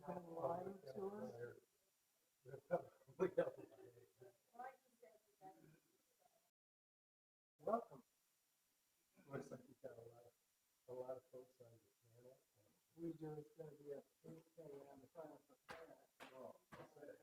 been lying to us? Welcome. Looks like you've got a lot of folks on your panel. We do, it's gonna be a AK on the final prepare. Oh, that's it.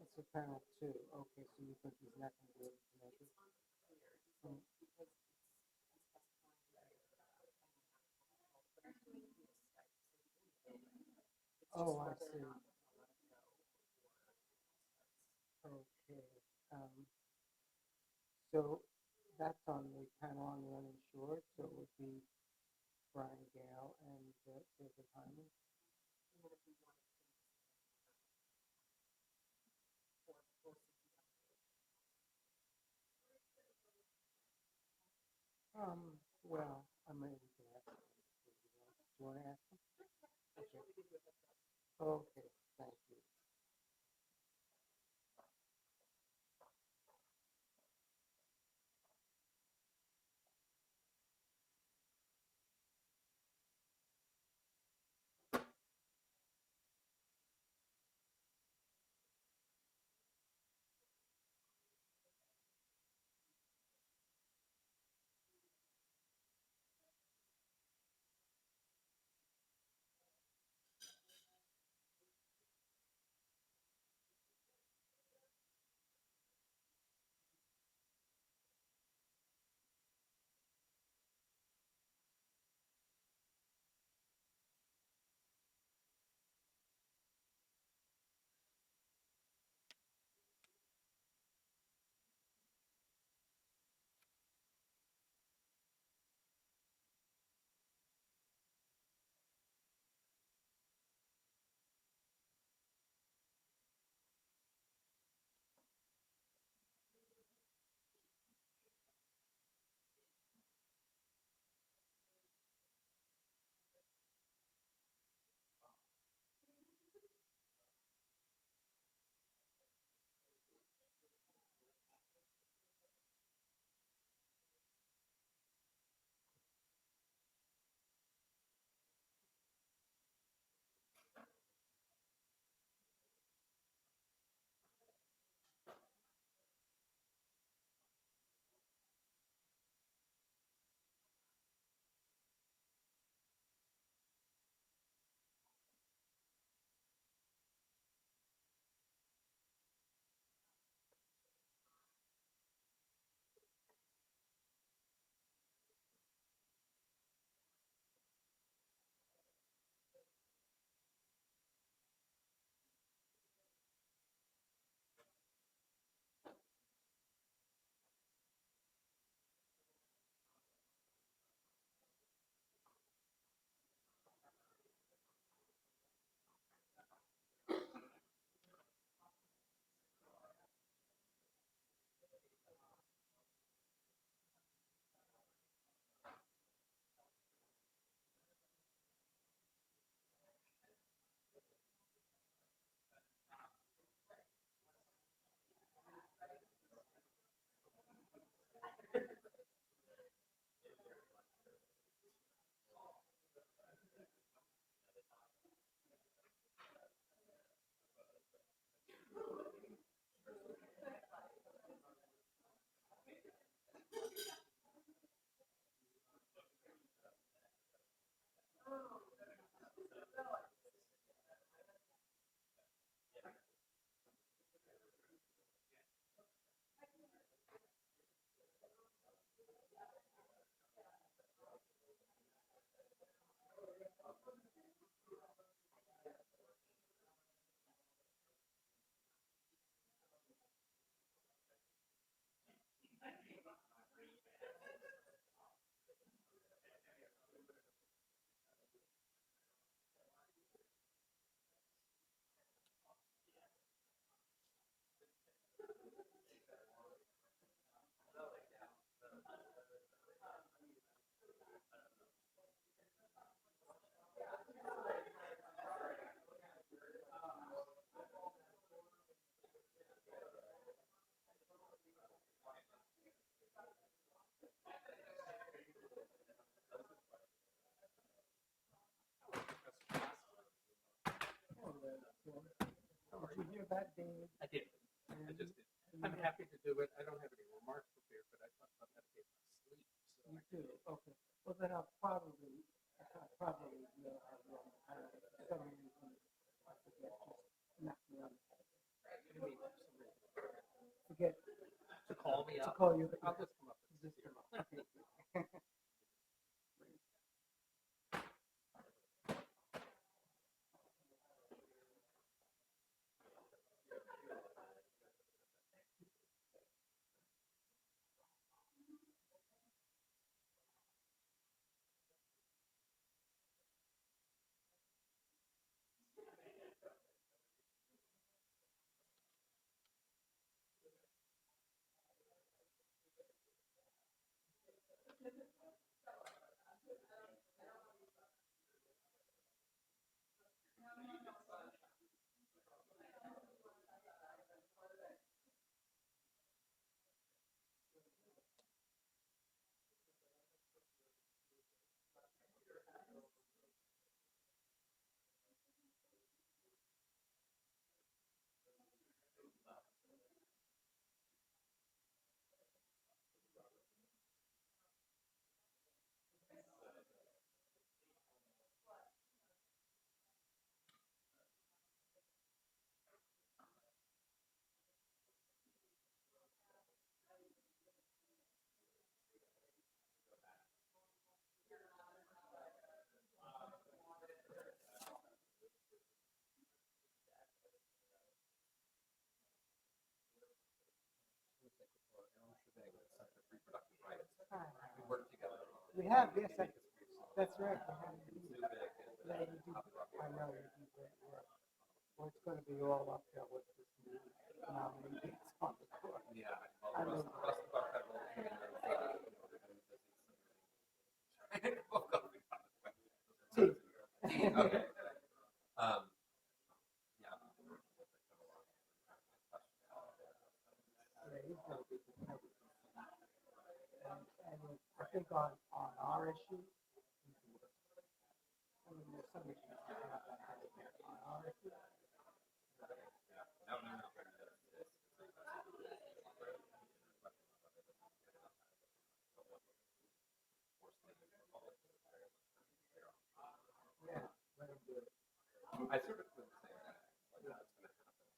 It's a panel two. Okay, so you think he's not gonna be able to make it? Mm. Oh, I see. Okay. Um, so that's on the panel on the uninsured, so it would be Brian Gale and David Hyman. Well, I mean, we can ask him. Do you want to ask him? Okay. Okay, thank you. that, Dave? I did. I just did. I'm happy to do it. I don't have any remarks prepared, but I thought about that to get my sleep. So You do? Okay. Well, then I'll probably will have you on the panel. For some reason, I forget, just knock me on the head. Forget to call me to up. call you. I'll just come up and Just sit come here. up. Okay. We work together. We have, yes, that's right. Yeah, you do. I know you do great work. Well, it's going to be all uphill with this new nominee on the court. Yeah, I well, know. the rest of our federal See. Okay. Um, yeah. Yeah, he's going to be competitive. And I think on our issue, I mean, there's some issues that have that handicap. On our issue, No. yeah, let him do it. I sort of feel the same way. Like that's going to happen.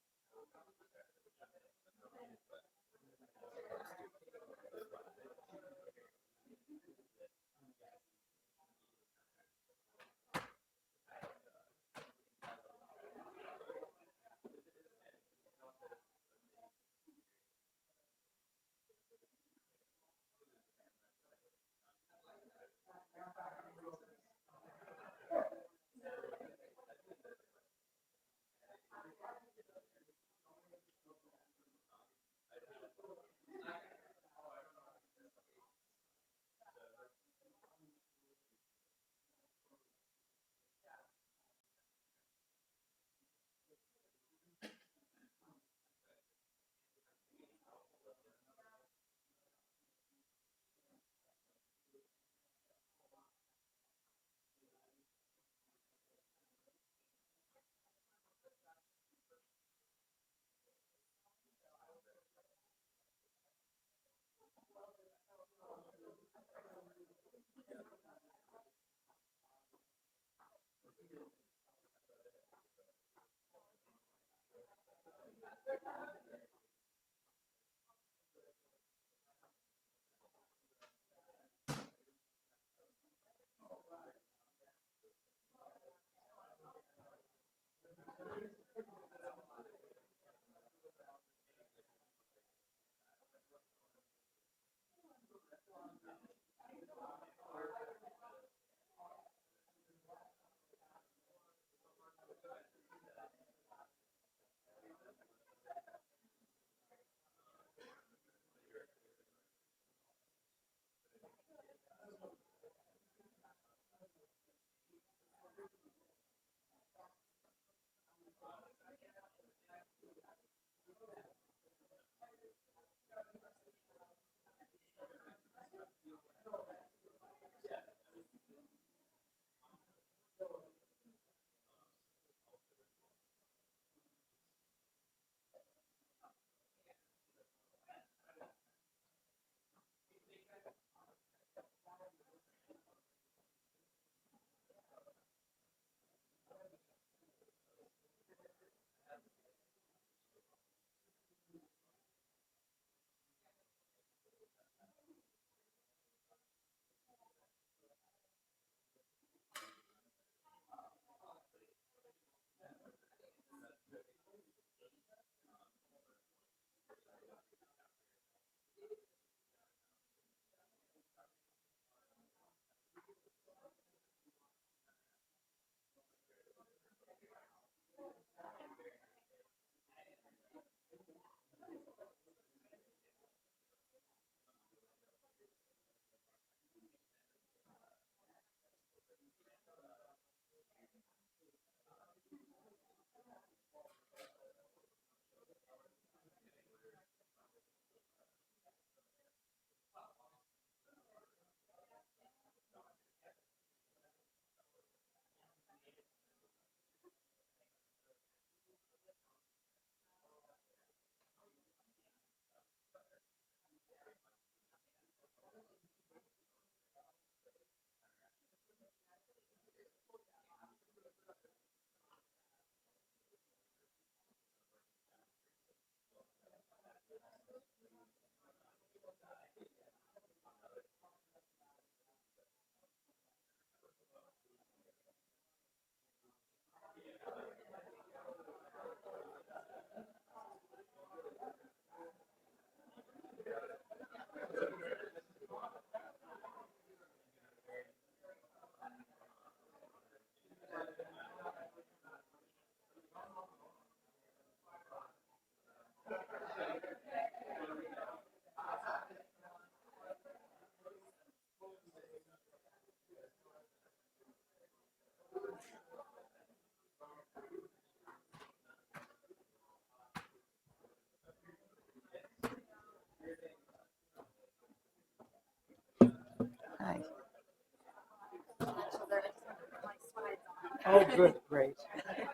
Oh, good, great. I should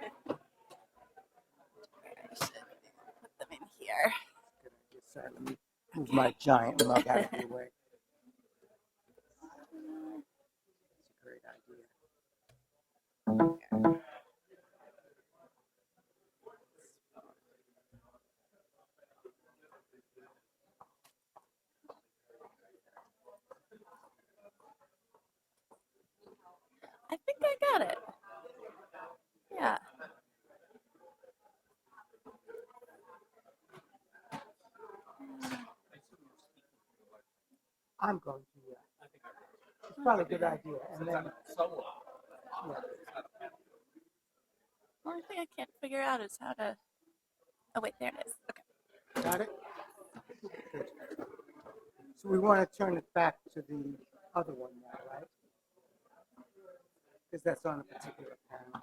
put them in here. Sorry, let me move my giant mug out of your way. It's a great idea. I think I got it. Yeah. I'm going to, yeah. I think I will. It's probably a good idea. And Since then, I'm solo. yeah. The only thing I can't figure out is how to. Oh wait, there it is. Okay. Got it? Good. So we want to turn it back to the other one now, right? Because that's on a particular panel.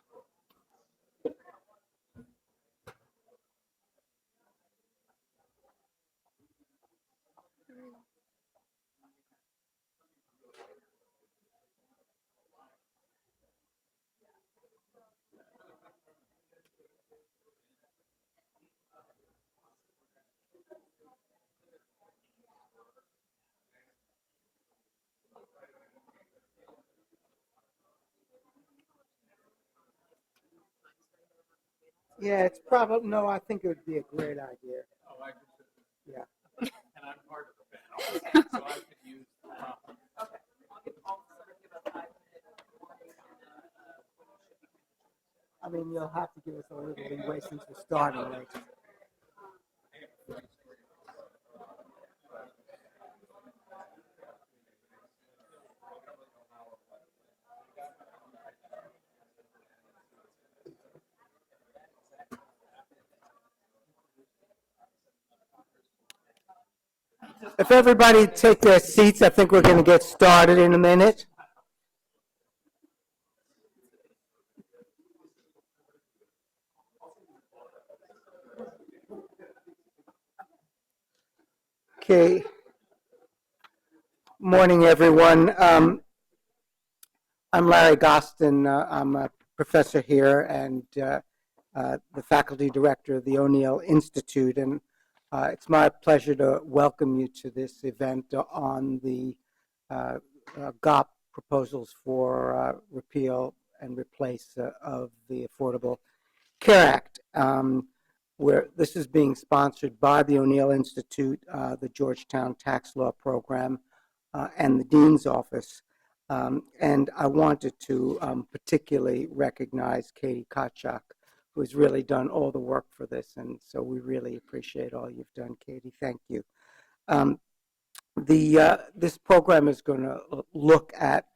Yeah, it's probably, no, I think it would be a great idea. Oh, I just, Yeah. and I'm part of the panel, so I could use the prompt. I mean, you'll have to give us a little leeway since we're starting late. If everybody take their seats, I think we're going to get started in a minute. Okay. Morning, everyone. I'm Larry Gostin. I'm a professor here and the faculty director of the O'Neill Institute. And it's my pleasure to welcome you to this event on the GOP proposals for repeal and replace of the Affordable Care Act. Where this is being sponsored by the O'Neill Institute, the Georgetown Tax Law Program, and the Dean's Office. And I wanted to particularly recognize Katie Kotchak, who has really done all the work for this. And so we really appreciate all you've done, Katie. Thank you. This program is going to look at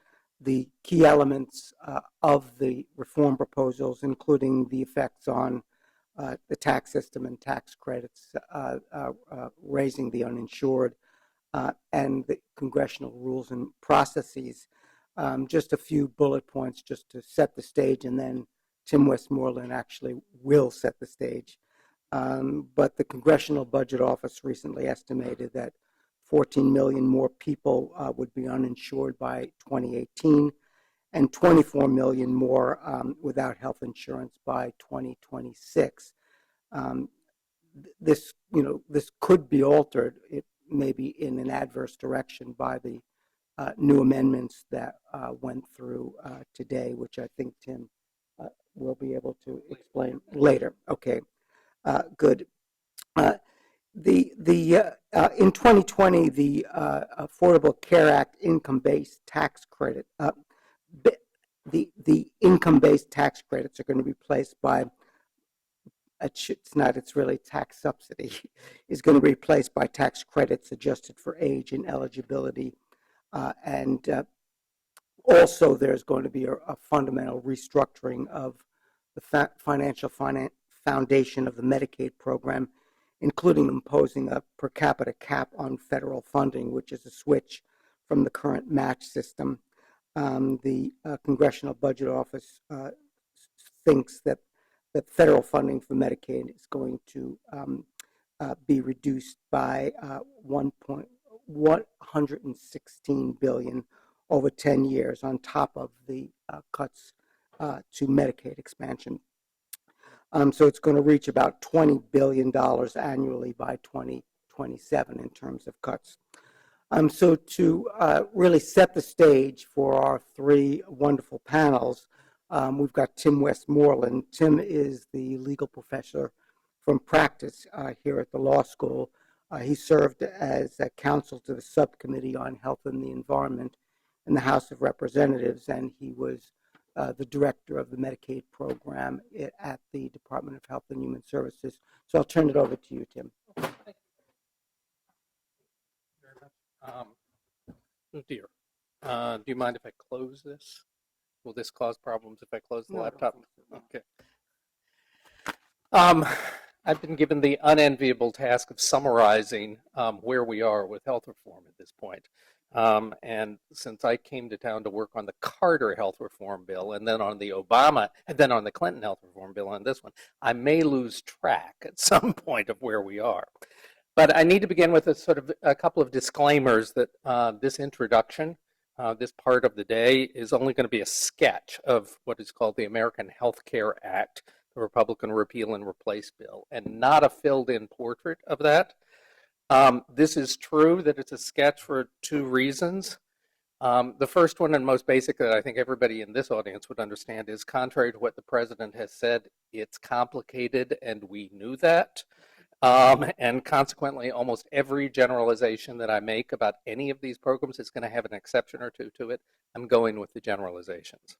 the key elements of the reform proposals, including the effects on the tax system and tax credits, raising the uninsured, and the congressional rules and processes. Just a few bullet points just to set the stage, and then Tim Westmoreland actually will set the stage. But the Congressional Budget Office recently estimated that 14 million more people would be uninsured by 2018, and 24 million more without health insurance by 2026. This could be altered, it maybe in an adverse direction, by the new amendments that went through today, which I think Tim will be able to explain later. Okay, good. In 2020, the Affordable Care Act income-based tax credit, the income-based tax credits are going to be replaced by it's really tax subsidy, is going to be replaced by tax credits adjusted for age and eligibility. And also there's going to be a fundamental restructuring of the financial foundation of the Medicaid program, including imposing a per capita cap on federal funding, which is a switch from the current match system. The Congressional Budget Office thinks that federal funding for Medicaid is going to be reduced by $116 billion over 10 years, on top of the cuts to Medicaid expansion. So it's going to reach about $20 billion annually by 2027 in terms of cuts. So to really set the stage for our three wonderful panels, we've got Tim Westmoreland. Tim is the legal professor from practice here at the law school. He served as counsel to the Subcommittee on Health and the Environment in the House of Representatives, and he was the director of the Medicaid program at the Department of Health and Human Services. So I'll turn it over to you, Tim. Thank you very much. Oh dear. Do you mind if I close this? Will this cause problems if I close the laptop? Okay. I've been given the unenviable task of summarizing where we are with health reform at this point. And since I came to town to work on the Carter health reform bill and then on the Obama and then on the Clinton health reform bill on this one, I may lose track at some point of where we are. But I need to begin with a couple of disclaimers that this introduction, this part of the day, is only going to be a sketch of what is called the American Health Care Act, the Republican Repeal and Replace bill, and not a filled-in portrait of that. This is true that it's a sketch for two reasons. The first one and most basic that I think everybody in this audience would understand is, contrary to what the president has said, it's complicated and we knew that. And consequently, almost every generalization that I make about any of these programs is going to have an exception or two to it. I'm going with the generalizations.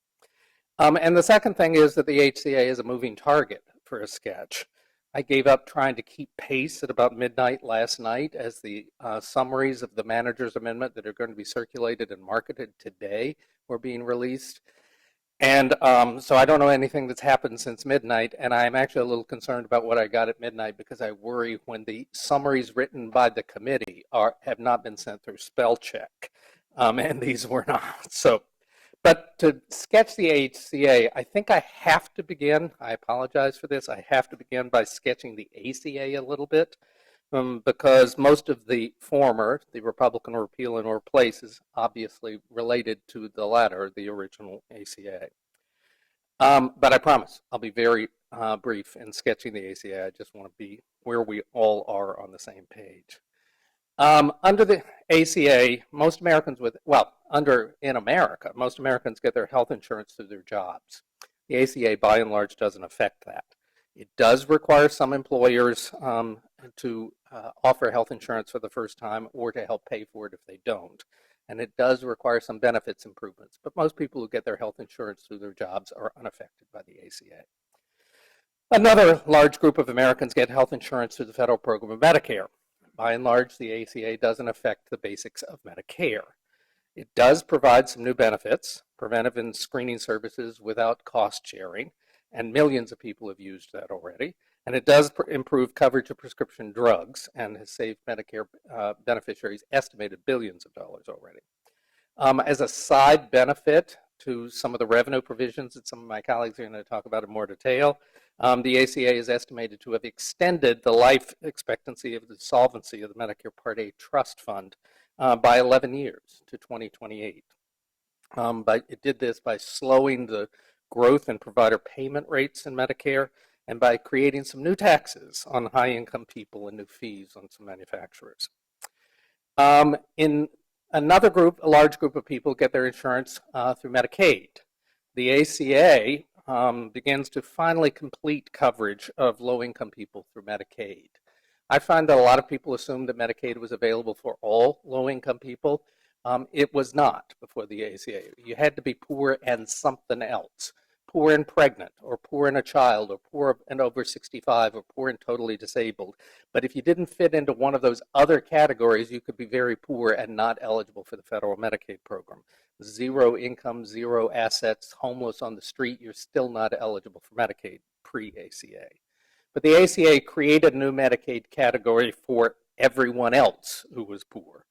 And the second thing is that the HCA is a moving target for a sketch. I gave up trying to keep pace at about midnight last night as the summaries of the manager's amendment that are going to be circulated and marketed today were being released. And so I don't know anything that's happened since midnight, and I'm actually a little concerned about what I got at midnight because I worry when the summaries written by the committee have not been sent through spell check, and these were not. So, but to sketch the HCA, I think I have to begin, I apologize for this, I have to begin by sketching the ACA a little bit. Because most of the former, the Republican Repeal and Replace, is obviously related to the latter, the original ACA. But I promise I'll be very brief in sketching the ACA. I just want to be where we all are on the same page. Under the ACA, most Americans in America, most Americans get their health insurance through their jobs. The ACA, by and large, doesn't affect that. It does require some employers to offer health insurance for the first time or to help pay for it if they don't. And it does require some benefits improvements. But most people who get their health insurance through their jobs are unaffected by the ACA. Another large group of Americans get health insurance through the federal program of Medicare. By and large, the ACA doesn't affect the basics of Medicare. It does provide some new benefits, preventive and screening services without cost sharing, and millions of people have used that already. And it does improve coverage of prescription drugs and has saved Medicare beneficiaries estimated billions of dollars already. As a side benefit to some of the revenue provisions that some of my colleagues are going to talk about in more detail, the ACA is estimated to have extended the life expectancy of the solvency of the Medicare Part A trust fund by 11 years to 2028. But it did this by slowing the growth in provider payment rates in Medicare and by creating some new taxes on high-income people and new fees on some manufacturers. In another group, a large group of people get their insurance through Medicaid. The ACA begins to finally complete coverage of low-income people through Medicaid. I find that a lot of people assume that Medicaid was available for all low-income people. It was not before the ACA. You had to be poor and something else. Poor and pregnant, or poor and a child, or poor and over 65, or poor and totally disabled. But if you didn't fit into one of those other categories, you could be very poor and not eligible for the federal Medicaid program. Zero income, zero assets, homeless on the street, you're still not eligible for Medicaid pre-ACA. But the ACA created a new Medicaid category for everyone else who was poor.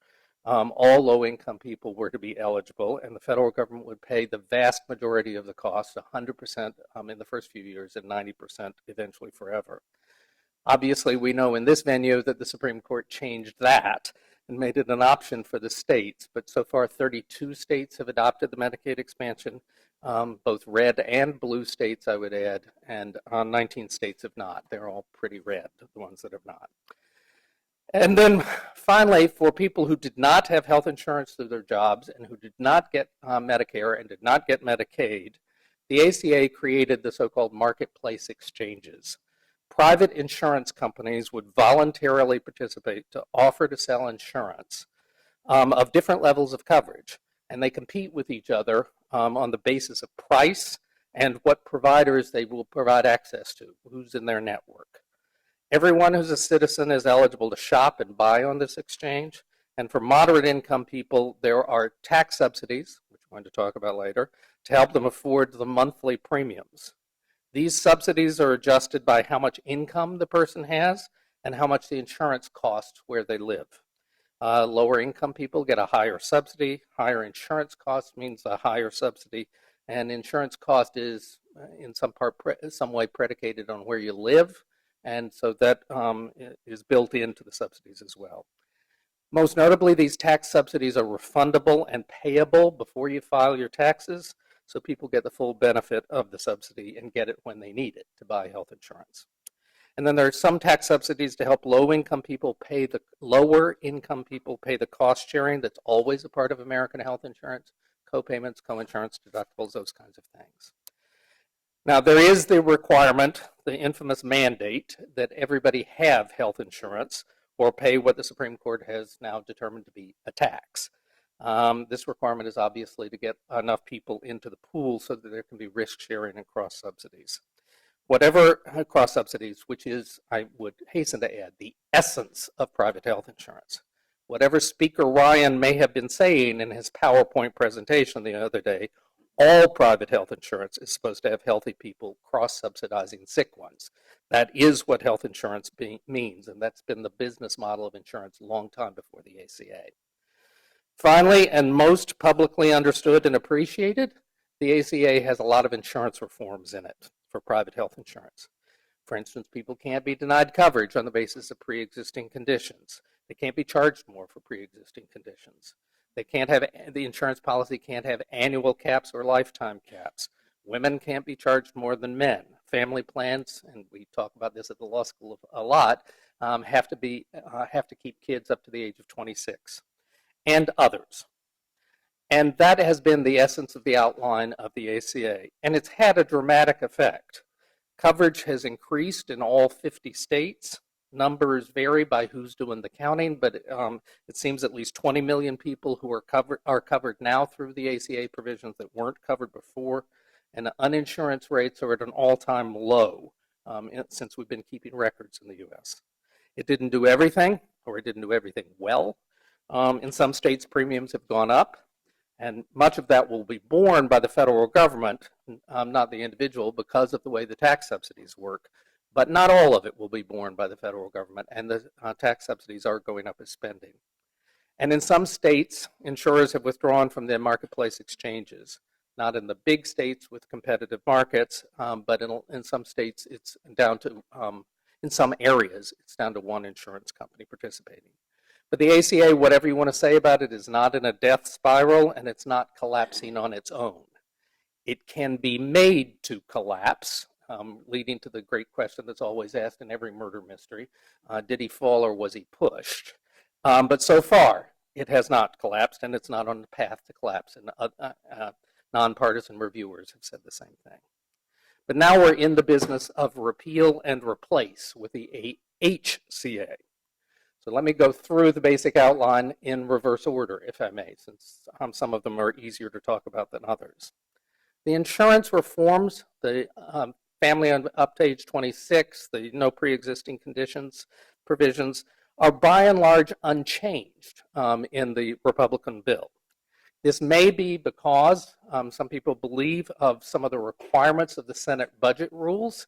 All low-income people were to be eligible, and the federal government would pay the vast majority of the cost, 100% in the first few years and 90% eventually forever. Obviously, we know in this venue that the Supreme Court changed that and made it an option for the states, but so far 32 states have adopted the Medicaid expansion. both red and blue states, I would add, and 19 states have not. They're all pretty red, the ones that have not. And then finally, for people who did not have health insurance through their jobs and who did not get Medicare and did not get Medicaid, the ACA created the so-called marketplace exchanges. Private insurance companies would voluntarily participate to offer to sell insurance of different levels of coverage, and they compete with each other on the basis of price and what providers they will provide access to, who's in their network. Everyone who's a citizen is eligible to shop and buy on this exchange. And for moderate income people, there are tax subsidies, which we're going to talk about later, to help them afford the monthly premiums. These subsidies are adjusted by how much income the person has and how much the insurance costs where they live. Lower income people get a higher subsidy. Higher insurance cost means a higher subsidy. And insurance cost is in some way predicated on where you live. And so that is built into the subsidies as well. Most notably, these tax subsidies are refundable and payable before you file your taxes, so people get the full benefit of the subsidy and get it when they need it to buy health insurance. And then there are some tax subsidies to help lower income people pay the cost sharing that's always a part of American health insurance, co-payments, co-insurance, deductibles, those kinds of things. Now, there is the requirement, the infamous mandate, that everybody have health insurance or pay what the Supreme Court has now determined to be a tax. This requirement is obviously to get enough people into the pool so that there can be risk sharing and cross subsidies. Whatever cross subsidies, which is, I would hasten to add, the essence of private health insurance. Whatever Speaker Ryan may have been saying in his PowerPoint presentation the other day, all private health insurance is supposed to have healthy people cross-subsidizing sick ones. That is what health insurance means, and that's been the business model of insurance a long time before the ACA. Finally, and most publicly understood and appreciated, the ACA has a lot of insurance reforms in it for private health insurance. For instance, people can't be denied coverage on the basis of pre-existing conditions. They can't be charged more for pre-existing conditions. The insurance policy can't have annual caps or lifetime caps. Women can't be charged more than men. Family plans, and we talk about this at the law school a lot, have to keep kids up to the age of 26, and others. And that has been the essence of the outline of the ACA, and it's had a dramatic effect. Coverage has increased in all 50 states. Numbers vary by who's doing the counting, but it seems at least 20 million people who are covered now through the ACA provisions that weren't covered before, and the uninsurance rates are at an all-time low since we've been keeping records in the U.S. It didn't do everything, or it didn't do everything well. In some states, premiums have gone up, and much of that will be borne by the federal government, not the individual, because of the way the tax subsidies work. But not all of it will be borne by the federal government, and the tax subsidies are going up as spending. And in some states, insurers have withdrawn from their marketplace exchanges. Not in the big states with competitive markets, but in some states, it's down to, in some areas, it's down to one insurance company participating. But the ACA, whatever you want to say about it, is not in a death spiral, and it's not collapsing on its own. It can be made to collapse, leading to the great question that's always asked in every murder mystery. Did he fall or was he pushed? But so far, it has not collapsed, and it's not on the path to collapse. And nonpartisan reviewers have said the same thing. But now we're in the business of repeal and replace with the HCA. So let me go through the basic outline in reverse order, if I may, since some of them are easier to talk about than others. The insurance reforms, the family up to age 26, the no pre-existing conditions provisions, are by and large unchanged in the Republican bill. This may be because some people believe of some of the requirements of the Senate budget rules,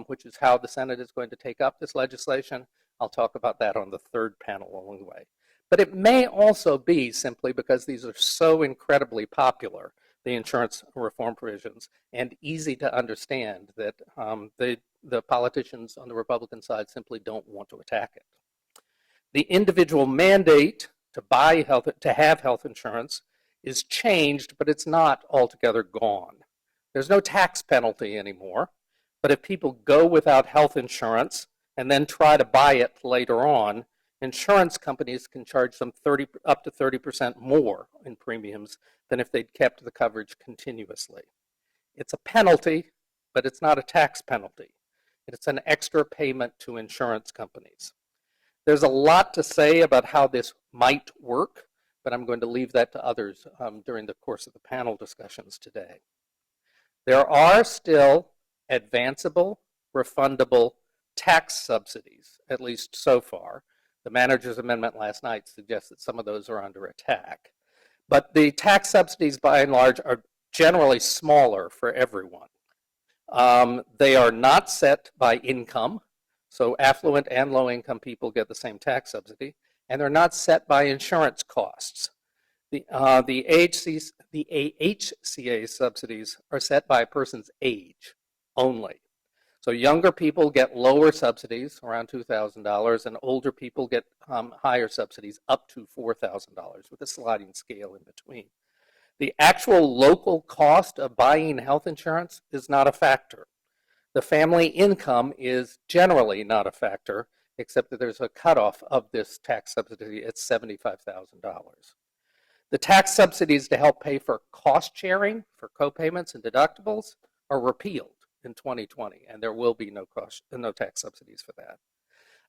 which is how the Senate is going to take up this legislation. I'll talk about that on the third panel along the way. But it may also be simply because these are so incredibly popular, the insurance reform provisions, and easy to understand that the politicians on the Republican side simply don't want to attack it. The individual mandate to have health insurance is changed, but it's not altogether gone. There's no tax penalty anymore, but if people go without health insurance and then try to buy it later on, insurance companies can charge them up to 30% more in premiums than if they'd kept the coverage continuously. It's a penalty, but it's not a tax penalty. It's an extra payment to insurance companies. There's a lot to say about how this might work, but I'm going to leave that to others during the course of the panel discussions today. There are still advanceable, refundable tax subsidies, at least so far. The manager's amendment last night suggests that some of those are under attack. But the tax subsidies, by and large, are generally smaller for everyone. They are not set by income, so affluent and low-income people get the same tax subsidy, and they're not set by insurance costs. The AHCA subsidies are set by a person's age only. So younger people get lower subsidies, around $2,000, and older people get higher subsidies, up to $4,000, with a sliding scale in between. The actual local cost of buying health insurance is not a factor. The family income is generally not a factor, except that there's a cutoff of this tax subsidy at $75,000. The tax subsidies to help pay for cost sharing, for copayments and deductibles, are repealed in 2020, and there will be no tax subsidies for that.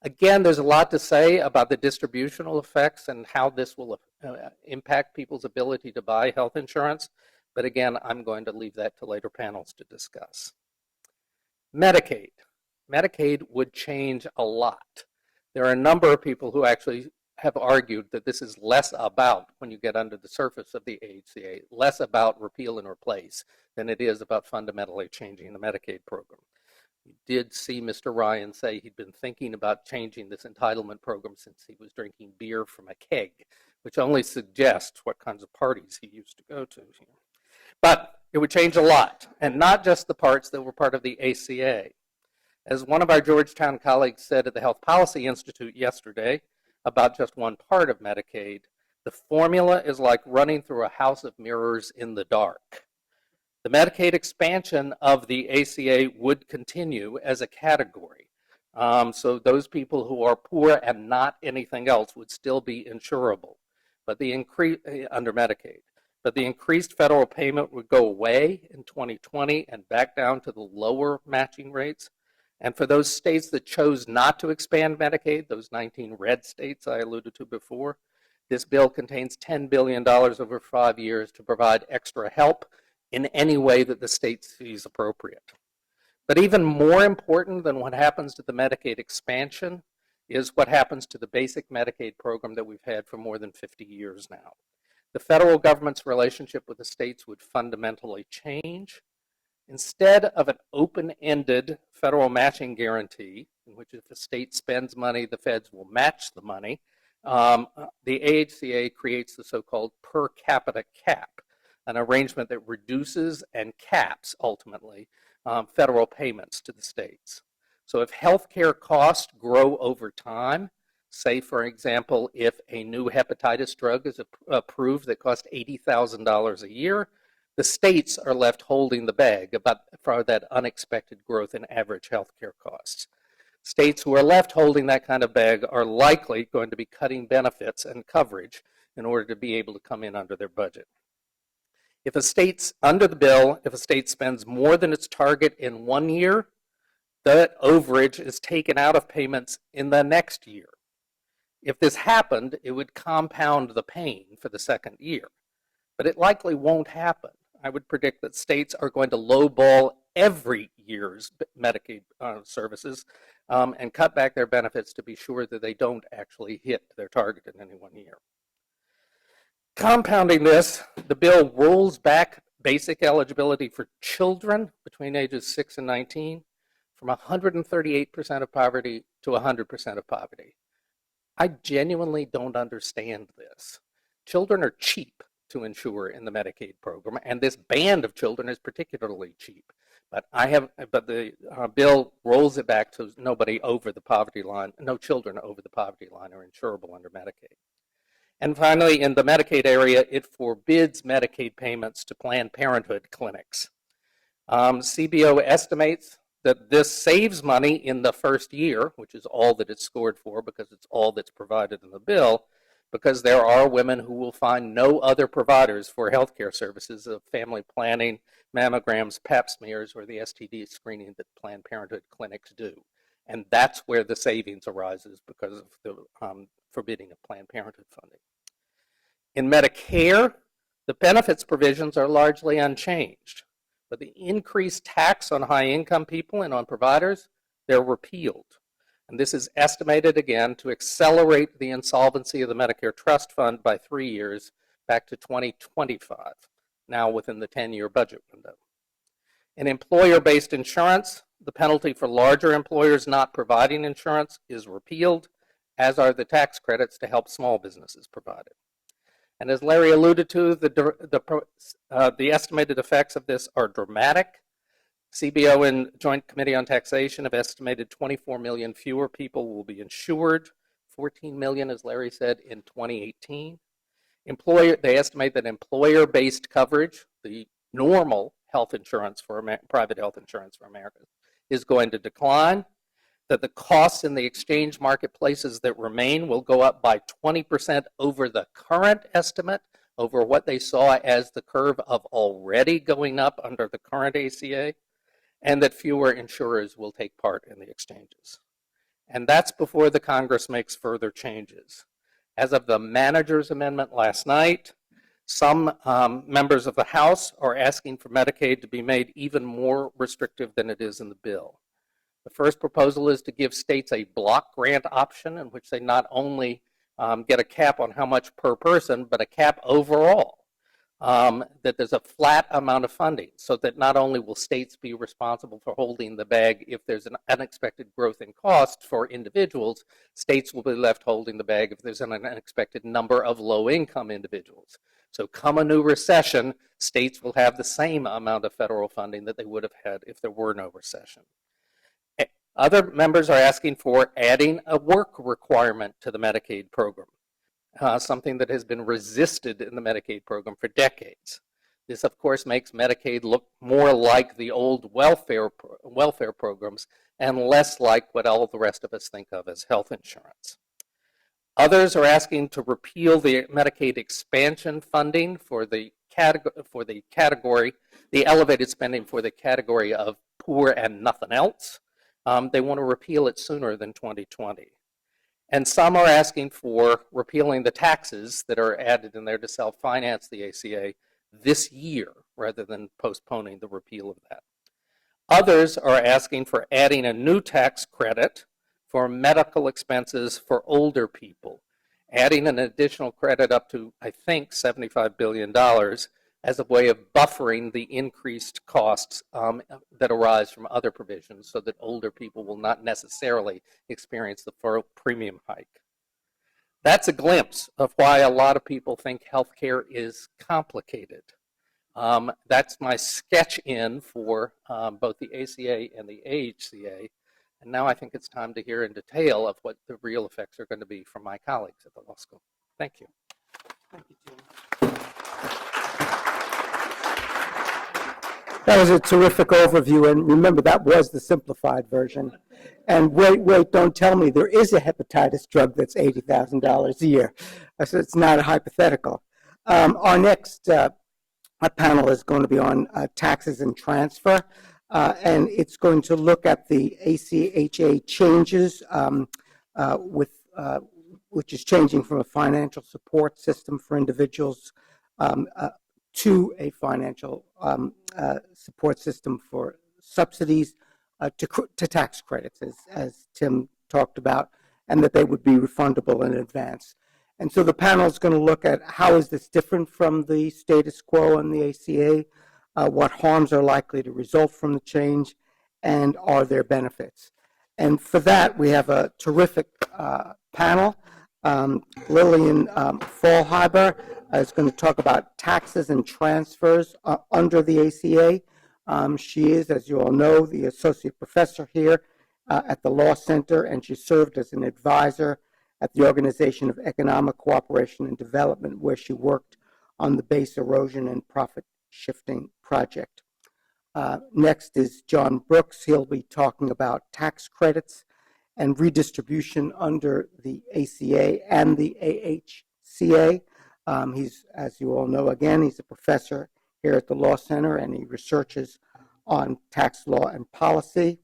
Again, there's a lot to say about the distributional effects and how this will impact people's ability to buy health insurance, but again, I'm going to leave that to later panels to discuss. Medicaid. Medicaid would change a lot. There are a number of people who actually have argued that this is less about, when you get under the surface of the ACA, less about repeal and replace than it is about fundamentally changing the Medicaid program. You did see Mr. Ryan say he'd been thinking about changing this entitlement program since he was drinking beer from a keg, which only suggests what kinds of parties he used to go to here. But it would change a lot, and not just the parts that were part of the ACA. As one of our Georgetown colleagues said at the Health Policy Institute yesterday about just one part of Medicaid, the formula is like running through a house of mirrors in the dark. The Medicaid expansion of the ACA would continue as a category. So those people who are poor and not anything else would still be insurable, but the increase under Medicaid. But the increased federal payment would go away in 2020 and back down to the lower matching rates. And for those states that chose not to expand Medicaid, those 19 red states I alluded to before, this bill contains $10 billion over 5 years to provide extra help in any way that the state sees appropriate. But even more important than what happens to the Medicaid expansion is what happens to the basic Medicaid program that we've had for more than 50 years now. The federal government's relationship with the states would fundamentally change. Instead of an open-ended federal matching guarantee, in which if a state spends money, the feds will match the money, the AHCA creates the so-called per capita cap, an arrangement that reduces and caps, ultimately, federal payments to the states. So if healthcare costs grow over time, say, for example, if a new hepatitis drug is approved that costs $80,000 a year, the states are left holding the bag for that unexpected growth in average healthcare costs. States who are left holding that kind of bag are likely going to be cutting benefits and coverage in order to be able to come in under their budget. If a state's under the bill, if a state spends more than its target in 1 year, that overage is taken out of payments in the next year. If this happened, it would compound the pain for the second year, but it likely won't happen. I would predict that states are going to lowball every year's Medicaid services and cut back their benefits to be sure that they don't actually hit their target in any 1 year. Compounding this, the bill rolls back basic eligibility for children between ages 6 and 19 from 138% of poverty to 100% of poverty. I genuinely don't understand this. Children are cheap to insure in the Medicaid program, and this band of children is particularly cheap. But the bill rolls it back to nobody over the poverty line, no children over the poverty line are insurable under Medicaid. And finally, in the Medicaid area, it forbids Medicaid payments to Planned Parenthood clinics. CBO estimates that this saves money in the first year, which is all that it's scored for because it's all that's provided in the bill, because there are women who will find no other providers for healthcare services of family planning, mammograms, pap smears, or the STD screening that Planned Parenthood clinics do. And that's where the savings arises because of the forbidding of Planned Parenthood funding. In Medicare, the benefits provisions are largely unchanged, but the increased tax on high-income people and on providers, they're repealed. And this is estimated, again, to accelerate the insolvency of the Medicare Trust Fund by 3 years back to 2025, now within the 10-year budget window. In employer-based insurance, the penalty for larger employers not providing insurance is repealed, as are the tax credits to help small businesses provide it. And as Larry alluded to, the estimated effects of this are dramatic. CBO and Joint Committee on Taxation have estimated 24 million fewer people will be insured, 14 million, as Larry said, in 2018. They estimate that employer-based coverage, the normal health insurance for private health insurance for America, is going to decline, that the costs in the exchange marketplaces that remain will go up by 20% over the current estimate, over what they saw as the curve of already going up under the current ACA, and that fewer insurers will take part in the exchanges. And that's before the Congress makes further changes. As of the manager's amendment last night, some members of the House are asking for Medicaid to be made even more restrictive than it is in the bill. The first proposal is to give states a block grant option in which they not only get a cap on how much per person, but a cap overall, that there's a flat amount of funding so that not only will states be responsible for holding the bag if there's an unexpected growth in cost for individuals, states will be left holding the bag if there's an unexpected number of low-income individuals. So come a new recession, states will have the same amount of federal funding that they would have had if there were no recession. Other members are asking for adding a work requirement to the Medicaid program, something that has been resisted in the Medicaid program for decades. This, of course, makes Medicaid look more like the old welfare programs and less like what all the rest of us think of as health insurance. Others are asking to repeal the Medicaid expansion funding for the category, the elevated spending for the category of poor and nothing else. They want to repeal it sooner than 2020. And some are asking for repealing the taxes that are added in there to self-finance the ACA this year rather than postponing the repeal of that. Others are asking for adding a new tax credit for medical expenses for older people, adding an additional credit up to, I think, $75 billion as a way of buffering the increased costs that arise from other provisions so that older people will not necessarily experience the full premium hike. That's a glimpse of why a lot of people think healthcare is complicated. That's my sketch in for both the ACA and the AHCA. And now I think it's time to hear in detail of what the real effects are going to be from my colleagues at the law school. Thank you. Thank you, Jim. That was a terrific overview, and remember, that was the simplified version. And wait, don't tell me there is a hepatitis drug that's $80,000 a year. So it's not a hypothetical. Our next panel is going to be on taxes and transfer, and it's going to look at the ACA changes which is changing from a financial support system for individuals to a financial support system for subsidies to tax credits, as Tim talked about, and that they would be refundable in advance. And so the panel is going to look at how is this different from the status quo in the ACA, what harms are likely to result from the change, and are there benefits. And for that, we have a terrific panel. Lillian Faulhaber is going to talk about taxes and transfers under the ACA. She is, as you all know, the associate professor here at the Law Center, and she served as an advisor at the Organization of Economic Cooperation and Development, where she worked on the base erosion and profit shifting project. Next is John Brooks. He'll be talking about tax credits and redistribution under the ACA and the AHCA. He's, as you all know, again, he's a professor here at the Law Center, and he researches on tax law and policy.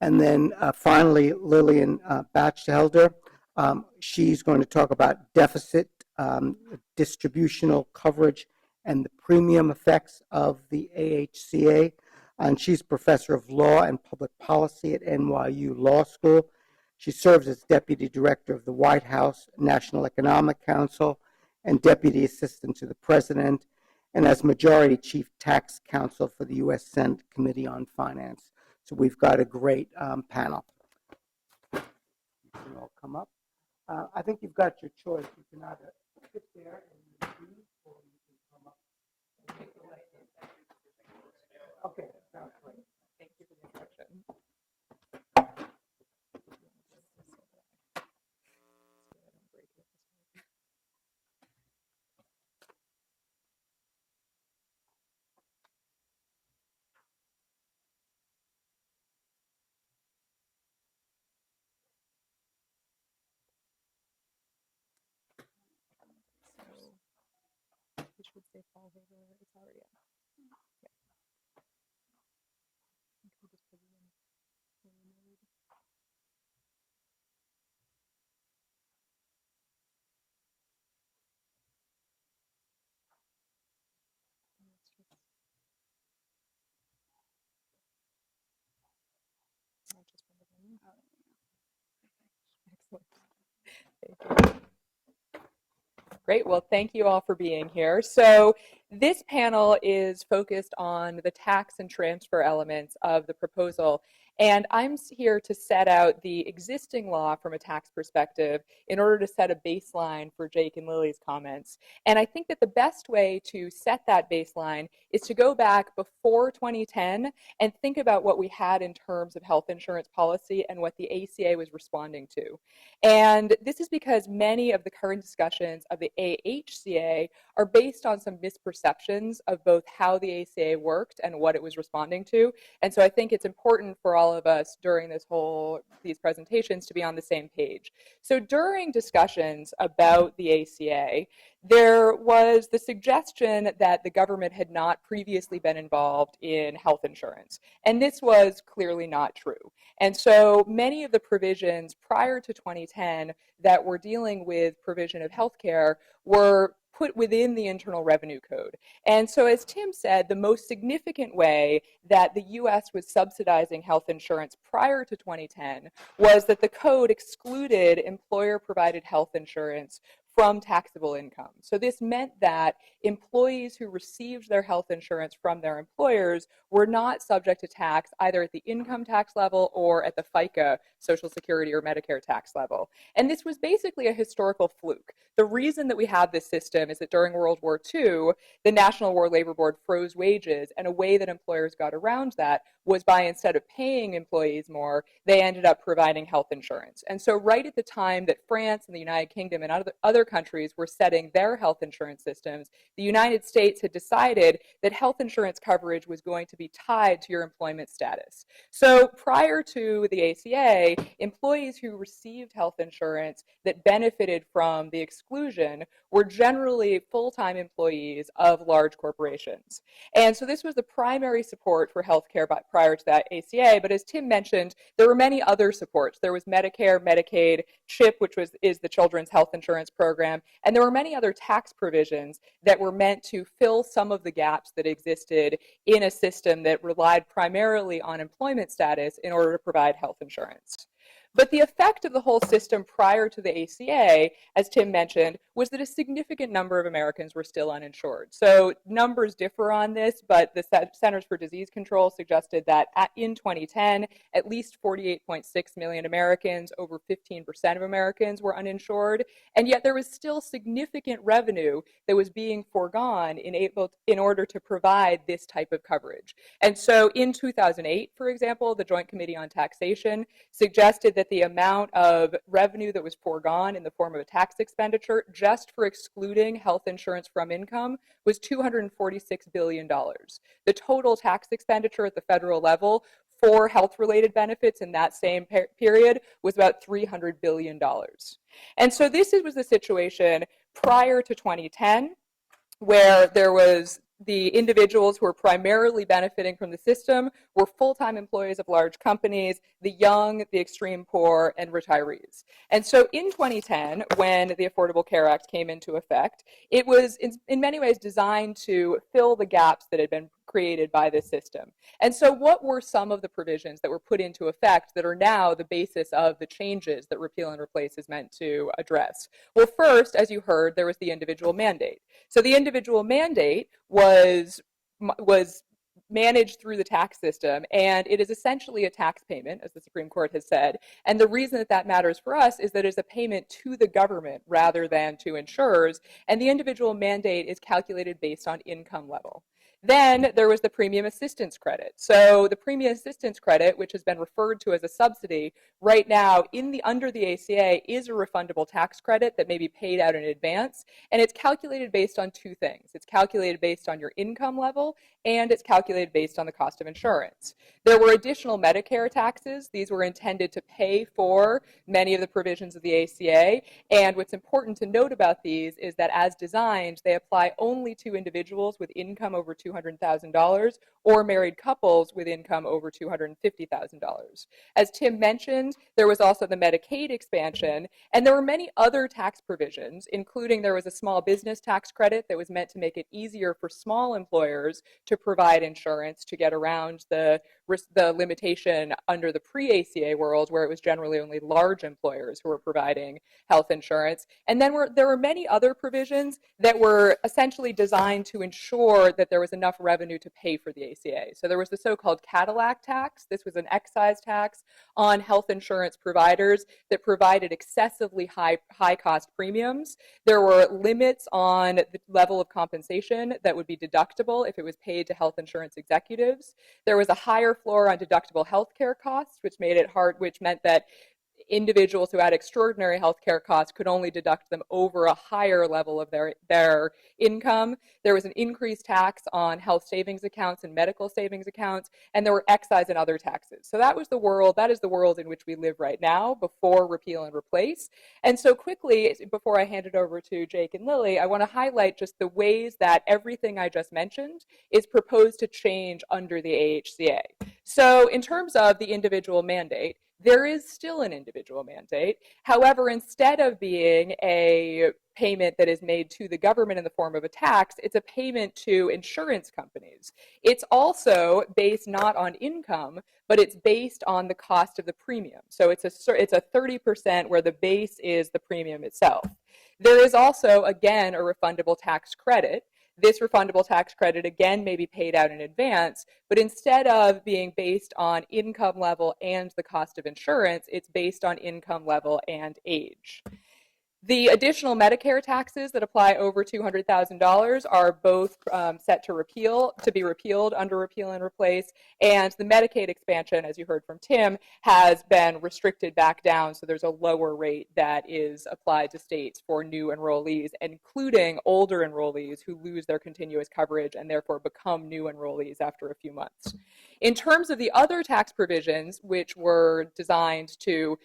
And then finally, Lillian Batchelder. She's going to talk about deficit, distributional coverage, and the premium effects of the AHCA. And she's professor of law and public policy at NYU Law School. She serves as deputy director of the White House National Economic Council and deputy assistant to the president, and as majority chief tax counsel for the U.S. Senate Committee on Finance. So we've got a great panel. You can all come up. I think you've got your choice. You can either sit there and read, or you can come up and make the lesson. Okay, sounds great. Thank you for the introduction. You should say fall over. It's already up. Yeah. Can we just put it in play mode? And it's just- I'll just put it in. Excellent. Thank you. Great. Well, thank you all for being here. So this panel is focused on the tax and transfer elements of the proposal. And I'm here to set out the existing law from a tax perspective in order to set a baseline for Jake and Lily's comments. And I think that the best way to set that baseline is to go back before 2010 and think about what we had in terms of health insurance policy and what the ACA was responding to. And this is because many of the current discussions of the AHCA are based on some misperceptions of both how the ACA worked and what it was responding to. And so I think it's important for all of us during these presentations to be on the same page. So during discussions about the ACA, there was the suggestion that the government had not previously been involved in health insurance. And this was clearly not true. And so many of the provisions prior to 2010 that were dealing with provision of healthcare were put within the Internal Revenue Code. And so as Tim said, the most significant way that the US was subsidizing health insurance prior to 2010 was that the code excluded employer-provided health insurance from taxable income. So this meant that employees who received their health insurance from their employers were not subject to tax either at the income tax level or at the FICA, Social Security or Medicare tax level. And this was basically a historical fluke. The reason that we have this system is that during World War II, the National War Labor Board froze wages, and a way that employers got around that was by, instead of paying employees more, they ended up providing health insurance. And so right at the time that France and the United Kingdom and other countries were setting their health insurance systems, the United States had decided that health insurance coverage was going to be tied to your employment status. So prior to the ACA, employees who received health insurance that benefited from the exclusion were generally full-time employees of large corporations. And so this was the primary support for healthcare prior to that ACA, but as Tim mentioned, there were many other supports. There was Medicare, Medicaid, CHIP, which is the Children's Health Insurance Program, and there were many other tax provisions that were meant to fill some of the gaps that existed in a system that relied primarily on employment status in order to provide health insurance. But the effect of the whole system prior to the ACA, as Tim mentioned, was that a significant number of Americans were still uninsured. So numbers differ on this, but the Centers for Disease Control suggested that in 2010, at least 48.6 million Americans, over 15% of Americans, were uninsured. And yet there was still significant revenue that was being foregone in order to provide this type of coverage. And so in 2008, for example, the Joint Committee on Taxation suggested that that the amount of revenue that was foregone in the form of a tax expenditure just for excluding health insurance from income was $246 billion. The total tax expenditure at the federal level for health-related benefits in that same period was about $300 billion. And so this was the situation prior to 2010, where there was the individuals who were primarily benefiting from the system were full-time employees of large companies, the young, the extreme poor, and retirees. And so in 2010, when the Affordable Care Act came into effect, it was in many ways designed to fill the gaps that had been created by this system. And so what were some of the provisions that were put into effect that are now the basis of the changes that repeal and replace is meant to address? Well, first, as you heard, there was the individual mandate. So the individual mandate was managed through the tax system, and it is essentially a tax payment, as the Supreme Court has said. And the reason that that matters for us is that it's a payment to the government rather than to insurers, and the individual mandate is calculated based on income level. Then there was the premium assistance credit. So the premium assistance credit, which has been referred to as a subsidy, right now under the ACA is a refundable tax credit that may be paid out in advance, and it's calculated based on two things. It's calculated based on your income level, and it's calculated based on the cost of insurance. There were additional Medicare taxes. These were intended to pay for many of the provisions of the ACA, and what's important to note about these is that as designed, they apply only to individuals with income over $200,000 or married couples with income over $250,000. As Tim mentioned, there was also the Medicaid expansion, and there were many other tax provisions, including there was a small business tax credit that was meant to make it easier for small employers to provide insurance to get around the limitation under the pre-ACA world, where it was generally only large employers who were providing health insurance. And then there were many other provisions that were essentially designed to ensure that there was enough revenue to pay for the ACA. So there was the so-called Cadillac tax. This was an excise tax on health insurance providers that provided excessively high cost premiums. There were limits on the level of compensation that would be deductible if it was paid to health insurance executives. There was a higher floor on deductible health care costs, which meant that individuals who had extraordinary health care costs could only deduct them over a higher level of their income. There was an increased tax on health savings accounts and medical savings accounts, and there were excise and other taxes. So that is the world in which we live right now before repeal and replace. And so quickly, before I hand it over to Jake and Lily, I want to highlight just the ways that everything I just mentioned is proposed to change under the AHCA. So in terms of the individual mandate, there is still an individual mandate. However, instead of being a payment that is made to the government in the form of a tax, it's a payment to insurance companies. It's also based not on income, but it's based on the cost of the premium. So it's a 30% where the base is the premium itself. There is also, again, a refundable tax credit. This refundable tax credit, again, may be paid out in advance, but instead of being based on income level and the cost of insurance, it's based on income level and age. The additional Medicare taxes that apply over $200,000 are both set to be repealed under repeal and replace, and the Medicaid expansion, as you heard from Tim, has been restricted back down, so there's a lower rate that is applied to states for new enrollees, including older enrollees who lose their continuous coverage and therefore become new enrollees after a few months. In terms of the other tax provisions, which were designed to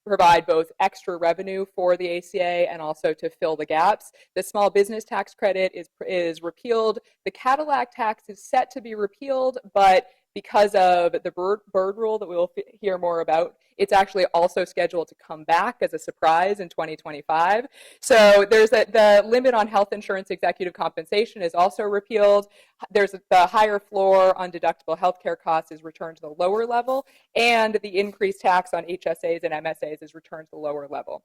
provide both extra revenue for the ACA and also to fill the gaps. The small business tax credit is repealed. The Cadillac tax is set to be repealed, but because of the bird rule that we will hear more about, it's actually also scheduled to come back as a surprise in 2025. So there's the limit on health insurance executive compensation is also repealed. There's the higher floor on deductible health care costs is returned to the lower level, and the increased tax on HSAs and MSAs is returned to the lower level.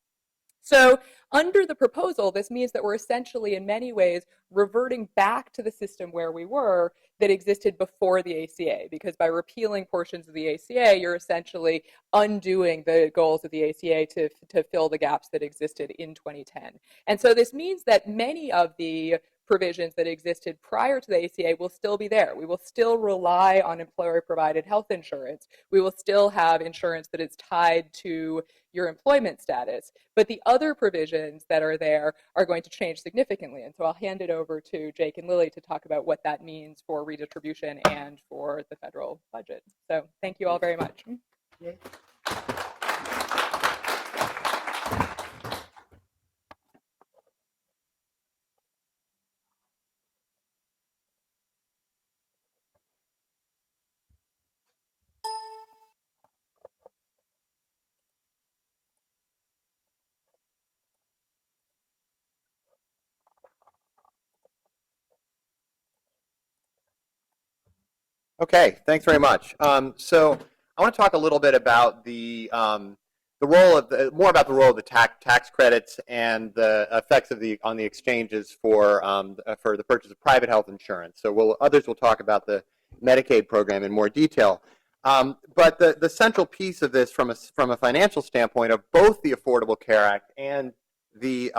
So under the proposal, this means that we're essentially in many ways reverting back to the system where we were that existed before the ACA, because by repealing portions of the ACA, you're essentially undoing the goals of the ACA to fill the gaps that existed in 2010. And so this means that many of the provisions that existed prior to the ACA will still be there. We will still rely on employer-provided health insurance. We will still have insurance that is tied to your employment status. But the other provisions that are there are going to change significantly. And so I'll hand it over to Jake and Lily to talk about what that means for redistribution and for the federal budget. So thank you all very much. Yay. Okay, thanks very much. So I want to talk a little bit about the role of more about the role of the tax credits and the effects of on the exchanges for the purchase of private health insurance. So others will talk about the Medicaid program in more detail. But the central piece of this from a financial standpoint of both the Affordable Care Act and the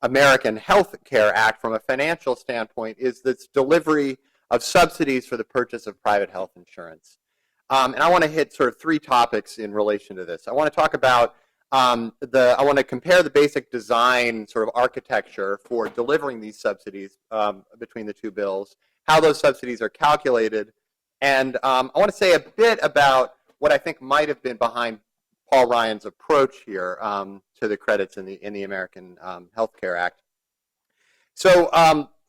American Health Care Act from a financial standpoint is this delivery of subsidies for the purchase of private health insurance. And I want to hit sort of three topics in relation to this. I want to talk about I want to compare the basic design sort of architecture for delivering these subsidies between the two bills, how those subsidies are calculated, and I want to say a bit about what I think might have been behind Paul Ryan's approach here to the credits in the American Health Care Act. So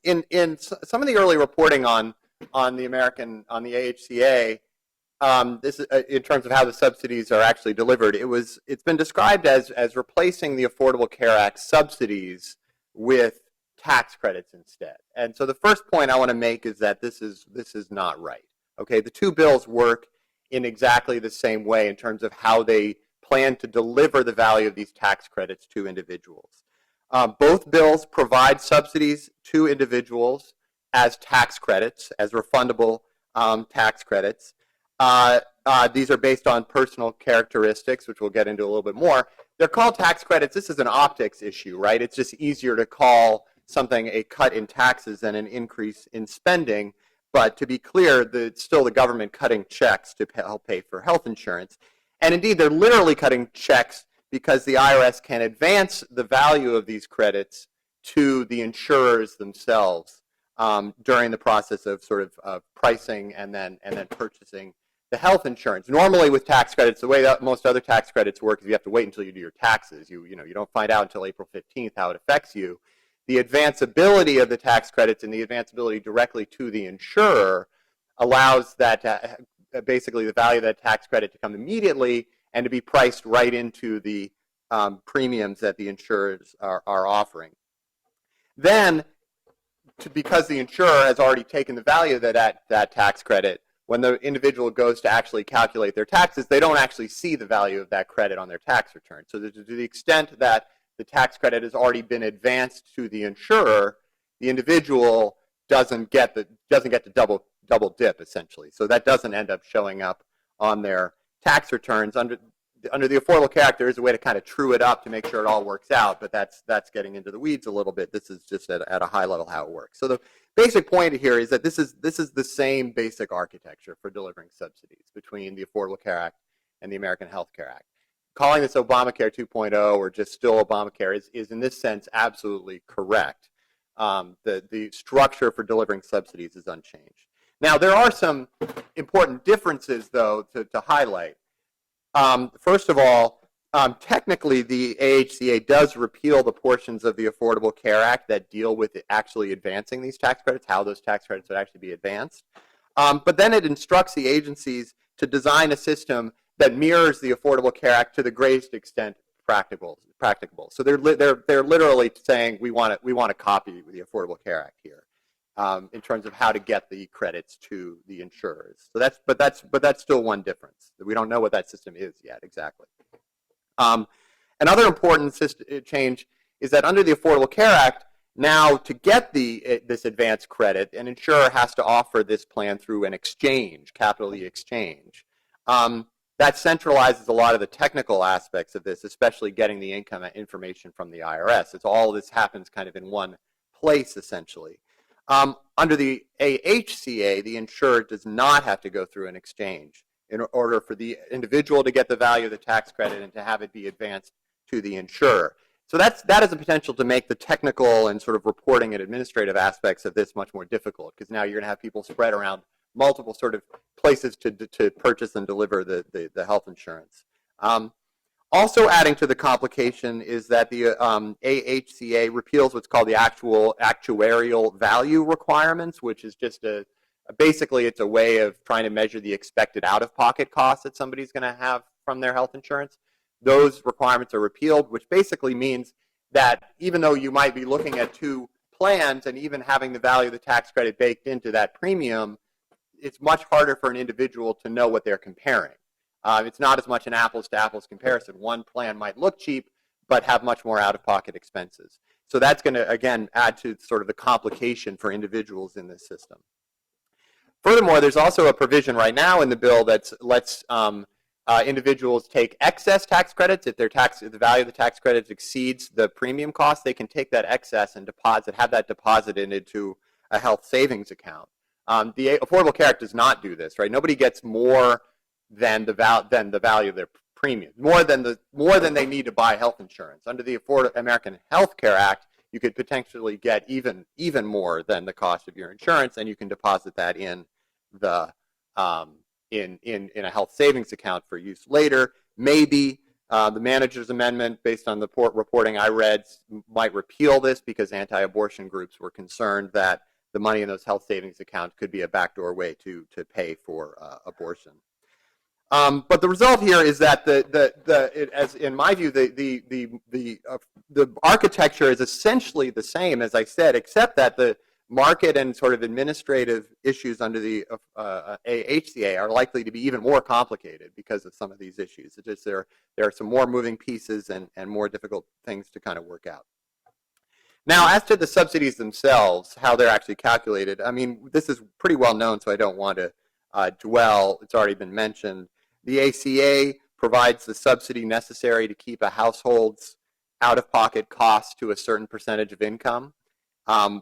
in some of the early reporting on the AHCA, this is in terms of how the subsidies are actually delivered. It's been described as replacing the Affordable Care Act subsidies with tax credits instead. And so the first point I want to make is that this is not right. Okay, the two bills work in exactly the same way in terms of how they plan to deliver the value of these tax credits to individuals. Both bills provide subsidies to individuals as tax credits, as refundable tax credits. These are based on personal characteristics, which we'll get into a little bit more. They're called tax credits. This is an optics issue, right? It's just easier to call something a cut in taxes than an increase in spending. But to be clear, it's still the government cutting checks to help pay for health insurance. And indeed, they're literally cutting checks because the IRS can advance the value of these credits to the insurers themselves during the process of sort of pricing and then purchasing the health insurance. Normally with tax credits, the way that most other tax credits work is you have to wait until you do your taxes. You don't find out until April 15th how it affects you. The advanceability of the tax credits and the advanceability directly to the insurer allows that basically the value of that tax credit to come immediately and to be priced right into the premiums that the insurers are offering. Then, because the insurer has already taken the value of that tax credit, when the individual goes to actually calculate their taxes, they don't actually see the value of that credit on their tax return. So to the extent that the tax credit has already been advanced to the insurer, the individual doesn't get to double dip essentially. So that doesn't end up showing up on their tax returns. Under the Affordable Care Act, there is a way to kind of true it up to make sure it all works out, but that's getting into the weeds a little bit. This is just at a high level how it works. So the basic point here is that this is the same basic architecture for delivering subsidies between the Affordable Care Act and the American Health Care Act. Calling this Obamacare 2.0 or just still Obamacare is in this sense absolutely correct. The structure for delivering subsidies is unchanged. Now, there are some important differences, though, to highlight. First of all, technically, the AHCA does repeal the portions of the Affordable Care Act that deal with actually advancing these tax credits, how those tax credits would actually be advanced. But then it instructs the agencies to design a system that mirrors the Affordable Care Act to the greatest extent practicable. So they're literally saying we want to copy the Affordable Care Act here in terms of how to get the credits to the insurers. So that's still one difference. We don't know what that system is yet exactly. Another important change is that under the Affordable Care Act, now to get this advanced credit, an insurer has to offer this plan through an exchange, capital E exchange. That centralizes a lot of the technical aspects of this, especially getting the income information from the IRS. It's all this happens kind of in one place, essentially. Under the AHCA, the insurer does not have to go through an exchange in order for the individual to get the value of the tax credit and to have it be advanced to the insurer. So that has the potential to make the technical and sort of reporting and administrative aspects of this much more difficult, because now you're going to have people spread around multiple sort of places to purchase and deliver the health insurance. Also adding to the complication is that the AHCA repeals what's called the actuarial value requirements, which is just basically it's a way of trying to measure the expected out-of-pocket costs that somebody's going to have from their health insurance. Those requirements are repealed, which basically means that even though you might be looking at two plans and even having the value of the tax credit baked into that premium, it's much harder for an individual to know what they're comparing. It's not as much an apples-to-apples comparison. One plan might look cheap, but have much more out-of-pocket expenses. So that's going to, again, add to sort of the complication for individuals in this system. Furthermore, there's also a provision right now in the bill that lets individuals take excess tax credits. If the value of the tax credits exceeds the premium cost, they can take that excess and have that deposited into a health savings account. The Affordable Care Act does not do this, right? Nobody gets more than the value of their premium, more than they need to buy health insurance. Under the American Health Care Act, you could potentially get even more than the cost of your insurance, and you can deposit that in the in a health savings account for use later. Maybe the manager's amendment, based on the reporting I read, might repeal this because anti-abortion groups were concerned that the money in those health savings accounts could be a backdoor way to pay for abortion. But the result here is that as in my view, the architecture is essentially the same, as I said, except that the market and sort of administrative issues under the AHCA are likely to be even more complicated because of some of these issues. It's just there are some more moving pieces and more difficult things to kind of work out. Now, as to the subsidies themselves, how they're actually calculated, I mean, this is pretty well known, so I don't want to dwell. It's already been mentioned. The ACA provides the subsidy necessary to keep a household's out-of-pocket costs to a certain percentage of income,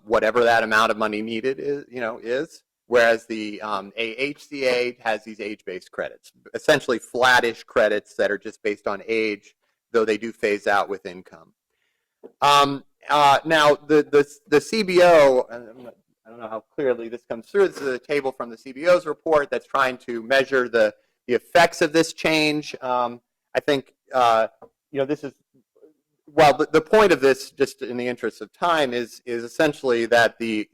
whatever that amount of money needed is. Whereas the AHCA has these age-based credits, essentially flattish credits that are just based on age, though they do phase out with income. Now, the CBO, I don't know how clearly this comes through. This is a table from the CBO's report that's trying to measure the effects of this change. I think this is, well, the point of this, just in the interest of time, is essentially that the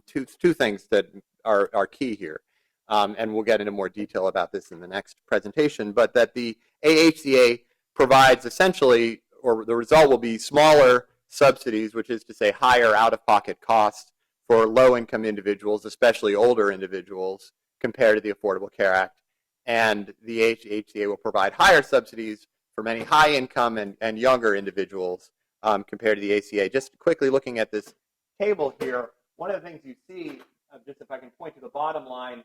two things that are key here, and we'll get into more detail about this in the next presentation, but that the AHCA provides essentially, or the result will be smaller subsidies, which is to say higher out-of-pocket costs for low-income individuals, especially older individuals, compared to the Affordable Care Act. And the AHCA will provide higher subsidies for many high-income and younger individuals compared to the ACA. Just quickly looking at this table here, one of the things you see, just if I can point to the bottom line,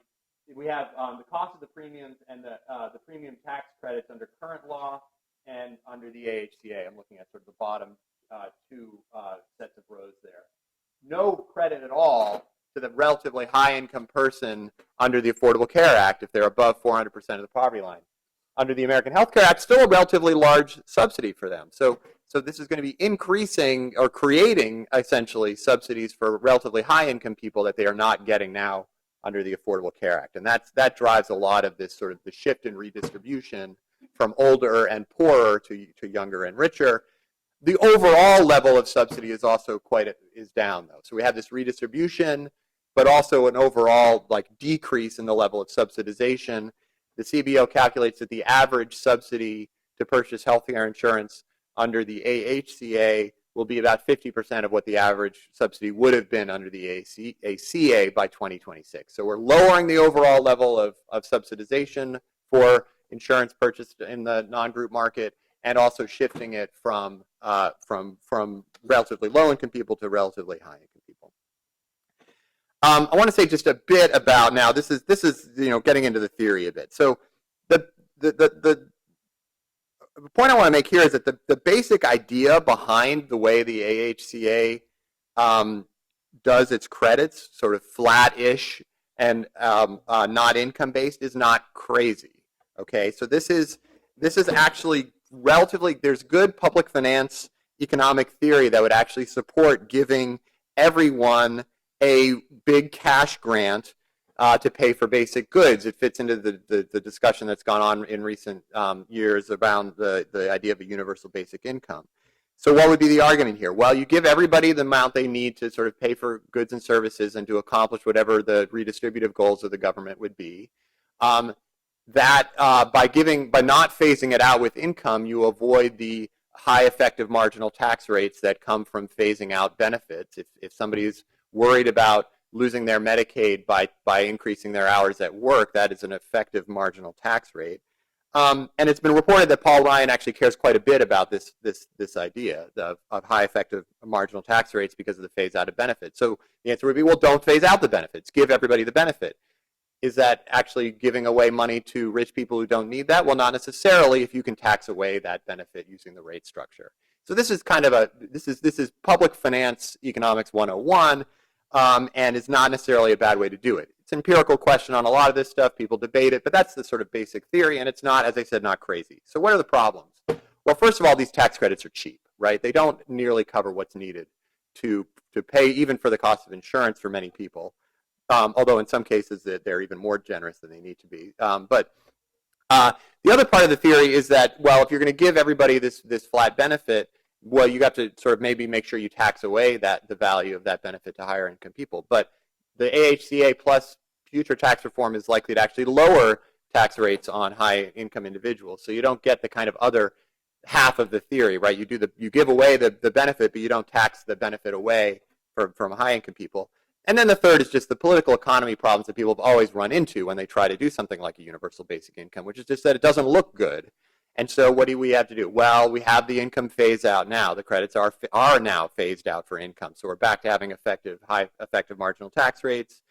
we have the cost of the premiums and the premium tax credits under current law and under the AHCA. I'm looking at sort of the bottom two sets of rows there. No credit at all to the relatively high-income person under the Affordable Care Act if they're above 400% of the poverty line. Under the American Health Care Act, still a relatively large subsidy for them. So this is going to be increasing or creating, essentially, subsidies for relatively high-income people that they are not getting now under the Affordable Care Act. And that drives a lot of this sort of the shift in redistribution from older and poorer to younger and richer. The overall level of subsidy is also is down, though. So we have this redistribution, but also an overall decrease in the level of subsidization. The CBO calculates that the average subsidy to purchase health care insurance under the AHCA will be about 50% of what the average subsidy would have been under the ACA by 2026. So we're lowering the overall level of subsidization for insurance purchased in the non-group market, and also shifting it from relatively low-income people to relatively high-income people. I want to say just a bit about, now this is getting into the theory a bit. So the point I want to make here is that the basic idea behind the way the AHCA does its credits sort of flat-ish and not income-based is not crazy. Okay, so this is actually relatively, there's good public finance economic theory that would actually support giving everyone a big cash grant to pay for basic goods. It fits into the discussion that's gone on in recent years around the idea of a universal basic income. So what would be the argument here? Well, you give everybody the amount they need to sort of pay for goods and services and to accomplish whatever the redistributive goals of the government would be. By not phasing it out with income, you avoid the high effective marginal tax rates that come from phasing out benefits. If somebody's worried about losing their Medicaid by increasing their hours at work, that is an effective marginal tax rate. And it's been reported that Paul Ryan actually cares quite a bit about this idea of high effective marginal tax rates because of the phase out of benefits. So the answer would be, well, don't phase out the benefits. Give everybody the benefit. Is that actually giving away money to rich people who don't need that? Well, not necessarily if you can tax away that benefit using the rate structure. So this is kind of this is public finance economics 101, and it's not necessarily a bad way to do it. It's an empirical question on a lot of this stuff. People debate it, but that's the sort of basic theory, and it's not, as I said, not crazy. So what are the problems? Well, first of all, these tax credits are cheap, right? They don't nearly cover what's needed to pay even for the cost of insurance for many people. Although in some cases they're even more generous than they need to be. But the other part of the theory is that, well, if you're going to give everybody this flat benefit, well, you have to sort of maybe make sure you tax away the value of that benefit to higher income people. But the ACA plus future tax reform is likely to actually lower tax rates on high income individuals. So you don't get the kind of other half of the theory, right? You give away the benefit, but you don't tax the benefit away from high income people. And then the third is just the political economy problems that people have always run into when they try to do something like a universal basic income, which is just that it doesn't look good. And so what do we have to do? Well, we have the income phase out now. The credits are now phased out for income. So we're back to having high effective marginal tax rates.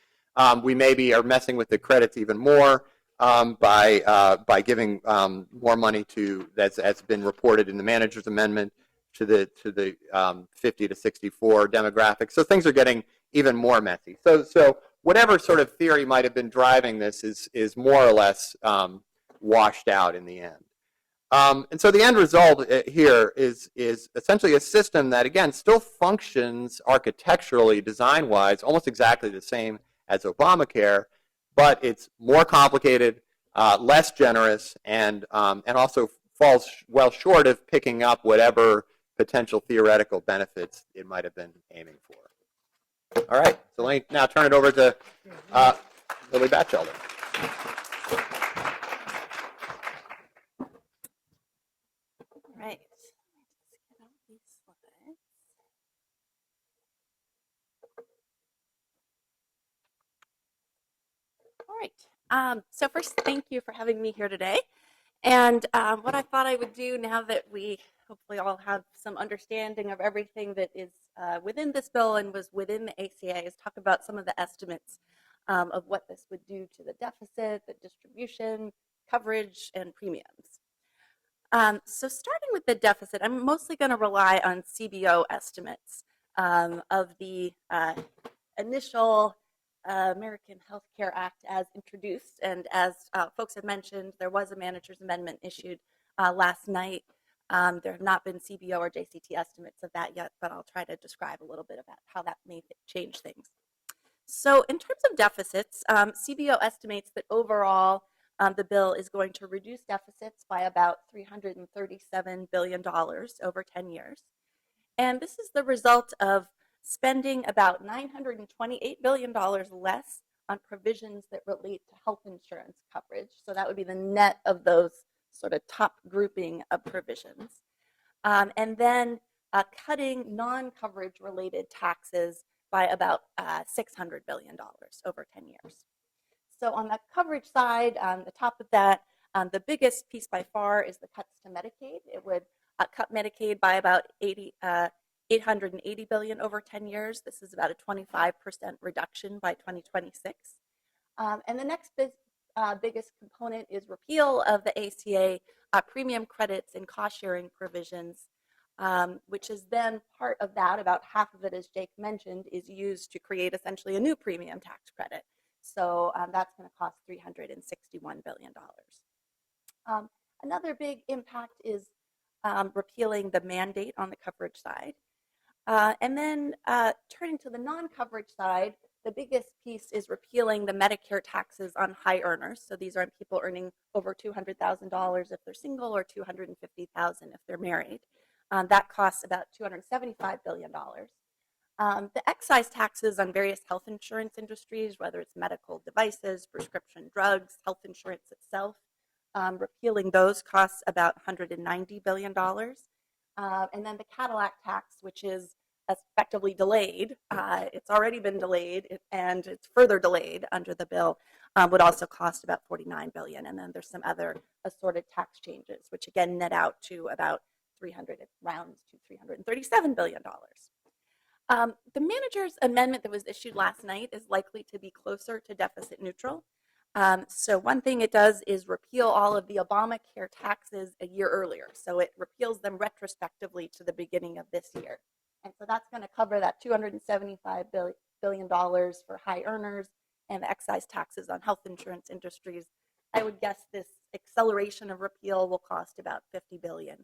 We maybe are messing with the credits even more by giving more money to, that's been reported in the manager's amendment, to the 50 to 64 demographic. So things are getting even more messy. So whatever sort of theory might have been driving this is more or less washed out in the end. And so the end result here is essentially a system that, again, still functions architecturally, design-wise, almost exactly the same as Obamacare, but it's more complicated, less generous, and also falls well short of picking up whatever potential theoretical benefits it might have been aiming for. All right, so let me now turn it over to Lily Batchelder. All right. Let's get out these slides. All right. So first, thank you for having me here today. And what I thought I would do now that we hopefully all have some understanding of everything that is within this bill and was within the ACA is talk about some of the estimates of what this would do to the deficit, the distribution, coverage, and premiums. So starting with the deficit, I'm mostly going to rely on CBO estimates of the initial American Health Care Act as introduced. And as folks have mentioned, there was a manager's amendment issued last night. There have not been CBO or JCT estimates of that yet, but I'll try to describe a little bit about how that may change things. So in terms of deficits, CBO estimates that overall the bill is going to reduce deficits by about $337 billion over 10 years. And this is the result of spending about $928 billion less on provisions that relate to health insurance coverage. So that would be the net of those sort of top grouping of provisions. And then cutting non-coverage related taxes by about $600 billion over 10 years. So on the coverage side, the top of that, the biggest piece by far is the cuts to Medicaid. It would cut Medicaid by about $880 billion over 10 years. This is about a 25% reduction by 2026. And the next biggest component is repeal of the ACA premium credits and cost sharing provisions. which is then part of that, about half of it, as Jake mentioned, is used to create essentially a new premium tax credit. So that's going to cost $361 billion. Another big impact is repealing the mandate on the coverage side. And then turning to the non-coverage side, the biggest piece is repealing the Medicare taxes on high earners. So these are people earning over $200,000 if they're single or $250,000 if they're married. That costs about $275 billion. The excise taxes on various health insurance industries, whether it's medical devices, prescription drugs, health insurance itself, repealing those costs about $190 billion. And then the Cadillac tax, which is effectively delayed, it's already been delayed and it's further delayed under the bill, would also cost about $49 billion. And then there's some other assorted tax changes, which again net out to about rounds to $337 billion. The manager's amendment that was issued last night is likely to be closer to deficit neutral. So one thing it does is repeal all of the Obamacare taxes a year earlier. So it repeals them retrospectively to the beginning of this year. And so that's going to cover that $275 billion for high earners and the excise taxes on health insurance industries. I would guess this acceleration of repeal will cost about $50 billion.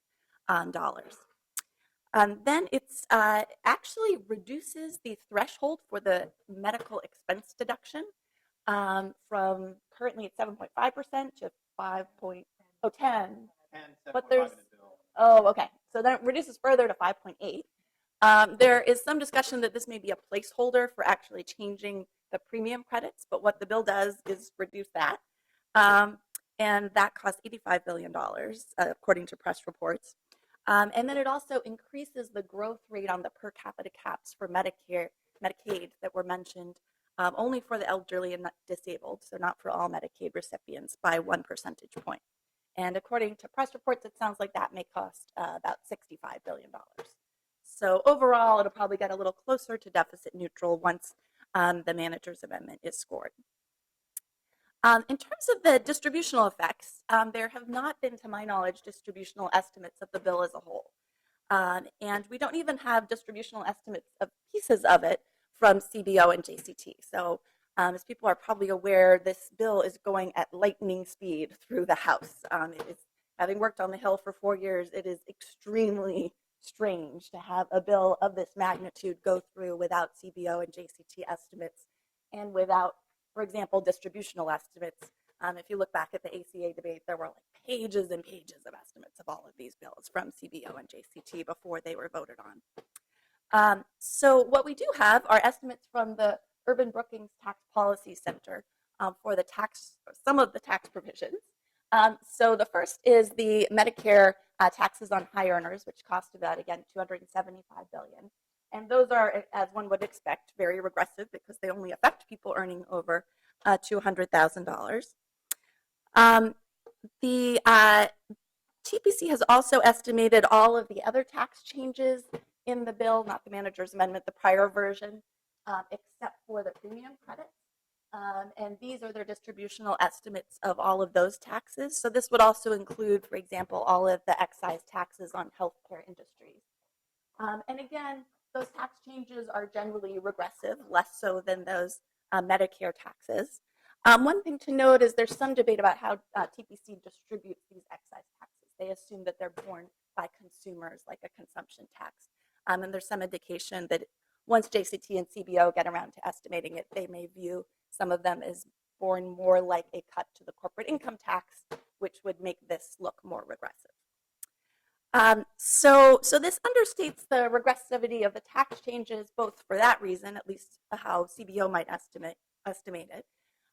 Then it's actually reduces the threshold for the medical expense deduction from currently at 7.5% to 5.10. But there's, okay. So then it reduces further to 5.8. There is some discussion that this may be a placeholder for actually changing the premium credits, but what the bill does is reduce that. And that costs $85 billion, according to press reports. And then it also increases the growth rate on the per capita caps for Medicaid that were mentioned, only for the elderly and disabled, so not for all Medicaid recipients, by 1 percentage point. And according to press reports, it sounds like that may cost about $65 billion. So overall, it'll probably get a little closer to deficit neutral once the manager's amendment is scored. In terms of the distributional effects, there have not been, to my knowledge, distributional estimates of the bill as a whole. And we don't even have distributional estimates of pieces of it from CBO and JCT. So as people are probably aware, this bill is going at lightning speed through the House. Having worked on the Hill for 4 years, it is extremely strange to have a bill of this magnitude go through without CBO and JCT estimates and without, for example, distributional estimates. If you look back at the ACA debate, there were like pages and pages of estimates of all of these bills from CBO and JCT before they were voted on. So what we do have are estimates from the Urban Brookings Tax Policy Center for some of the tax provisions. So the first is the Medicare taxes on high earners, which cost about, again, $275 billion. And those are, as one would expect, very regressive because they only affect people earning over $200,000. The TPC has also estimated all of the other tax changes in the bill, not the manager's amendment, the prior version, except for the premium credits. And these are their distributional estimates of all of those taxes. So this would also include, for example, all of the excise taxes on healthcare industries. And again, those tax changes are generally regressive, less so than those Medicare taxes. One thing to note is there's some debate about how TPC distributes these excise taxes. They assume that they're borne by consumers, like a consumption tax. And there's some indication that once JCT and CBO get around to estimating it, they may view some of them as borne more like a cut to the corporate income tax, which would make this look more regressive. So this understates the regressivity of the tax changes, both for that reason, at least how CBO might estimate it.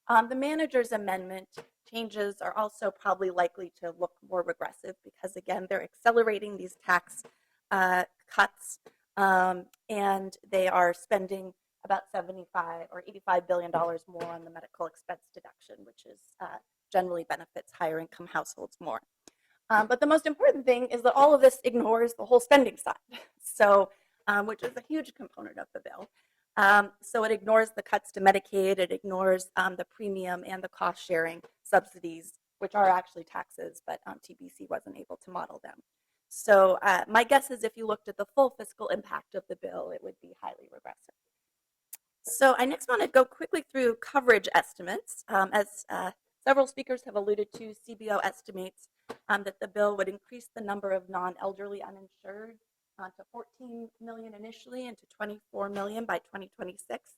The manager's amendment changes are also probably likely to look more regressive because, again, they're accelerating these tax cuts, and they are spending about $75 or $85 billion more on the medical expense deduction, which is generally benefits higher income households more. But the most important thing is that all of this ignores the whole spending side, so which is a huge component of the bill. So it ignores the cuts to Medicaid, it ignores the premium and the cost sharing subsidies, which are actually taxes, but TPC wasn't able to model them. So my guess is if you looked at the full fiscal impact of the bill, it would be highly regressive. So I next want to go quickly through coverage estimates. As several speakers have alluded to, CBO estimates that the bill would increase the number of non-elderly uninsured to 14 million initially and to 24 million by 2026.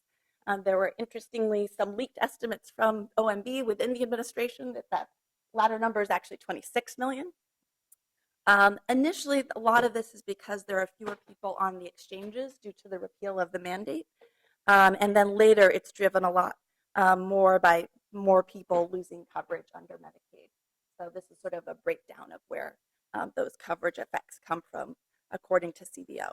There were, interestingly, some leaked estimates from OMB within the administration that that latter number is actually 26 million. Initially, a lot of this is because there are fewer people on the exchanges due to the repeal of the mandate. And then later, it's driven a lot more by more people losing coverage under Medicaid. So this is sort of a breakdown of where those coverage effects come from, according to CBO.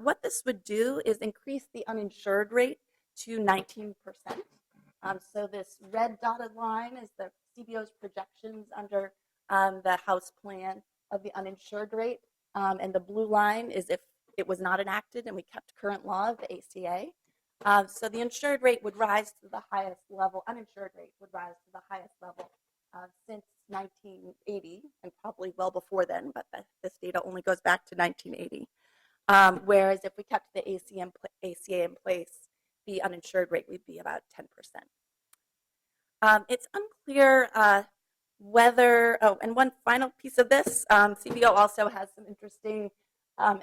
What this would do is increase the uninsured rate to 19%. So this red dotted line is the CBO's projections under the House plan of the uninsured rate. And the blue line is if it was not enacted and we kept current law of the ACA. So the insured rate would rise to the highest level, uninsured rate would rise to the highest level since 1980, and probably well before then, but this data only goes back to 1980. Whereas if we kept the ACA in place, the uninsured rate would be about 10%. It's unclear whether, and one final piece of this, CBO also has some interesting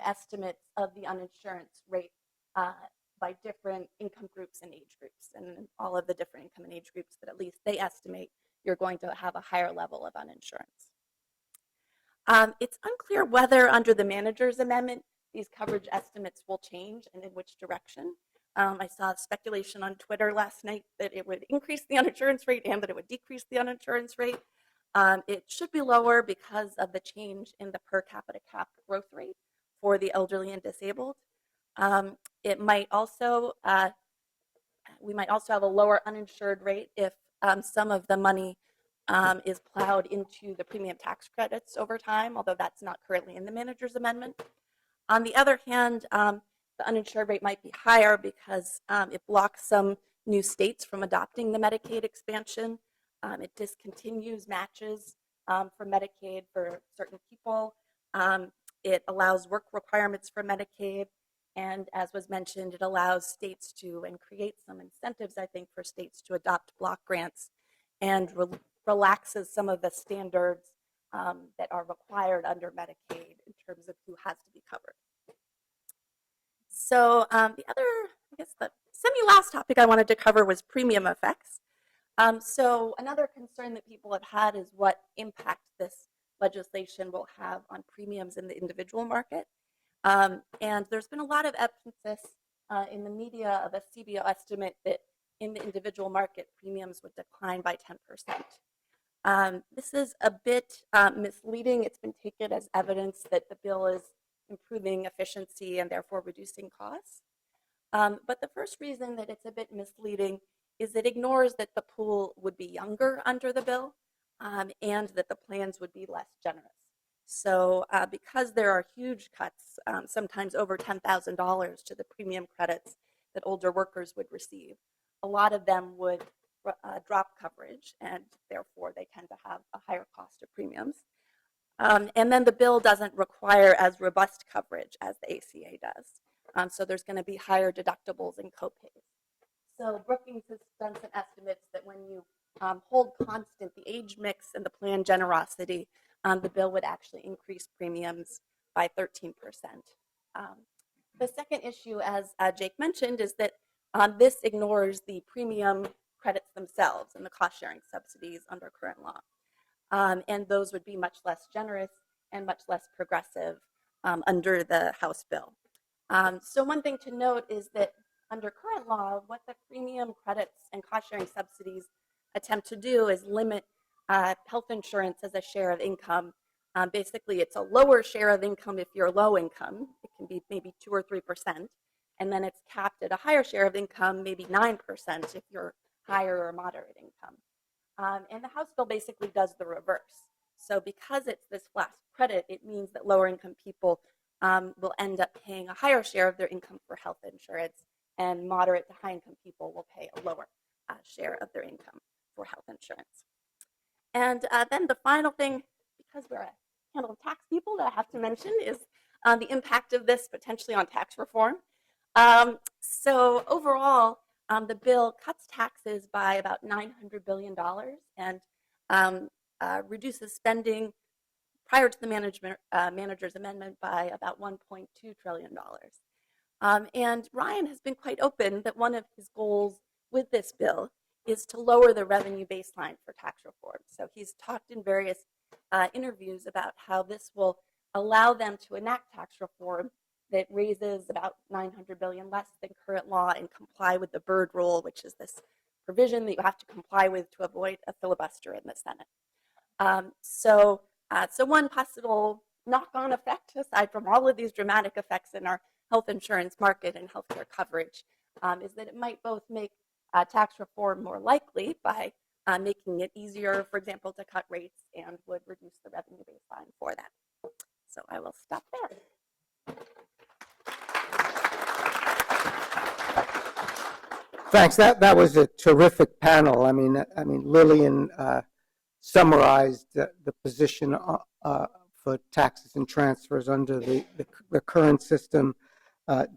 estimates of the uninsurance rate by different income groups and age groups, and all of the different income and age groups that at least they estimate you're going to have a higher level of uninsurance. It's unclear whether under the manager's amendment, these coverage estimates will change and in which direction. I saw speculation on Twitter last night that it would increase the uninsurance rate and that it would decrease the uninsurance rate. It should be lower because of the change in the per capita cap growth rate for the elderly and disabled. It might also, we might also have a lower uninsured rate if some of the money is plowed into the premium tax credits over time, although that's not currently in the manager's amendment. On the other hand, the uninsured rate might be higher because it blocks some new states from adopting the Medicaid expansion. It discontinues matches for Medicaid for certain people. It allows work requirements for Medicaid. And as was mentioned, it allows states to, and creates some incentives, I think, for states to adopt block grants and relaxes some of the standards that are required under Medicaid in terms of who has to be covered. So the other, I guess the semi-last topic I wanted to cover was premium effects. So another concern that people have had is what impact this legislation will have on premiums in the individual market. And there's been a lot of emphasis in the media of a CBO estimate that in the individual market, premiums would decline by 10%. This is a bit misleading. It's been taken as evidence that the bill is improving efficiency and therefore reducing costs. But the first reason that it's a bit misleading is it ignores that the pool would be younger under the bill and that the plans would be less generous. So because there are huge cuts, sometimes over $10,000 to the premium credits that older workers would receive, a lot of them would drop coverage, and therefore they tend to have a higher cost of premiums. And then the bill doesn't require as robust coverage as the ACA does. So there's going to be higher deductibles and copays. So Brookings has done some estimates that when you hold constant the age mix and the plan generosity, the bill would actually increase premiums by 13%. The second issue, as Jake mentioned, is that this ignores the premium credits themselves and the cost-sharing subsidies under current law. And those would be much less generous and much less progressive under the House bill. So one thing to note is that under current law, what the premium credits and cost-sharing subsidies attempt to do is limit health insurance as a share of income. Basically, it's a lower share of income if you're low income. It can be maybe 2 or 3%. And then it's capped at a higher share of income, maybe 9% if you're higher or moderate income. And the House bill basically does the reverse. So because it's this flat credit, it means that lower income people will end up paying a higher share of their income for health insurance, and moderate to high income people will pay a lower share of their income for health insurance. And then the final thing, because we're a panel of tax people that I have to mention is the impact of this potentially on tax reform. So overall, the bill cuts taxes by about $900 billion and reduces spending prior to the manager's amendment by about $1.2 trillion. And Ryan has been quite open that one of his goals with this bill is to lower the revenue baseline for tax reform. So he's talked in various interviews about how this will allow them to enact tax reform that raises about $900 billion less than current law and comply with the Byrd Rule, which is this provision that you have to comply with to avoid a filibuster in the Senate. So one possible knock-on effect, aside from all of these dramatic effects in our health insurance market and healthcare coverage, is that it might both make tax reform more likely by making it easier, for example, to cut rates, and would reduce the revenue baseline for that. So I will stop there. Thanks. That was a terrific panel. I mean, Lillian summarized the position for taxes and transfers under the current system.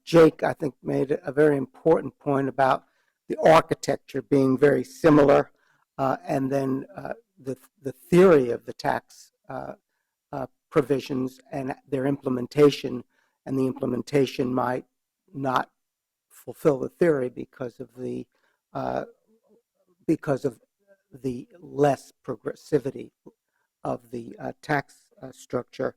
Jake, I think, made a very important point about the architecture being very similar, and then the theory of the tax provisions and their implementation, and the implementation might not fulfill the theory because of the less progressivity of the tax structure.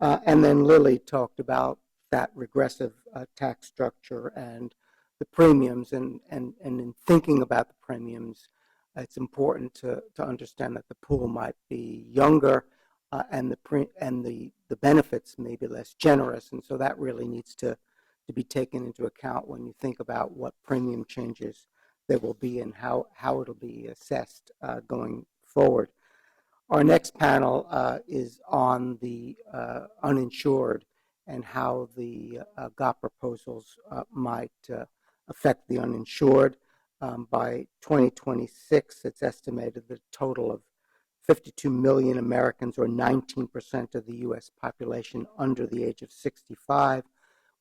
And then Lily talked about that regressive tax structure and the premiums, and in thinking about the premiums, it's important to understand that the pool might be younger, and the benefits may be less generous, and so that really needs to be taken into account when you think about what premium changes there will be and how it'll be assessed going forward. Our next panel is on the uninsured and how the GOP proposals might affect the uninsured. By 2026, it's estimated that a total of 52 million Americans, or 19% of the U.S. population under the age of 65,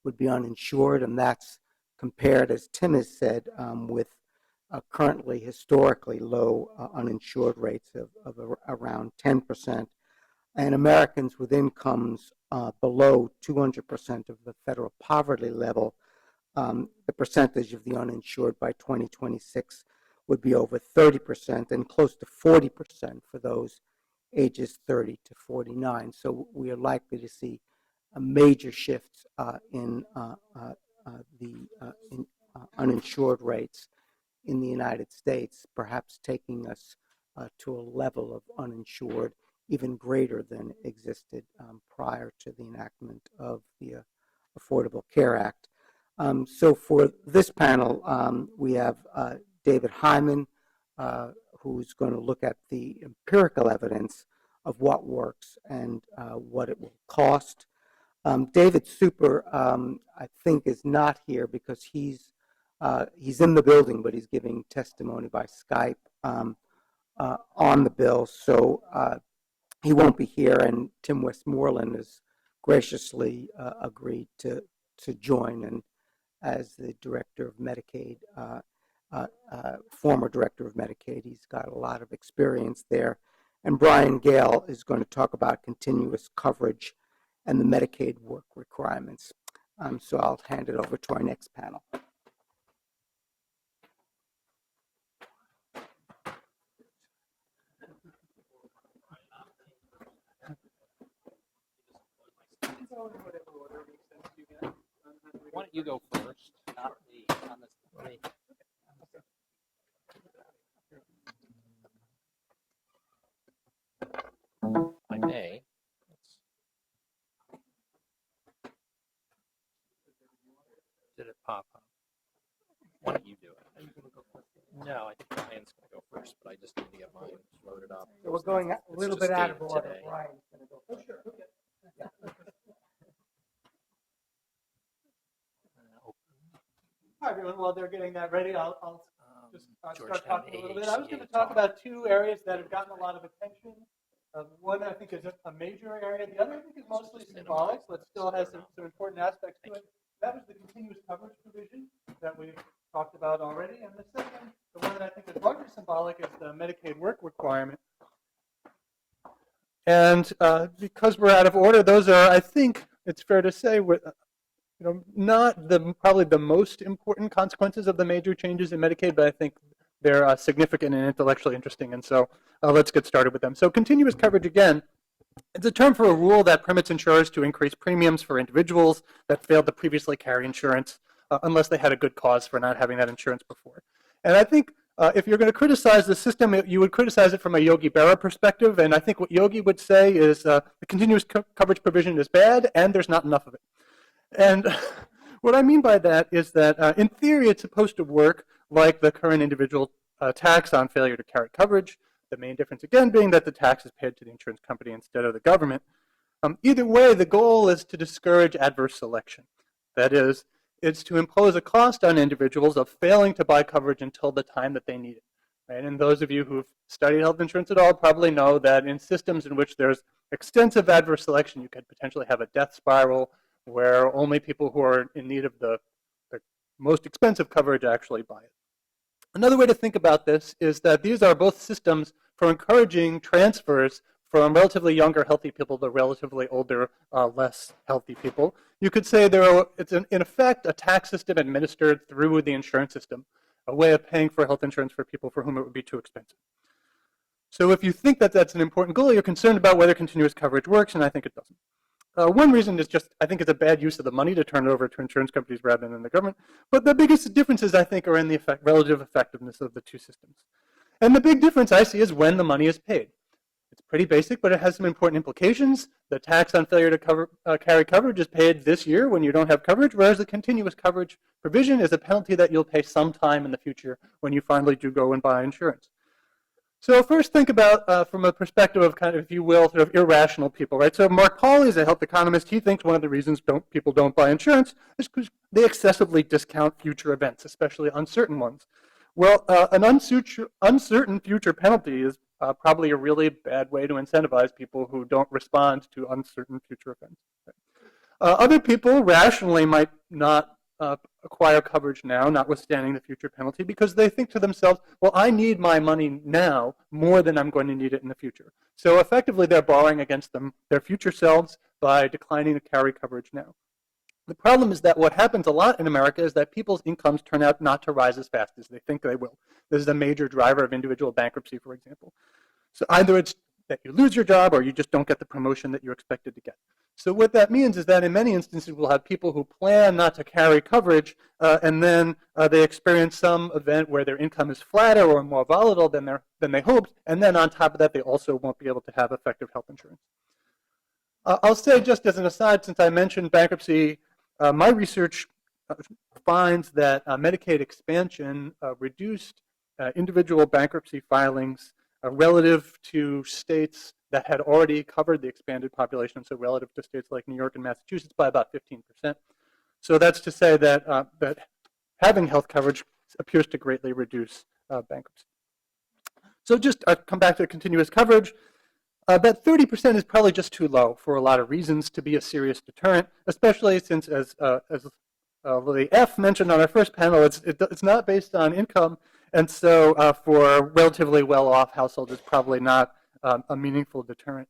would be uninsured, and that's compared, as Tim has said, with currently historically low uninsured rates of around 10%. And Americans with incomes below 200% of the federal poverty level, the percentage of the uninsured by 2026 would be over 30% and close to 40% for those ages 30 to 49. So we are likely to see a major shift in the uninsured rates in the United States, perhaps taking us to a level of uninsured even greater than existed prior to the enactment of the Affordable Care Act. So for this panel, we have David Hyman, who's going to look at the empirical evidence of what works and what it will cost. David Super, I think, is not here because he's in the building, but he's giving testimony by Skype on the bill, so he won't be here. And Tim Westmoreland has graciously agreed to join, and as the director of Medicaid, former director of Medicaid, he's got a lot of experience there. And Brian Gale is going to talk about continuous coverage and the Medicaid work requirements. So I'll hand it over to our next panel. Why don't you go first? Not me. On this, me. I may. Did it pop up? Why don't you do it? No, I think Brian's going to go first, but I just need to get mine loaded up. So we're going a little bit out of order. Today. Brian's going to go first. Sure. Okay. Yeah. Hi, everyone. While they're getting that ready, I'll just start talking a little bit. I was going to Georgetown talk about two areas that have gotten a lot of attention One I think is a major area. The other I think is mostly symbolic, but still has some important aspects to it. That was the continuous coverage provision that we've talked about already. And the second, the one that I think is largely symbolic, is the Medicaid work requirement. And because we're out of order, those are, I think it's fair to say, not probably the most important consequences of the major changes in Medicaid, but I think they're significant and intellectually interesting. And so let's get started with them. So continuous coverage, again, it's a term for a rule that permits insurers to increase premiums for individuals that failed to previously carry insurance unless they had a good cause for not having that insurance before. And I think if you're going to criticize the system, you would criticize it from a Yogi Berra perspective. And I think what Yogi would say is the continuous coverage provision is bad and there's not enough of it. And what I mean by that is that in theory, it's supposed to work like the current individual tax on failure to carry coverage. The main difference, again, being that the tax is paid to the insurance company instead of the government. Either way, the goal is to discourage adverse selection. That is, it's to impose a cost on individuals of failing to buy coverage until the time that they need it. Right? And those of you who've studied health insurance at all probably know that in systems in which there's extensive adverse selection, you could potentially have a death spiral where only people who are in need of the most expensive coverage actually buy it. Another way to think about this is that these are both systems for encouraging transfers from relatively younger healthy people to relatively older, less healthy people. You could say it's in effect a tax system administered through the insurance system, a way of paying for health insurance for people for whom it would be too expensive. So if you think that that's an important goal, you're concerned about whether continuous coverage works, and I think it doesn't. One reason is just, I think it's a bad use of the money to turn it over to insurance companies rather than the government. But the biggest differences, I think, are in the relative effectiveness of the two systems. And the big difference I see is when the money is paid. It's pretty basic, but it has some important implications. The tax on failure to carry coverage is paid this year when you don't have coverage, whereas the continuous coverage provision is a penalty that you'll pay sometime in the future when you finally do go and buy insurance. So first think about from a perspective of kind of, if you will, sort of irrational people, right? So Mark Pauli is a health economist. He thinks one of the reasons people don't buy insurance is because they excessively discount future events, especially uncertain ones. Well, an uncertain future penalty is probably a really bad way to incentivize people who don't respond to uncertain future events. Other people rationally might not acquire coverage now, notwithstanding the future penalty, because they think to themselves, well, I need my money now more than I'm going to need it in the future. So effectively, they're borrowing against their future selves by declining to carry coverage now. The problem is that what happens a lot in America is that people's incomes turn out not to rise as fast as they think they will. This is a major driver of individual bankruptcy, for example. So either it's that you lose your job or you just don't get the promotion that you expected to get. So what that means is that in many instances we'll have people who plan not to carry coverage and then they experience some event where their income is flatter or more volatile than they hoped, and then on top of that they also won't be able to have effective health insurance. I'll say just as an aside, since I mentioned bankruptcy, my research finds that Medicaid expansion reduced individual bankruptcy filings relative to states that had already covered the expanded population, so relative to states like New York and Massachusetts by about 15%. So that's to say that, that having health coverage appears to greatly reduce bankruptcy. So just come back to continuous coverage. That 30% is probably just too low for a lot of reasons to be a serious deterrent, especially since, as the F mentioned on our first panel, it's not based on income, and so for relatively well-off households, it's probably not a meaningful deterrent.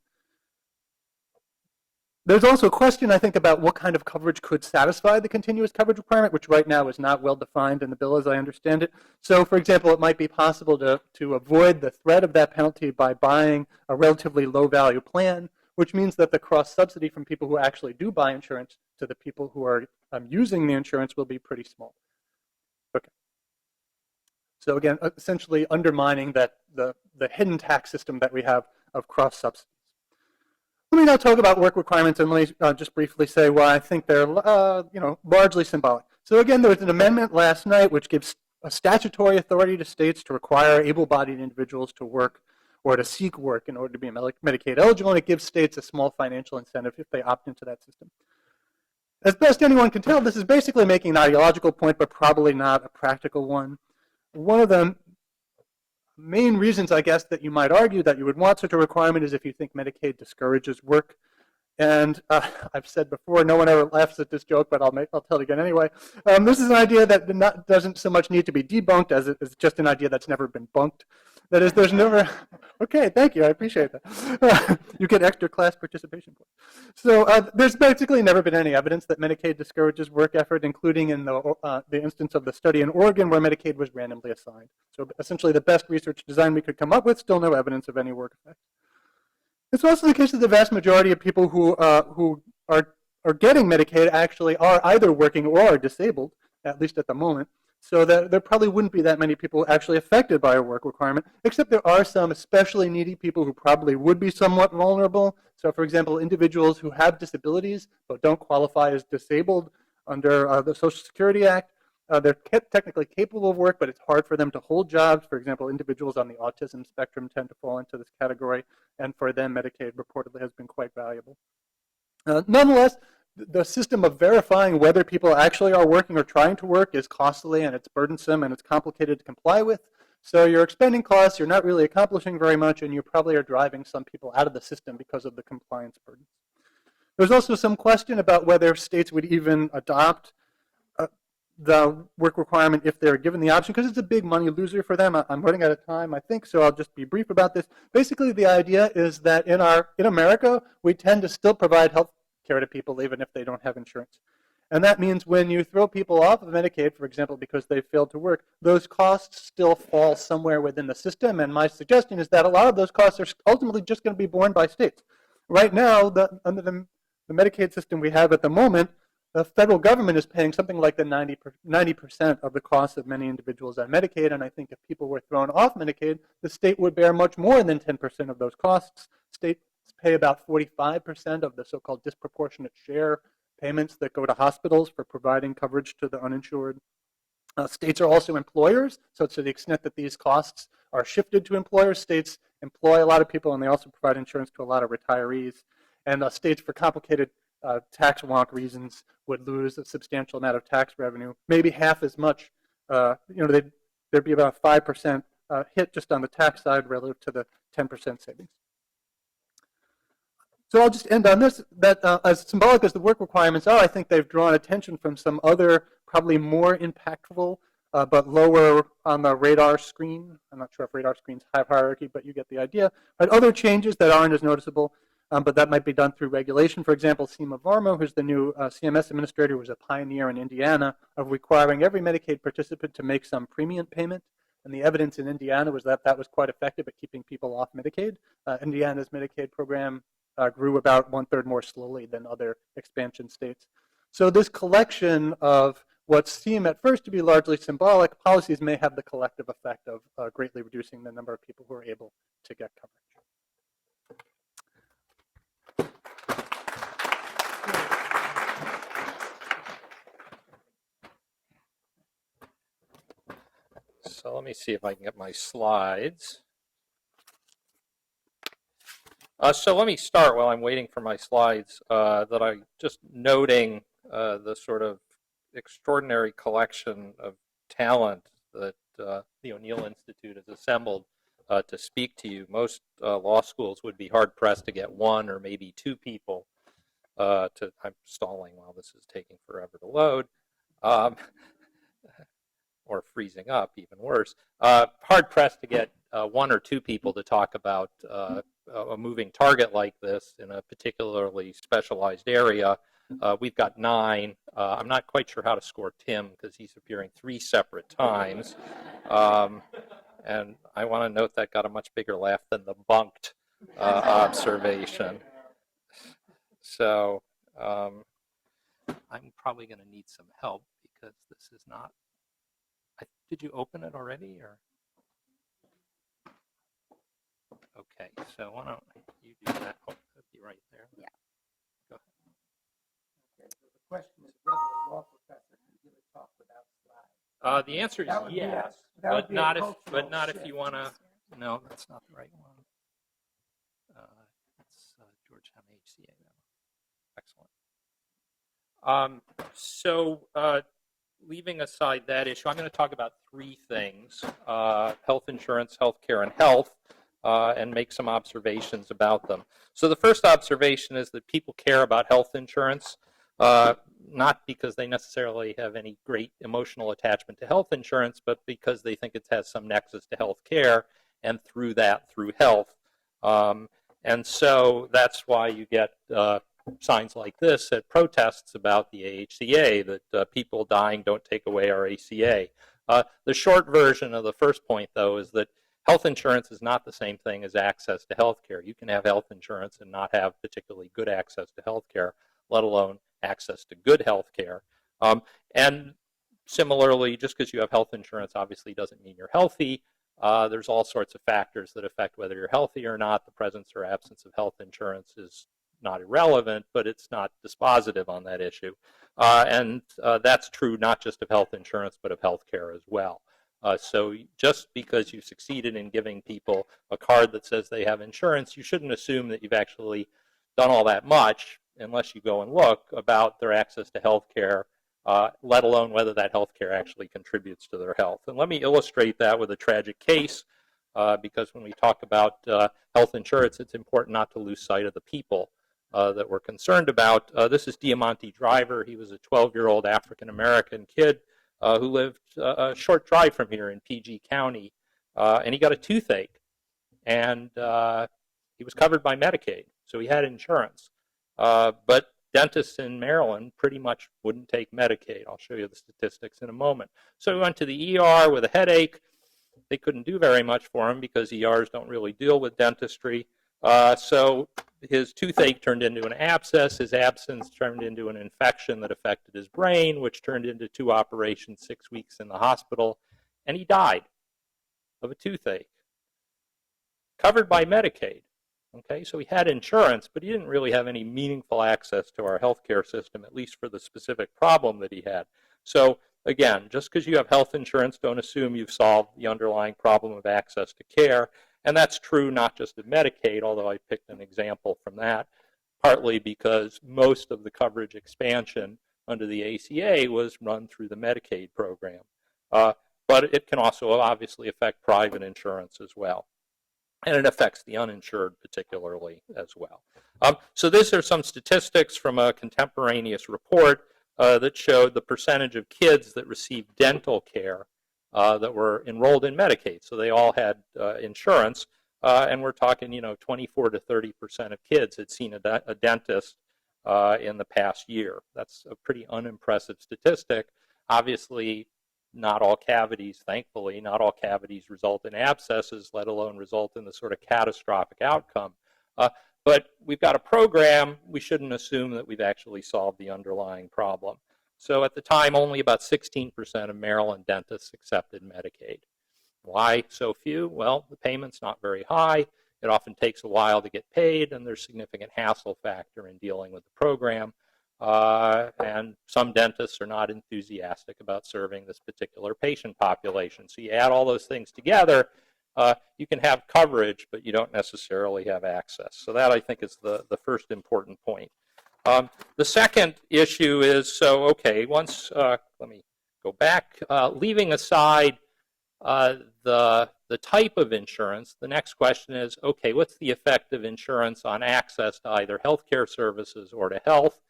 There's also a question, I think, about what kind of coverage could satisfy the continuous coverage requirement, which right now is not well defined in the bill as I understand it. So, for example, it might be possible to avoid the threat of that penalty by buying a relatively low-value plan, which means that the cross-subsidy from people who actually do buy insurance to the people who are using the insurance will be pretty small. Okay. So again, essentially undermining that the hidden tax system that we have of cross-subsidies. Let me now talk about work requirements, and let me just briefly say why I think they're largely symbolic. So again, there was an amendment last night which gives a statutory authority to states to require able-bodied individuals to work or to seek work in order to be Medicaid eligible, and it gives states a small financial incentive if they opt into that system. As best anyone can tell, this is basically making an ideological point, but probably not a practical one. One of the main reasons, I guess, that you might argue that you would want such a requirement is if you think Medicaid discourages work. And I've said before, no one ever laughs at this joke, but I'll tell it again anyway. This is an idea that doesn't so much need to be debunked as it's just an idea that's never been bunked. That is, there's never, okay, thank you, I appreciate that. You get extra class participation points. So there's basically never been any evidence that Medicaid discourages work effort, including in the instance of the study in Oregon where Medicaid was randomly assigned. So essentially the best research design we could come up with, still no evidence of any work effect. It's also the case that the vast majority of people who are getting Medicaid actually are either working or are disabled, at least at the moment. So that there probably wouldn't be that many people actually affected by a work requirement, except there are some especially needy people who probably would be somewhat vulnerable. So for example, individuals who have disabilities but don't qualify as disabled under the Social Security Act. They're technically capable of work, but it's hard for them to hold jobs. For example, individuals on the autism spectrum tend to fall into this category, and for them, Medicaid reportedly has been quite valuable. Nonetheless, the system of verifying whether people actually are working or trying to work is costly, and it's burdensome, and it's complicated to comply with. So you're expending costs, you're not really accomplishing very much, and you probably are driving some people out of the system because of the compliance burden. There's also some question about whether states would even adopt the work requirement if they're given the option, because it's a big money loser for them. I'm running out of time, I think, so I'll just be brief about this. Basically, the idea is that in America, we tend to still provide health care to people even if they don't have insurance. And that means when you throw people off of Medicaid, for example, because they failed to work, those costs still fall somewhere within the system. And my suggestion is that a lot of those costs are ultimately just going to be borne by states. Right now, under the Medicaid system we have at the moment, the federal government is paying something like the 90% of the cost of many individuals on Medicaid, and I think if people were thrown off Medicaid, the state would bear much more than 10% of those costs. States pay about 45% of the so-called disproportionate share payments that go to hospitals for providing coverage to the uninsured. States are also employers, so to the extent that these costs are shifted to employers, states employ a lot of people, and they also provide insurance to a lot of retirees. And states, for complicated tax wonk reasons, would lose a substantial amount of tax revenue, maybe half as much. There'd be about a 5% hit just on the tax side relative to the 10% savings. So I'll just end on this, that as symbolic as the work requirements are, I think they've drawn attention from some other, probably more impactful, but lower on the radar screen. I'm not sure if radar screens have hierarchy, but you get the idea. But other changes that aren't as noticeable, but that might be done through regulation. For example, Seema Varma, who's the new CMS administrator, was a pioneer in Indiana of requiring every Medicaid participant to make some premium payment. And the evidence in Indiana was that that was quite effective at keeping people off Medicaid. Indiana's Medicaid program grew about 1/3 more slowly than other expansion states. So this collection of what seem at first to be largely symbolic policies may have the collective effect of greatly reducing the number of people who are able to get coverage. So let me see if I can get my slides. So let me start while I'm waiting for my slides, that I'm just noting the sort of extraordinary collection of talent that the O'Neill Institute has assembled to speak to you. Most law schools would be hard-pressed to get one or maybe two people I'm stalling while this is taking forever to load. Or freezing up, even worse. Hard-pressed to get one or two people to talk about a moving target like this in a particularly specialized area. We've got 9. I'm not quite sure how to score Tim because he's appearing 3 separate times. And I want to note that got a much bigger laugh than the bunked observation. So I'm probably going to need some help because this is not. Did you open it already, or? Okay, so why don't you do that? Oh, it'll be right there. Yeah. Go ahead. Okay, so the question is whether a law professor can give a talk without slides. The answer is yes, that would but be a not cultural if you want to. No, that's not the right one. It's Georgetown HCA. Excellent. So leaving aside that issue, I'm going to talk about three things: health insurance, healthcare, and health, and make some observations about them. So the first observation is that people care about health insurance, not because they necessarily have any great emotional attachment to health insurance, but because they think it has some nexus to health care, and through that, through health. And so that's why you get signs like this at protests about the ACA, that people dying don't take away our ACA. The short version of the first point, though, is that health insurance is not the same thing as access to health care. You can have health insurance and not have particularly good access to health care, let alone access to good health care. And similarly, just because you have health insurance obviously doesn't mean you're healthy. There's all sorts of factors that affect whether you're healthy or not. The presence or absence of health insurance is not irrelevant, but it's not dispositive on that issue. And that's true not just of health insurance, but of health care as well. So just because you succeeded in giving people a card that says they have insurance, you shouldn't assume that you've actually done all that much unless you go and look about their access to health care, let alone whether that health care actually contributes to their health. And let me illustrate that with a tragic case, because when we talk about health insurance, it's important not to lose sight of the people that we're concerned about. This is Diamante Driver. He was a 12-year-old African-American kid who lived a short drive from here in PG County, and he got a toothache, and he was covered by Medicaid, so he had insurance. But dentists in Maryland pretty much wouldn't take Medicaid. I'll show you the statistics in a moment. So he went to the ER with a headache. They couldn't do very much for him because ERs don't really deal with dentistry. So his toothache turned into an abscess. His abscess turned into an infection that affected his brain, which turned into 2 operations, 6 weeks in the hospital, and he died of a toothache. Covered by Medicaid. Okay, so he had insurance, but he didn't really have any meaningful access to our healthcare system, at least for the specific problem that he had. So again, just because you have health insurance, don't assume you've solved the underlying problem of access to care. And that's true not just of Medicaid, although I picked an example from that, partly because most of the coverage expansion under the ACA was run through the Medicaid program. But it can also obviously affect private insurance as well. And it affects the uninsured particularly as well. So these are some statistics from a contemporaneous report that showed the percentage of kids that received dental care that were enrolled in Medicaid. So they all had insurance, and we're talking, 24 to 30% of kids had seen a dentist in the past year. That's a pretty unimpressive statistic. Obviously, not all cavities, thankfully, not all cavities result in abscesses, let alone result in the sort of catastrophic outcome. But we've got a program. We shouldn't assume that we've actually solved the underlying problem. So at the time, only about 16% of Maryland dentists accepted Medicaid. Why so few? Well, the payment's not very high. It often takes a while to get paid, and there's significant hassle factor in dealing with the program. And some dentists are not enthusiastic about serving this particular patient population. So you add all those things together, you can have coverage, but you don't necessarily have access. So that, I think, is the first important point. The second issue is, once, let me go back, leaving aside the type of insurance, the next question is, what's the effect of insurance on access to either healthcare services or to health?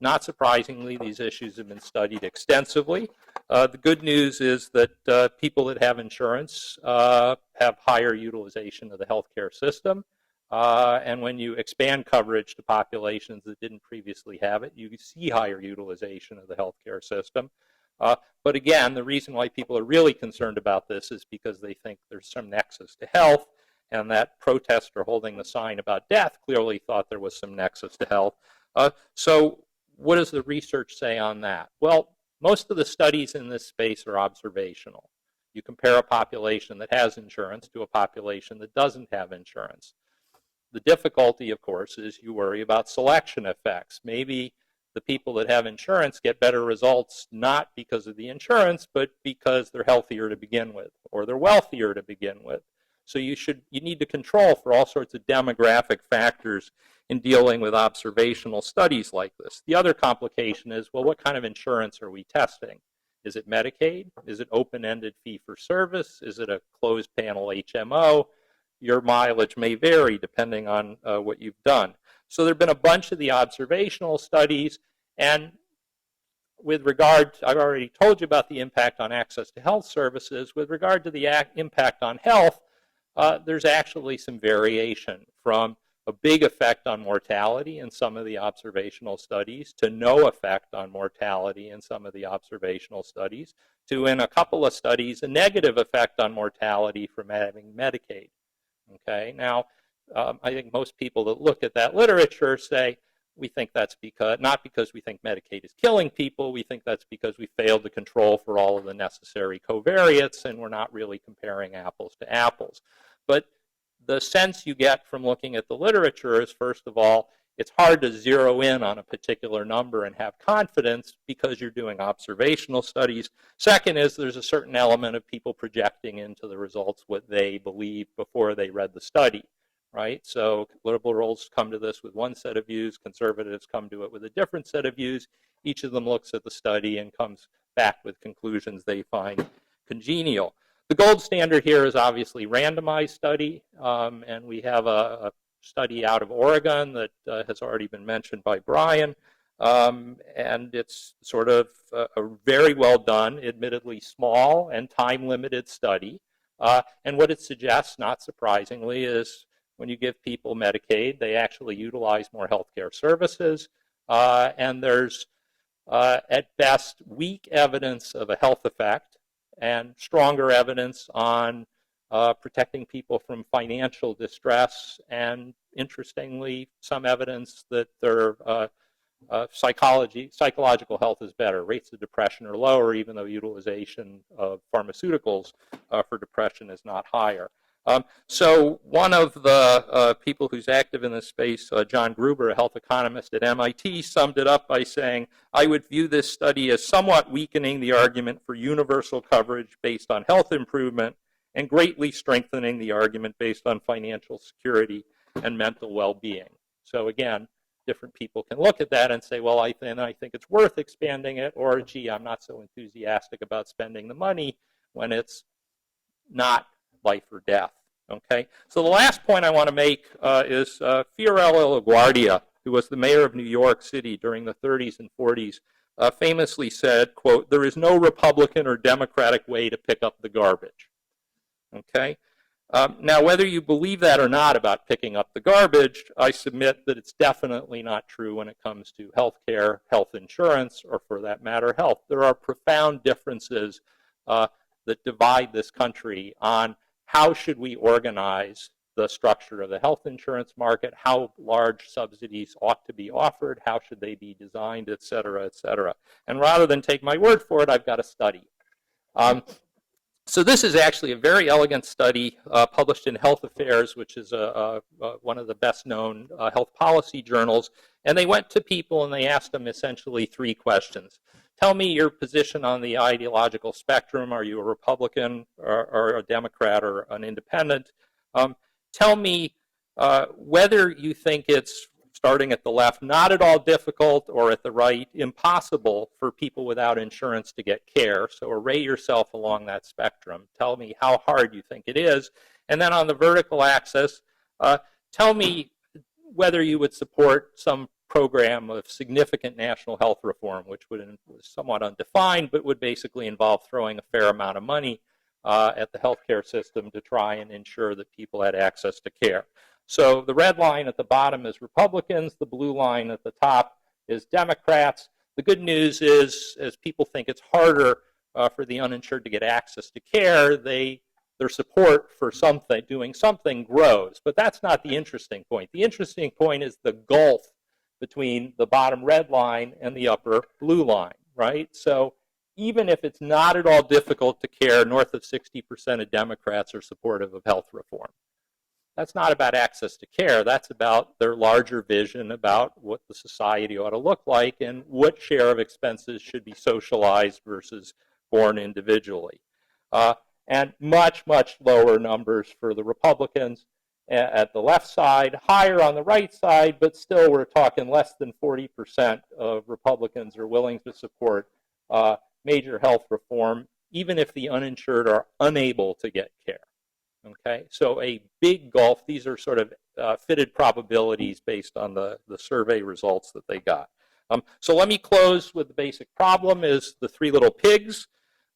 Not surprisingly, these issues have been studied extensively. The good news is that people that have insurance have higher utilization of the healthcare system. And when you expand coverage to populations that didn't previously have it, you see higher utilization of the healthcare system. But again, the reason why people are really concerned about this is because they think there's some nexus to health, and that protester holding the sign about death clearly thought there was some nexus to health. So what does the research say on that? Well, most of the studies in this space are observational. You compare a population that has insurance to a population that doesn't have insurance. The difficulty, of course, is you worry about selection effects. Maybe the people that have insurance get better results not because of the insurance, but because they're healthier to begin with, or they're wealthier to begin with. So you need to control for all sorts of demographic factors in dealing with observational studies like this. The other complication is, well, what kind of insurance are we testing? Is it Medicaid? Is it open-ended fee-for-service? Is it a closed panel HMO? Your mileage may vary depending on what you've done. So there have been a bunch of the observational studies, and with regard to, I've already told you about the impact on access to health services. With regard to the impact on health, there's actually some variation from a big effect on mortality in some of the observational studies to no effect on mortality in some of the observational studies to, in a couple of studies, a negative effect on mortality from having Medicaid. Okay, now I think most people that look at that literature say we think that's because, not because we think Medicaid is killing people, we think that's because we failed to control for all of the necessary covariates and we're not really comparing apples to apples. But the sense you get from looking at the literature is, first of all, it's hard to zero in on a particular number and have confidence because you're doing observational studies. Second is there's a certain element of people projecting into the results what they believed before they read the study, right? So liberals come to this with one set of views, conservatives come to it with a different set of views. Each of them looks at the study and comes back with conclusions they find congenial. The gold standard here is obviously randomized study, and we have a study out of Oregon that has already been mentioned by Brian, and it's sort of a very well done, admittedly small and time-limited study. And what it suggests, not surprisingly, is when you give people Medicaid, they actually utilize more healthcare services, and there's at best weak evidence of a health effect and stronger evidence on protecting people from financial distress, and interestingly, some evidence that their psychological health is better. Rates of depression are lower, even though utilization of pharmaceuticals for depression is not higher. So one of the people who's active in this space, John Gruber, a health economist at MIT, summed it up by saying, I would view this study as somewhat weakening the argument for universal coverage based on health improvement and greatly strengthening the argument based on financial security and mental well-being. So again, different people can look at that and say, well, I think it's worth expanding it, or gee, I'm not so enthusiastic about spending the money when it's not life or death. Okay, so the last point I want to make is Fiorello LaGuardia, who was the mayor of New York City during the 30s and 40s, famously said, quote, there is no Republican or Democratic way to pick up the garbage. Okay, now whether you believe that or not about picking up the garbage, I submit that it's definitely not true when it comes to health care, health insurance, or for that matter, health. There are profound differences that divide this country on how should we organize the structure of the health insurance market, how large subsidies ought to be offered, how should they be designed, et cetera, et cetera. And rather than take my word for it, I've got a study. So this is actually a very elegant study published in Health Affairs, which is one of the best-known health policy journals. And they went to people and they asked them essentially three questions. Tell me your position on the ideological spectrum. Are you a Republican or a Democrat or an independent? Tell me whether you think it's, starting at the left, not at all difficult, or at the right, impossible for people without insurance to get care. So array yourself along that spectrum. Tell me how hard you think it is. And then on the vertical axis, tell me whether you would support some program of significant national health reform, which was somewhat undefined, but would basically involve throwing a fair amount of money at the healthcare system to try and ensure that people had access to care. So the red line at the bottom is Republicans, the blue line at the top is Democrats. The good news is, as people think it's harder for the uninsured to get access to care, their support for doing something grows. But that's not the interesting point. The interesting point is the gulf between the bottom red line and the upper blue line, right? So even if it's not at all difficult to care, north of 60% of Democrats are supportive of health reform. That's not about access to care. That's about their larger vision about what the society ought to look like and what share of expenses should be socialized versus borne individually. And much, much lower numbers for the Republicans at the left side, higher on the right side, but still we're talking less than 40% of Republicans are willing to support major health reform, even if the uninsured are unable to get care. Okay, so a big gulf. These are sort of fitted probabilities based on the survey results that they got. So let me close with the basic problem is the three little pigs.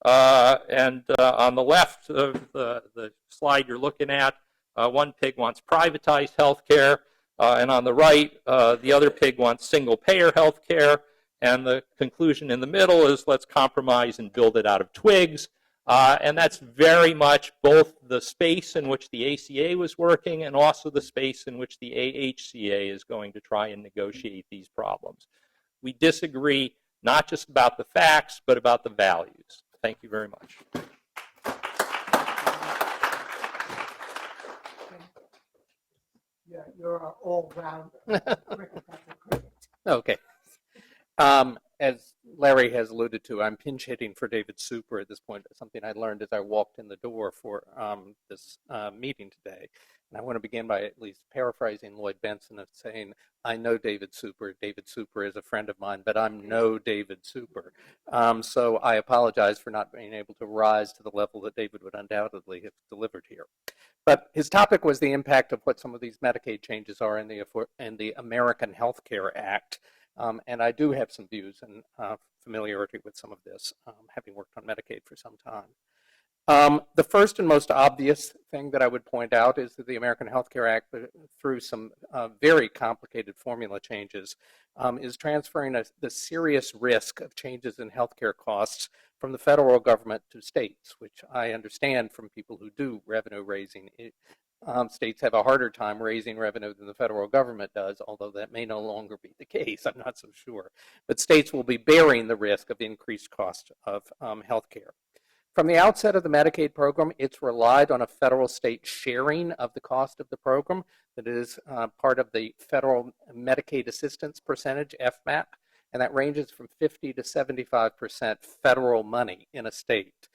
And on the left of the slide you're looking at, one pig wants privatized health care, and on the right, the other pig wants single-payer health care, and the conclusion in the middle is let's compromise and build it out of twigs. And that's very much both the space in which the ACA was working and also the space in which the AHCA is going to try and negotiate these problems. We disagree not just about the facts, but about the values. Thank you very much. Yeah, you're an all-rounder. Okay. As Larry has alluded to, I'm pinch hitting for David Super at this point. Something I learned as I walked in the door for this meeting today. And I want to begin by at least paraphrasing Lloyd Benson of saying, I know David Super. David Super is a friend of mine, but I'm no David Super. So I apologize for not being able to rise to the level that David would undoubtedly have delivered here. But his topic was the impact of what some of these Medicaid changes are in the American Health Care Act. And I do have some views and familiarity with some of this, having worked on Medicaid for some time. The first and most obvious thing that I would point out is that the American Health Care Act, through some very complicated formula changes, is transferring the serious risk of changes in healthcare costs from the federal government to states, which I understand from people who do revenue raising. States have a harder time raising revenue than the federal government does, although that may no longer be the case. I'm not so sure. But states will be bearing the risk of increased cost of health care. From the outset of the Medicaid program, it's relied on a federal-state sharing of the cost of the program that is part of the federal Medicaid assistance percentage, FMAP, and that ranges from 50 to 75% federal money in a state.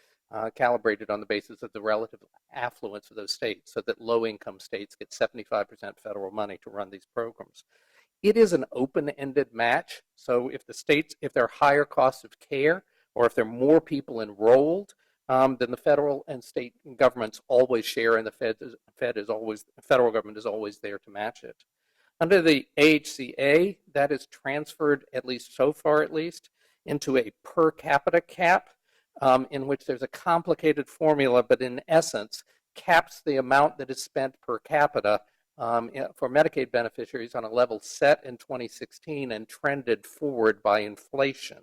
Calibrated on the basis of the relative affluence of those states, so that low-income states get 75% federal money to run these programs. It is an open-ended match, so if there are higher costs of care, or if there are more people enrolled, then the federal and state governments always share, and the federal government is always there to match it. Under the AHCA, that is transferred, at least so far at least, into a per capita cap, in which there's a complicated formula, but in essence, caps the amount that is spent per capita for Medicaid beneficiaries on a level set in 2016 and trended forward by inflation.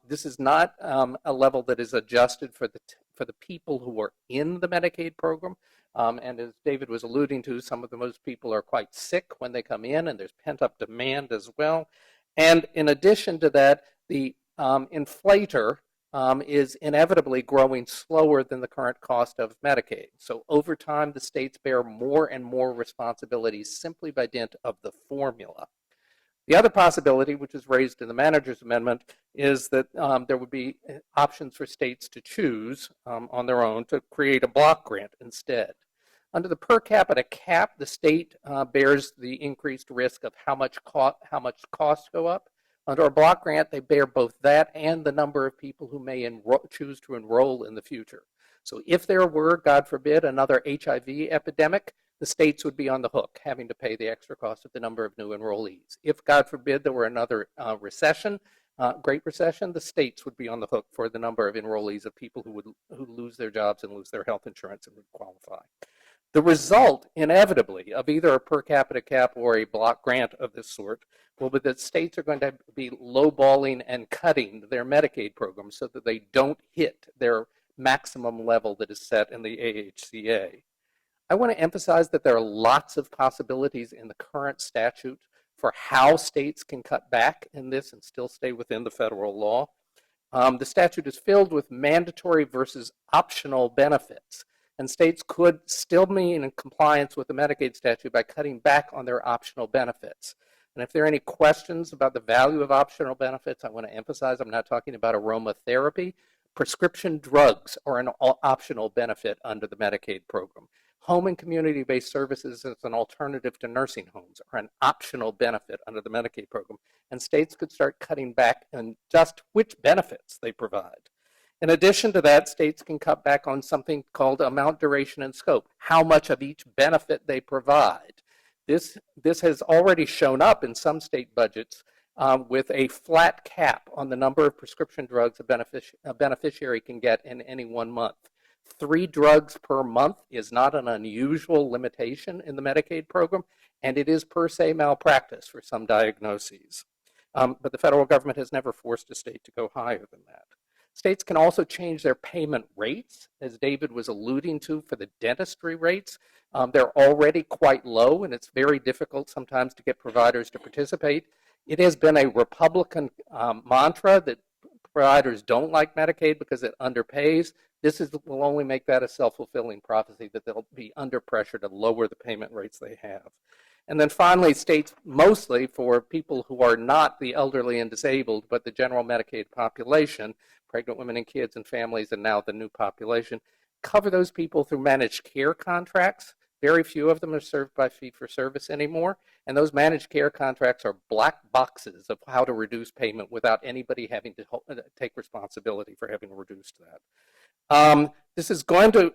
This is not a level that is adjusted for the people who are in the Medicaid program. And as David was alluding to, some of the most people are quite sick when they come in, and there's pent-up demand as well. And in addition to that, the inflator is inevitably growing slower than the current cost of Medicaid. So over time, the states bear more and more responsibilities simply by dint of the formula. The other possibility, which is raised in the manager's amendment, is that there would be options for states to choose on their own to create a block grant instead. Under the per capita cap, the state bears the increased risk of how much costs go up. Under a block grant, they bear both that and the number of people who may choose to enroll in the future. So if there were, God forbid, another HIV epidemic, the states would be on the hook, having to pay the extra cost of the number of new enrollees. If, God forbid, there were another recession, Great Recession, the states would be on the hook for the number of enrollees of people who lose their jobs and lose their health insurance and would qualify. The result, inevitably, of either a per capita cap or a block grant of this sort will be that states are going to be lowballing and cutting their Medicaid programs so that they don't hit their maximum level that is set in the AHCA. I want to emphasize that there are lots of possibilities in the current statute for how states can cut back in this and still stay within the federal law. The statute is filled with mandatory versus optional benefits, and states could still be in compliance with the Medicaid statute by cutting back on their optional benefits. And if there are any questions about the value of optional benefits, I want to emphasize I'm not talking about aromatherapy. Prescription drugs are an optional benefit under the Medicaid program. Home and community-based services as an alternative to nursing homes are an optional benefit under the Medicaid program, and states could start cutting back on just which benefits they provide. In addition to that, states can cut back on something called amount, duration, and scope, how much of each benefit they provide. This has already shown up in some state budgets with a flat cap on the number of prescription drugs a beneficiary can get in any 1 month. 3 drugs per month is not an unusual limitation in the Medicaid program, and it is per se malpractice for some diagnoses. But the federal government has never forced a state to go higher than that. States can also change their payment rates, as David was alluding to for the dentistry rates. They're already quite low, and it's very difficult sometimes to get providers to participate. It has been a Republican mantra that providers don't like Medicaid because it underpays. Will only make that a self-fulfilling prophecy, that they'll be under pressure to lower the payment rates they have. And then finally, states, mostly for people who are not the elderly and disabled, but the general Medicaid population, pregnant women and kids and families, and now the new population, cover those people through managed care contracts. Very few of them are served by fee-for-service anymore, and those managed care contracts are black boxes of how to reduce payment without anybody having to take responsibility for having reduced that. This is going to,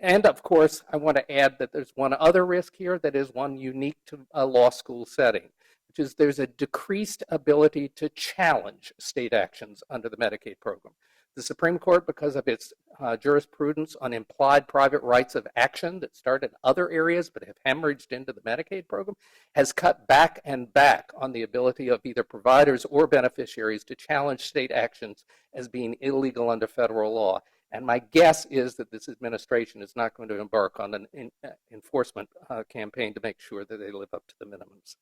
and of course, I want to add that there's one other risk here that is one unique to a law school setting, which is there's a decreased ability to challenge state actions under the Medicaid program. The Supreme Court, because of its jurisprudence on implied private rights of action that start in other areas but have hemorrhaged into the Medicaid program, has cut back and back on the ability of either providers or beneficiaries to challenge state actions as being illegal under federal law. And my guess is that this administration is not going to embark on an enforcement campaign to make sure that they live up to the minimums.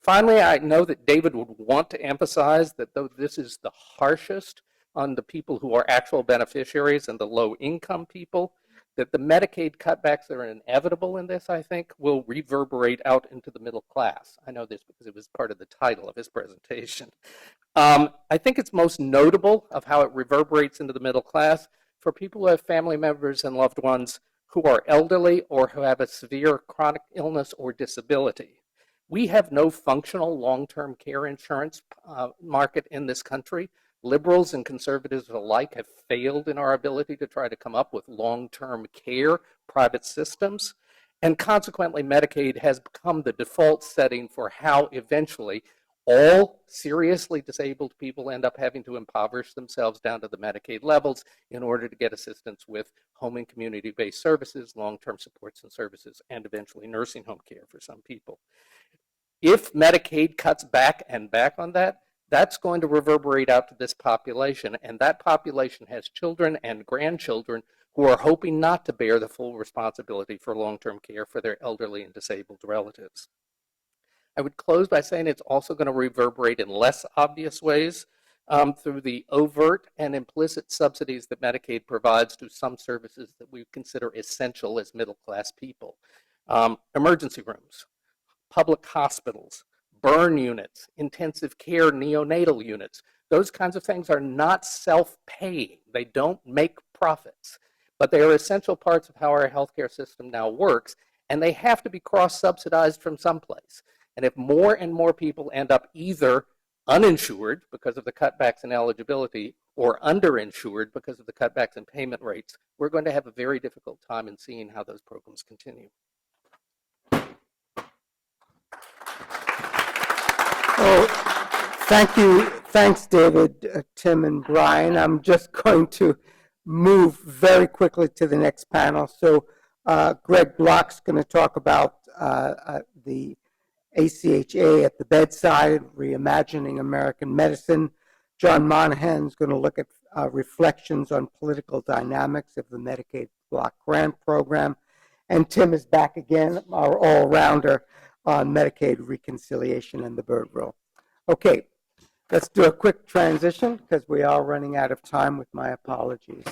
Finally, I know that David would want to emphasize that though this is the harshest on the people who are actual beneficiaries and the low-income people, that the Medicaid cutbacks that are inevitable in this, I think, will reverberate out into the middle class. I know this because it was part of the title of his presentation. I think it's most notable of how it reverberates into the middle class for people who have family members and loved ones who are elderly or who have a severe chronic illness or disability. We have no functional long-term care insurance market in this country. Liberals and conservatives alike have failed in our ability to try to come up with long-term care private systems. And consequently, Medicaid has become the default setting for how eventually all seriously disabled people end up having to impoverish themselves down to the Medicaid levels in order to get assistance with home and community-based services, long-term supports and services, and eventually nursing home care for some people. If Medicaid cuts back and back on that, that's going to reverberate out to this population, and that population has children and grandchildren who are hoping not to bear the full responsibility for long-term care for their elderly and disabled relatives. I would close by saying it's also going to reverberate in less obvious ways through the overt and implicit subsidies that Medicaid provides to some services that we consider essential as middle-class people. Emergency rooms, public hospitals, burn units, intensive care neonatal units. Those kinds of things are not self-paying. They don't make profits, but they are essential parts of how our healthcare system now works, and they have to be cross-subsidized from someplace. And if more and more people end up either uninsured because of the cutbacks in eligibility or underinsured because of the cutbacks in payment rates, we're going to have a very difficult time in seeing how those programs continue. Oh, thank you. Thanks, David, Tim, and Brian. I'm just going to move very quickly to the next panel. So Greg Block's going to talk about the ACHA at the bedside, reimagining American medicine. John Monahan's going to look at reflections on political dynamics of the Medicaid block grant program. And Tim is back again, our all-rounder on Medicaid reconciliation and the bird rule. Okay, let's do a quick transition because we are running out of time, with my apologies.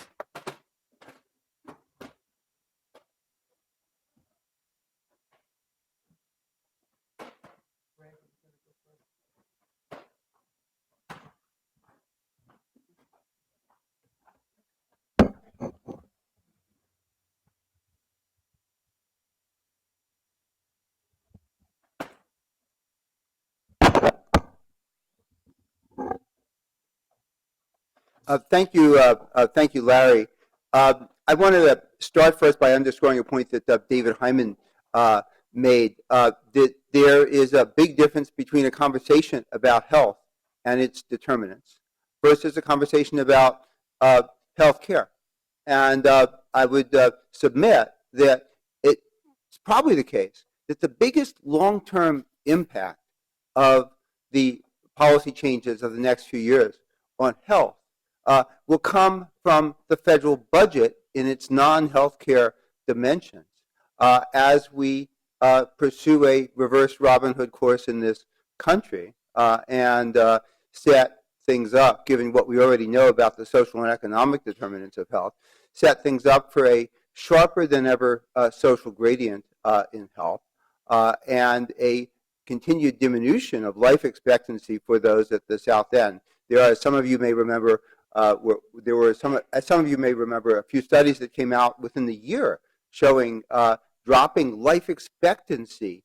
Thank you, Larry. I wanted to start first by underscoring a point that David Hyman made, that there is a big difference between a conversation about health and its determinants versus a conversation about health care. And I would submit that it's probably the case that the biggest long-term impact of the policy changes of the next few years on health will come from the federal budget in its non-healthcare dimensions as we pursue a reverse Robin Hood course in this country and set things up, given what we already know about the social and economic determinants of health, set things up for a sharper than ever social gradient in health and a continued diminution of life expectancy for those at the south end. There are, some of you may remember, some of you may remember a few studies that came out within the year showing dropping life expectancy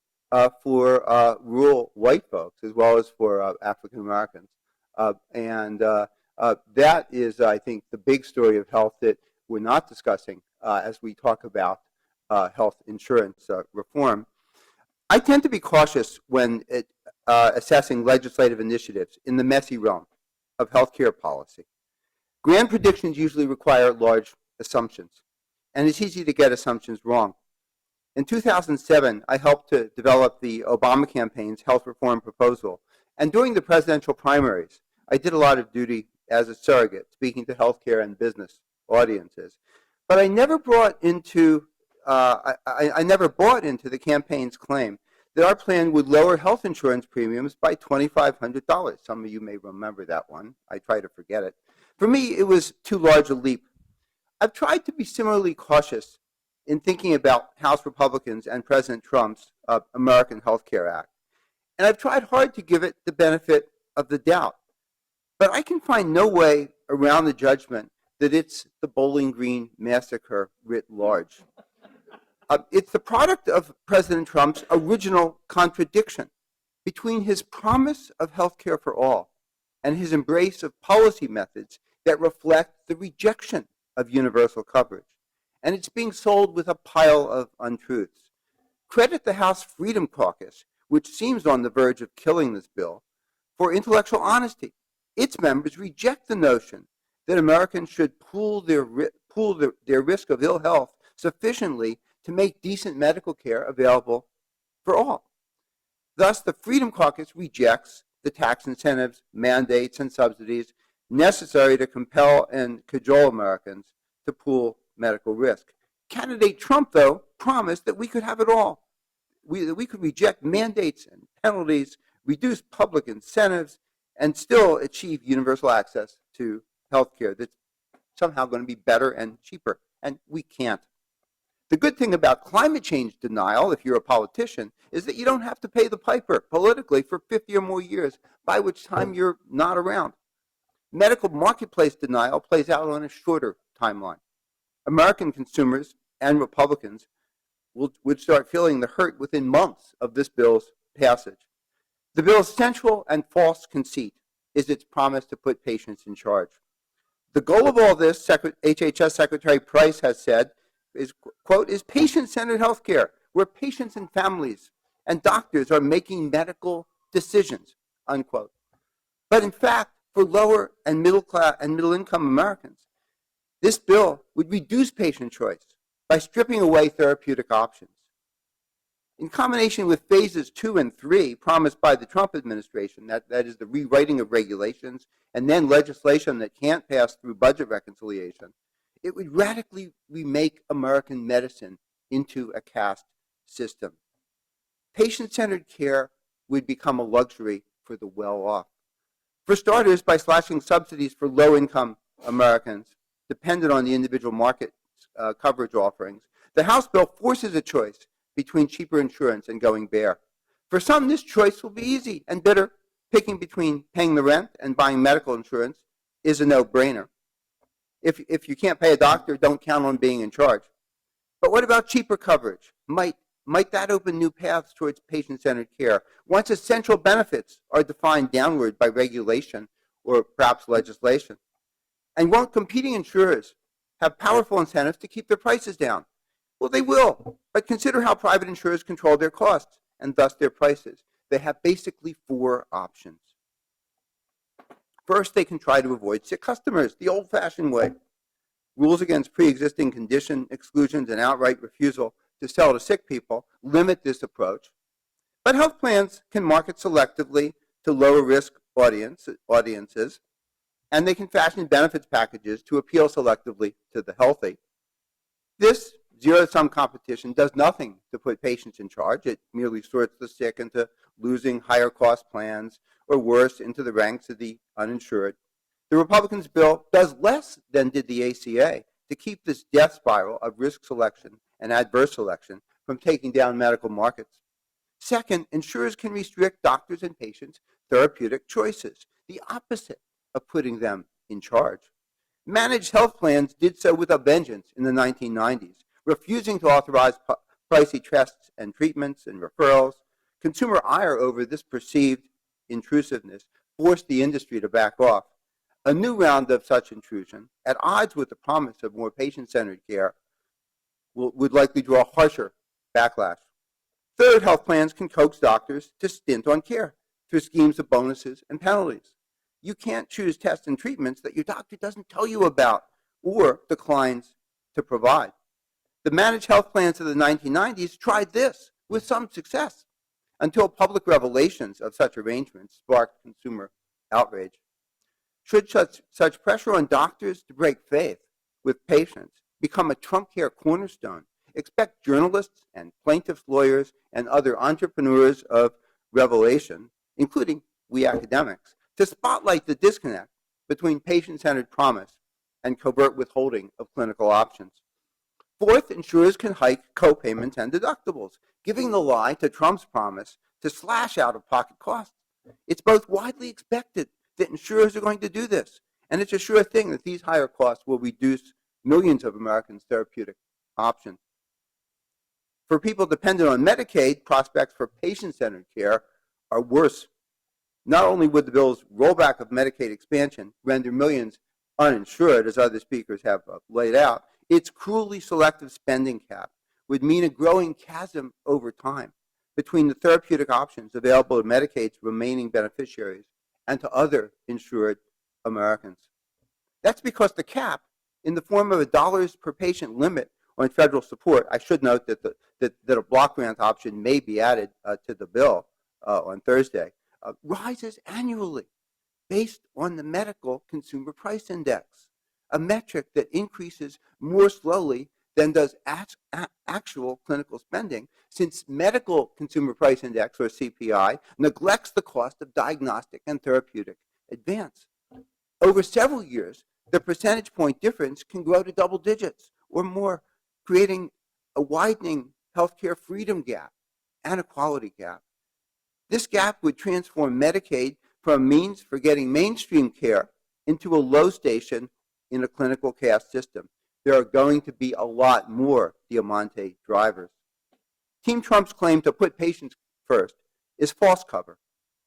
for rural white folks as well as for African Americans. That is, I think, the big story of health that we're not discussing as we talk about health insurance reform. I tend to be cautious when assessing legislative initiatives in the messy realm of healthcare policy. Grand predictions usually require large assumptions, and it's easy to get assumptions wrong. In 2007, I helped to develop the Obama campaign's health reform proposal, and during the presidential primaries, I did a lot of duty as a surrogate, speaking to healthcare and business audiences. But I never brought into I never bought into the campaign's claim that our plan would lower health insurance premiums by $2,500. Some of you may remember that one. I try to forget it. For me, it was too large a leap. I've tried to be similarly cautious in thinking about House Republicans and President Trump's American Health Care Act. And I've tried hard to give it the benefit of the doubt. But I can find no way around the judgment that it's the Bowling Green massacre writ large. It's the product of President Trump's original contradiction between his promise of health care for all and his embrace of policy methods that reflect the rejection of universal coverage. And it's being sold with a pile of untruths. Credit the House Freedom Caucus, which seems on the verge of killing this bill, for intellectual honesty. Its members reject the notion that Americans should pool their risk of ill health sufficiently to make decent medical care available for all. Thus, the Freedom Caucus rejects the tax incentives, mandates, and subsidies necessary to compel and cajole Americans to pool medical risk. Candidate Trump, though, promised that we could have it all. We could reject mandates and penalties, reduce public incentives, and still achieve universal access to health care that's somehow going to be better and cheaper. And we can't. The good thing about climate change denial, if you're a politician, is that you don't have to pay the piper politically for 50 or more years, by which time you're not around. Medical marketplace denial plays out on a shorter timeline. American consumers and Republicans would start feeling the hurt within months of this bill's passage. The bill's central and false conceit is its promise to put patients in charge. The goal of all this, HHS Secretary Price has said, is, quote, is patient-centered health care, where patients and families and doctors are making medical decisions, unquote. But in fact, for lower and middle-income Americans, this bill would reduce patient choice by stripping away therapeutic options. In combination with phases 2 and 3 promised by the Trump administration, that is the rewriting of regulations and then legislation that can't pass through budget reconciliation, it would radically remake American medicine into a caste system. Patient-centered care would become a luxury for the well-off. For starters, by slashing subsidies for low-income Americans dependent on the individual market coverage offerings, the House bill forces a choice between cheaper insurance and going bare. For some, this choice will be easy and bitter. Picking between paying the rent and buying medical insurance is a no-brainer. If you can't pay a doctor, don't count on being in charge. But what about cheaper coverage? Might that open new paths towards patient-centered care once essential benefits are defined downward by regulation or perhaps legislation? And won't competing insurers have powerful incentives to keep their prices down? Well, they will, but consider how private insurers control their costs and thus their prices. They have basically 4 options. First, they can try to avoid sick customers the old-fashioned way. Rules against pre-existing condition exclusions and outright refusal to sell to sick people limit this approach. But health plans can market selectively to lower-risk audiences, and they can fashion benefits packages to appeal selectively to the healthy. This zero-sum competition does nothing to put patients in charge. It merely sorts the sick into losing higher-cost plans, or worse, into the ranks of the uninsured. The Republicans' bill does less than did the ACA to keep this death spiral of risk selection and adverse selection from taking down medical markets. Second, insurers can restrict doctors' and patients' therapeutic choices, the opposite of putting them in charge. Managed health plans did so with a vengeance in the 1990s, refusing to authorize pricey tests and treatments and referrals. Consumer ire over this perceived intrusiveness forced the industry to back off. A new round of such intrusion, at odds with the promise of more patient-centered care, would likely draw harsher backlash. Third, health plans can coax doctors to stint on care through schemes of bonuses and penalties. You can't choose tests and treatments that your doctor doesn't tell you about or declines to provide. The managed health plans of the 1990s tried this with some success until public revelations of such arrangements sparked consumer outrage. Should such pressure on doctors to break faith with patients become a Trump care cornerstone, expect journalists and plaintiffs' lawyers and other entrepreneurs of revelation, including we academics, to spotlight the disconnect between patient-centered promise and covert withholding of clinical options. Fourth, insurers can hike co-payments and deductibles, giving the lie to Trump's promise to slash out-of-pocket costs. It's both widely expected that insurers are going to do this, and it's a sure thing that these higher costs will reduce millions of Americans' therapeutic options. For people dependent on Medicaid, prospects for patient-centered care are worse. Not only would the bill's rollback of Medicaid expansion render millions uninsured, as other speakers have laid out, its cruelly selective spending cap would mean a growing chasm over time between the therapeutic options available to Medicaid's remaining beneficiaries and to other insured Americans. That's because the cap, in the form of a dollars per patient limit on federal support, I should note that that a block grant option may be added to the bill on Thursday, rises annually based on the medical consumer price index, a metric that increases more slowly than does actual clinical spending, since medical consumer price index, or CPI, neglects the cost of diagnostic and therapeutic advance. Over several years, the percentage point difference can grow to double digits or more, creating a widening healthcare freedom gap and a quality gap. This gap would transform Medicaid from a means for getting mainstream care into a low station in a clinical caste system. There are going to be a lot more Diamante drivers. Team Trump's claim to put patients first is false cover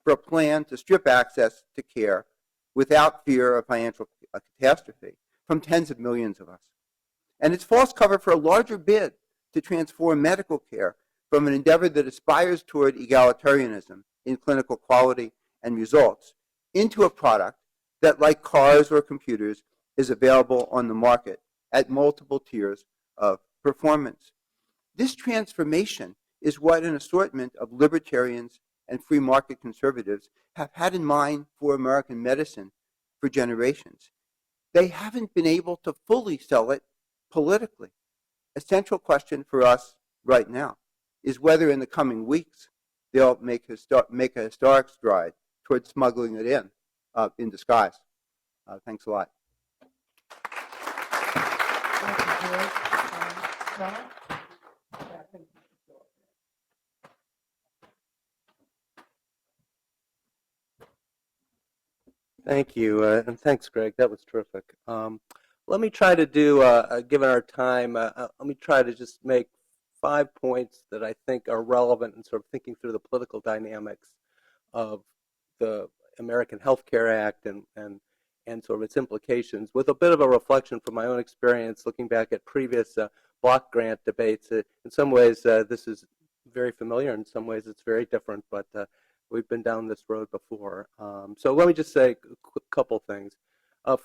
for a plan to strip access to care without fear of financial catastrophe from tens of millions of us. And it's false cover for a larger bid to transform medical care from an endeavor that aspires toward egalitarianism in clinical quality and results into a product that, like cars or computers, is available on the market at multiple tiers of performance. This transformation is what an assortment of libertarians and free market conservatives have had in mind for American medicine for generations. They haven't been able to fully sell it politically. A central question for us right now is whether in the coming weeks they'll make a historic stride towards smuggling it in disguise. Thanks a lot. Thank you, George. John? Yeah, I think you should go. Thank you, and thanks, Greg. That was terrific. Let me try to do, given our time, let me try to just make 5 points that I think are relevant in sort of thinking through the political dynamics of the American Health Care Act and and sort of its implications with a bit of a reflection from my own experience looking back at previous block grant debates. In some ways, this is very familiar. In some ways, it's very different, but we've been down this road before. So let me just say a couple things.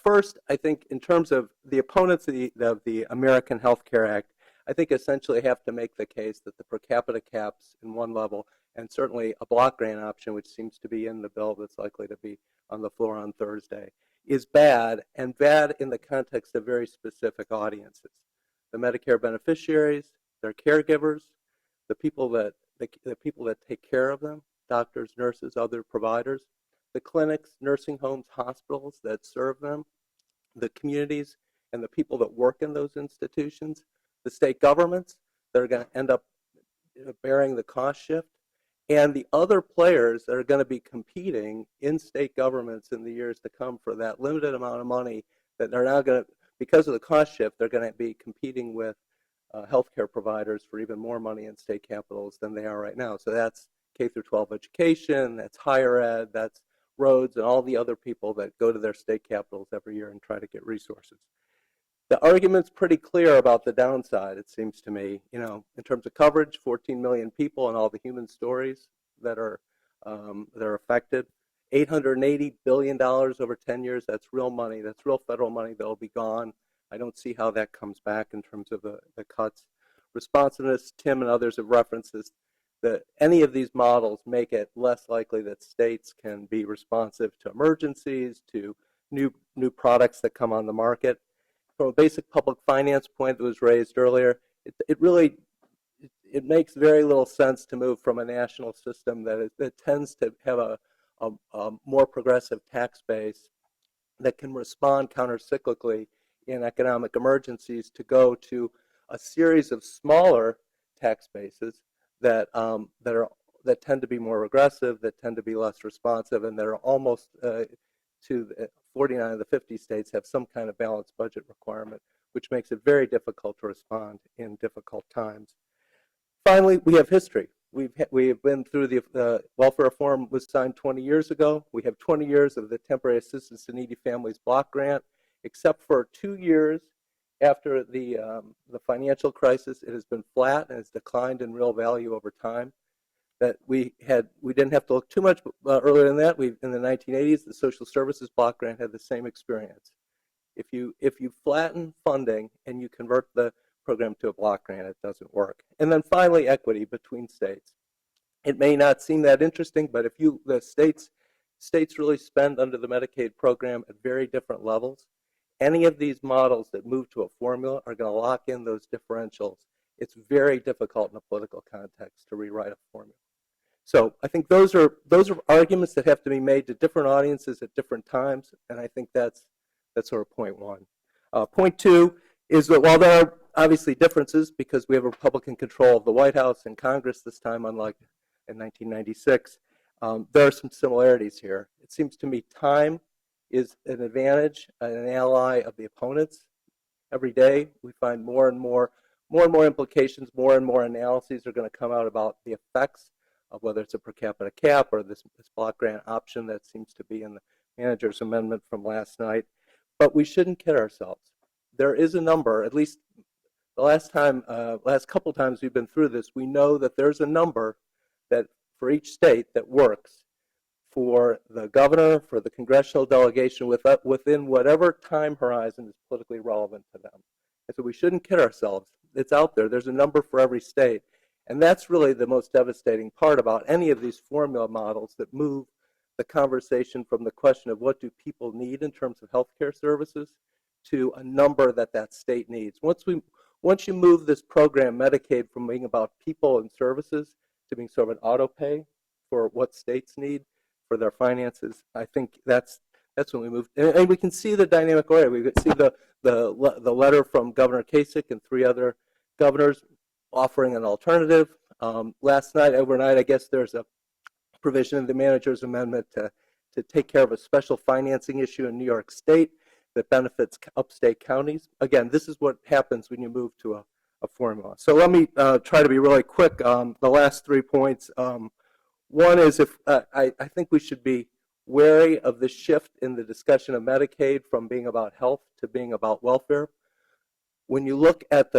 First, I think in terms of the opponents of the American Health Care Act, I think essentially have to make the case that the per capita caps in one level, and certainly a block grant option, which seems to be in the bill that's likely to be on the floor on Thursday, is bad, and bad in the context of very specific audiences. The Medicare beneficiaries, their caregivers, the people that take care of them, doctors, nurses, other providers, the clinics, nursing homes, hospitals that serve them, the communities and the people that work in those institutions, the state governments that are going to end up bearing the cost shift, and the other players that are going to be competing in state governments in the years to come for that limited amount of money that they're now going to, because of the cost shift, they're going to be competing with healthcare providers for even more money in state capitals than they are right now. So that's K through 12 education, that's higher ed, that's roads, and all the other people that go to their state capitals every year and try to get resources. The argument's pretty clear about the downside, it seems to me. You know, in terms of coverage, 14 million people and all the human stories that are affected. $880 billion over 10 years, that's real money. That's real federal money that will be gone. I don't see how that comes back in terms of the cuts. Responsiveness, Tim and others have referenced this, that any of these models make it less likely that states can be responsive to emergencies, to new products that come on the market. From a basic public finance point that was raised earlier, it makes very little sense to move from a national system that tends to have a more progressive tax base that can respond countercyclically in economic emergencies to go to a series of smaller tax bases that tend to be more regressive, that tend to be less responsive, and that are almost to 49 of the 50 states have some kind of balanced budget requirement, which makes it very difficult to respond in difficult times. Finally, we have history. We have been through the welfare reform was signed 20 years ago. We have 20 years of the temporary assistance to needy families block grant, except for 2 years after the financial crisis. It has been flat and has declined in real value over time. That we didn't have to look too much earlier than that. In the 1980s, the social services block grant had the same experience. If you flatten funding and you convert the program to a block grant, it doesn't work. And then finally, equity between states. It may not seem that interesting, but if the states really spend under the Medicaid program at very different levels, any of these models that move to a formula are going to lock in those differentials. It's very difficult in a political context to rewrite a formula. So I think those are arguments that have to be made to different audiences at different times, and I think that's sort of point one. Point two is that while there are obviously differences because we have Republican control of the White House and Congress this time, unlike in 1996, there are some similarities here. It seems to me time is an advantage and an ally of the opponents. Every day we find more and more implications, more and more analyses are going to come out about the effects of whether it's a per capita cap or this block grant option that seems to be in the manager's amendment from last night. But we shouldn't kid ourselves. There is a number, at least the last couple times we've been through this, we know that there's a number that for each state that works for the governor, for the congressional delegation within whatever time horizon is politically relevant to them. And so we shouldn't kid ourselves. It's out there. There's a number for every state. And that's really the most devastating part about any of these formula models that move the conversation from the question of what do people need in terms of healthcare services to a number that state needs. Once you move this program, Medicaid, from being about people and services to being sort of an auto pay for what states need for their finances, I think that's when we move. And we can see the dynamic already. We can see the letter from Governor Kasich and 3 other governors offering an alternative. Overnight, I guess there's a provision in the manager's amendment to take care of a special financing issue in New York State that benefits upstate counties. Again, this is what happens when you move to a formula. So let me try to be really quick. The last 3 points. One is I think we should be wary of the shift in the discussion of Medicaid from being about health to being about welfare. When you look at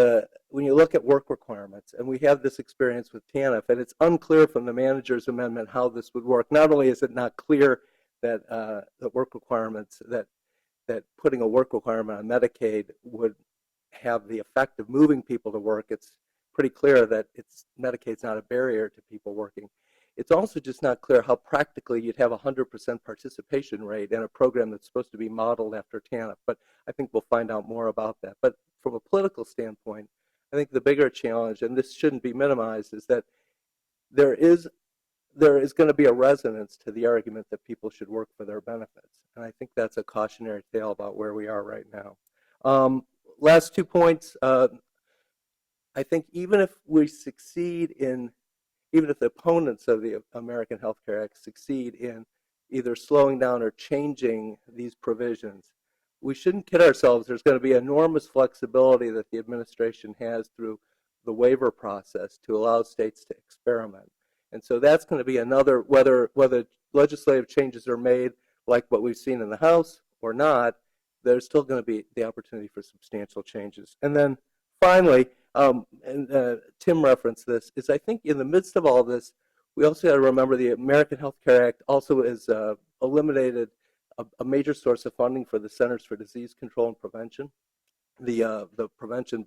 work requirements, and we have this experience with TANF, and it's unclear from the manager's amendment how this would work. Not only is it not clear that the work requirements that putting a work requirement on Medicaid would have the effect of moving people to work, it's pretty clear that Medicaid's not a barrier to people working. It's also just not clear how practically you'd have a 100% participation rate in a program that's supposed to be modeled after TANF, but I think we'll find out more about that. But from a political standpoint, I think the bigger challenge, and this shouldn't be minimized, is that there is going to be a resonance to the argument that people should work for their benefits. And I think that's a cautionary tale about where we are right now. Last 2 points. I think even if the opponents of the American Health Care Act succeed in either slowing down or changing these provisions, we shouldn't kid ourselves. There's going to be enormous flexibility that the administration has through the waiver process to allow states to experiment. And so that's going to be another, whether legislative changes are made like what we've seen in the House or not, there's still going to be the opportunity for substantial changes. And then finally, Tim referenced this, is I think in the midst of all this, we also got to remember the American Health Care Act also has eliminated a major source of funding for the Centers for Disease Control and Prevention, the prevention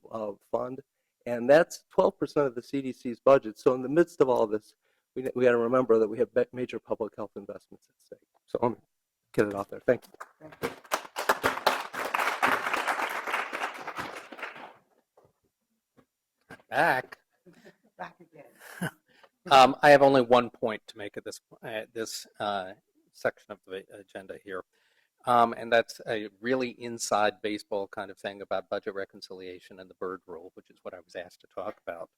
fund, and that's 12% of the CDC's budget. So in the midst of all this, we got to remember that we have major public health investments at stake. So let me get it off there. Thank you. Back. Back again. I have only one point to make at this section of the agenda here, and that's a really inside baseball kind of thing about budget reconciliation and the Byrd Rule, which is what I was asked to talk about.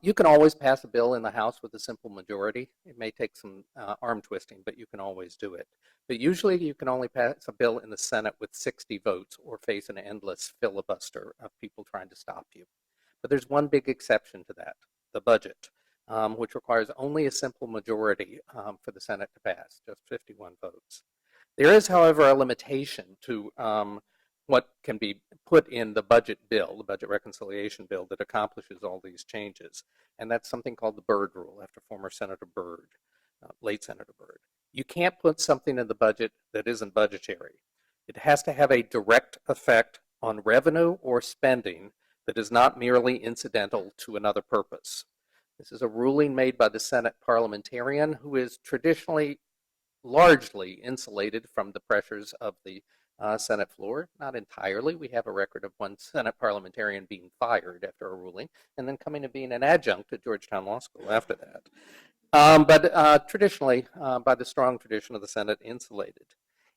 You can always pass a bill in the House with a simple majority. It may take some arm twisting, but you can always do it. But usually you can only pass a bill in the Senate with 60 votes or face an endless filibuster of people trying to stop you. But there's one big exception to that, the budget, which requires only a simple majority for the Senate to pass, just 51 votes. There is, however, a limitation to what can be put in the budget bill, the budget reconciliation bill, that accomplishes all these changes. And that's something called the Byrd Rule, after former Senator Byrd, late Senator Byrd. You can't put something in the budget that isn't budgetary. It has to have a direct effect on revenue or spending that is not merely incidental to another purpose. This is a ruling made by the Senate parliamentarian who is traditionally largely insulated from the pressures of the Senate floor. Not entirely. We have a record of one Senate parliamentarian being fired after a ruling and then coming to being an adjunct at Georgetown Law School after that. But traditionally, by the strong tradition of the Senate, insulated.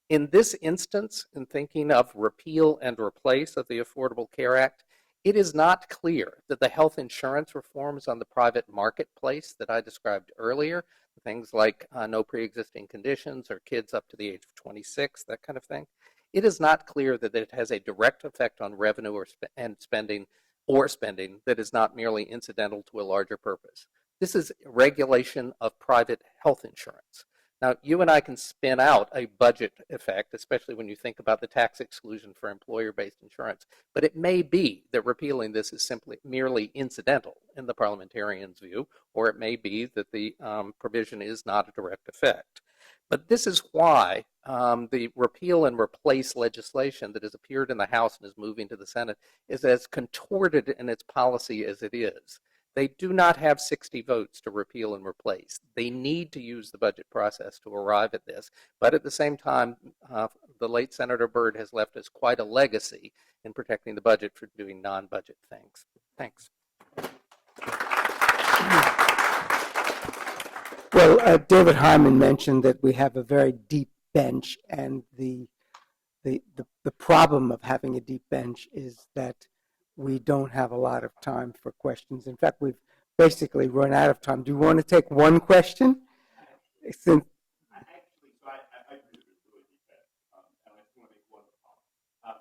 In this instance, in thinking of repeal and replace of the Affordable Care Act, it is not clear that the health insurance reforms on the private marketplace that I described earlier, things like no pre-existing conditions or kids up to the age of 26, that kind of thing, it is not clear that it has a direct effect on revenue and spending that is not merely incidental to a larger purpose. This is regulation of private health insurance. Now, you and I can spin out a budget effect, especially when you think about the tax exclusion for employer-based insurance, but it may be that repealing this is simply merely incidental in the parliamentarian's view, or it may be that the provision is not a direct effect. But this is why the repeal and replace legislation that has appeared in the House and is moving to the Senate is as contorted in its policy as it is. They do not have 60 votes to repeal and replace. They need to use the budget process to arrive at this. But at the same time, the late Senator Byrd has left us quite a legacy in protecting the budget for doing non-budget things. Thanks. Well, David Hyman mentioned that we have a very deep bench, and the problem of having a deep bench is that we don't have a lot of time for questions. In fact, we've basically run out of time. Do you want to take one question? Since I agree with this really deep bed, and I just want to make one comment.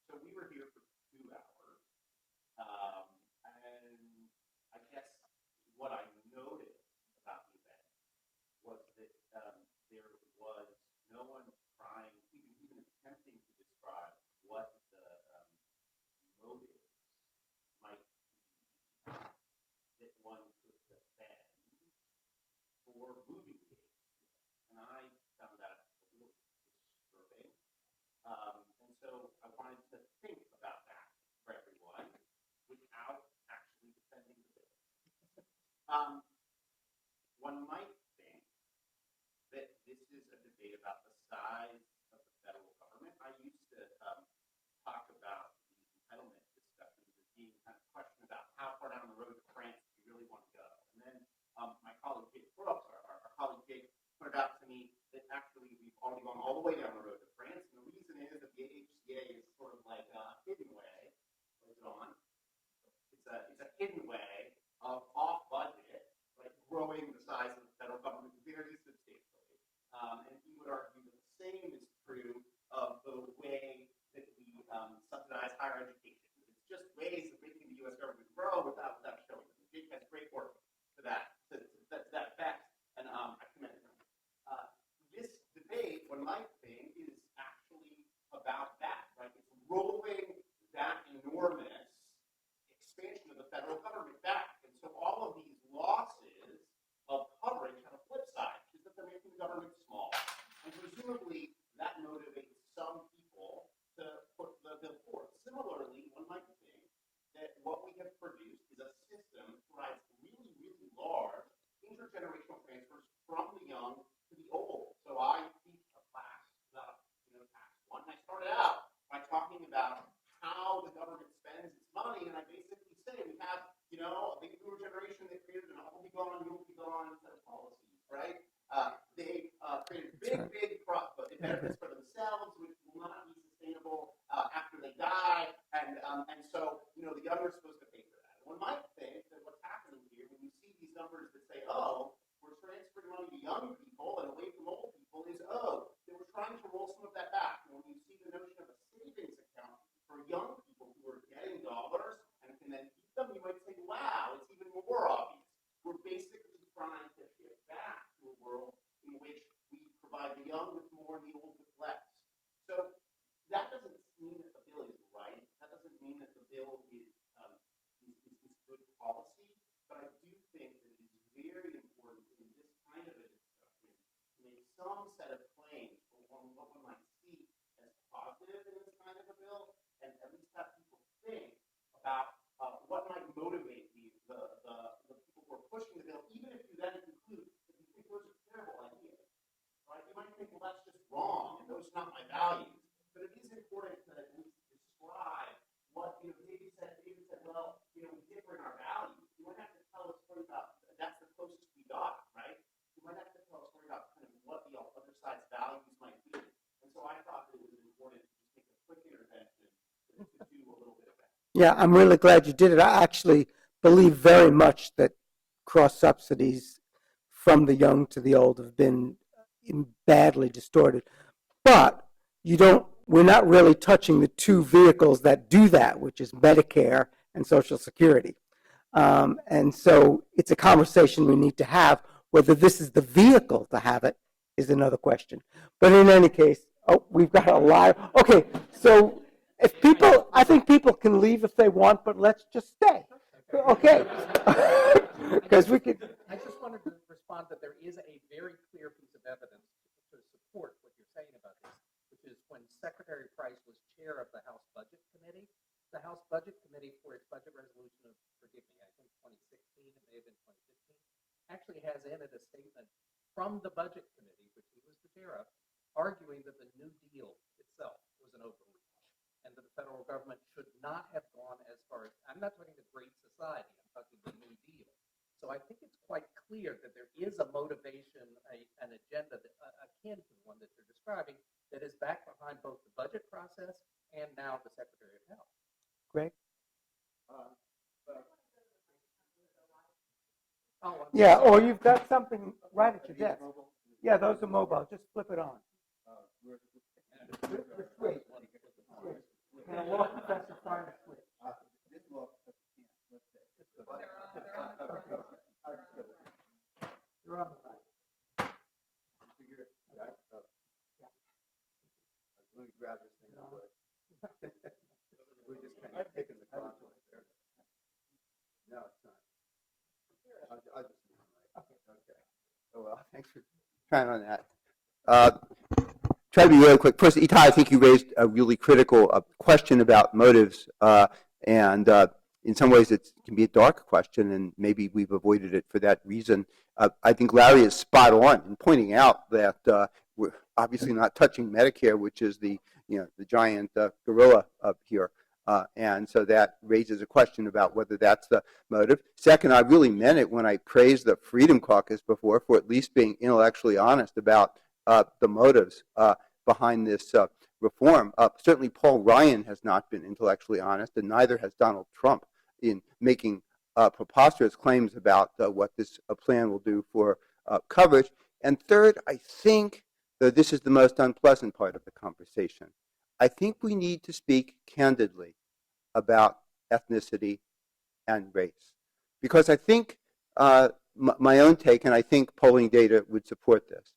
So we were here for 2 hours, and I guess what I noticed about the event One might think that this is a debate about the size of the federal government. I used to talk about these entitlement discussions as being kind of a question about how far down the road to France do you really want to go. And then my colleague Jake Brooks, our colleague Jake, pointed out to me that actually we've already gone all the way down the road to France. And the reason is that the ACA is sort of like a hidden way. What is it on? It's a hidden way of off budget, like growing the size of the federal government very substantially. And he would argue that the same is true of the way that we subsidize higher education. It's just ways of making the U.S. government grow without showing them. Jake has great work to that effect, and I commend him. This debate, one might think, is actually about that, right? It's rolling that enormous expansion of the federal government back. And so all of these losses of coverage have a flip side, which is that they're making the government small. And presumably that motivates some people to put the bill forward. Similarly, one might think that what we have produced is a system that provides really, really large intergenerational transfers from the young to the old. So I teach a class about tax one, and I started out by talking about how the government spends its money, and I basically say we have a big boomer generation that created an I'll be gone, you'll be gone set of policies, right? They created big benefits for themselves, which will not be sustainable after they die, and so the young are supposed to pay for that. One might think that what's happening here when you see these numbers that say, oh, we're transferring money to young people and away from old people, is they were trying to roll some of that back. And when you see the notion of a savings account for young people who are getting dollars and can then keep them, you might say, wow, it's even more obvious. We're basically trying to shift back to a world in which we provide the young with more and the old with less. So that doesn't mean that the bill is right. That doesn't mean that the bill is good policy. But I do think that it is very important in this kind of a discussion to make some set of claims for what one might see as positive in this kind of a bill, and at least have people think about what might motivate the people who are pushing the bill, even if you then conclude that you think those are terrible ideas. Right? You might think, well, that's just wrong, and those are not my values. But it is important to at least describe what David said, well, we differ in our values. You might have to tell a story about that's the closest we got, right? You might have to tell a story about kind of what the other side's values might be. And so I thought that it was important to just make a quick intervention to do a little bit of that. Yeah, I'm really glad you did it. I actually believe very much that cross subsidies from the young to the old have been badly distorted. But we're not really touching the two vehicles that do that, which is Medicare and Social Security. And so it's a conversation we need to have. Whether this is the vehicle to have it is another question. But in any case, we've got a live. Okay, so I think people can leave if they want, but let's just stay. Okay. Because we could. I just wanted to respond that there is a very clear piece of evidence to support what you're saying about this, which is when Secretary Price was chair of the House Budget Committee, the House Budget Committee, for its budget resolution of, forgive me, I think 2016, it may have been 2015, actually has in it a statement from the Budget Committee, which he was the chair of, arguing that the New Deal itself was an overreach and that the federal government should not have gone as far as, I'm not talking the Great Society, I'm talking the New Deal. So I think it's quite clear that there is a motivation, an agenda akin to the one that you're describing, that is back behind both the budget process and now the Secretary of Health. Greg? Yeah, or you've got something right at your desk. Yeah, those are mobile. Just flip it on. Wait. Can a law professor find a switch? You're on the right. Let me grab this thing real quick. We're just kind of taking the conflict there. No, it's not. I'll just okay. Oh well, thanks for trying on that. Try to be really quick. First, Itai, I think you raised a really critical question about motives, and in some ways it can be a dark question, and maybe we've avoided it for that reason. I think Larry is spot on in pointing out that we're obviously not touching Medicare, which is the giant gorilla up here. And so that raises a question about whether that's the motive. Second, I really meant it when I praised the Freedom Caucus before for at least being intellectually honest about the motives behind this reform. Certainly Paul Ryan has not been intellectually honest, and neither has Donald Trump in making preposterous claims about what this plan will do for coverage. And third, I think, though this is the most unpleasant part of the conversation, I think we need to speak candidly about ethnicity and race. Because I think my own take, and I think polling data would support this,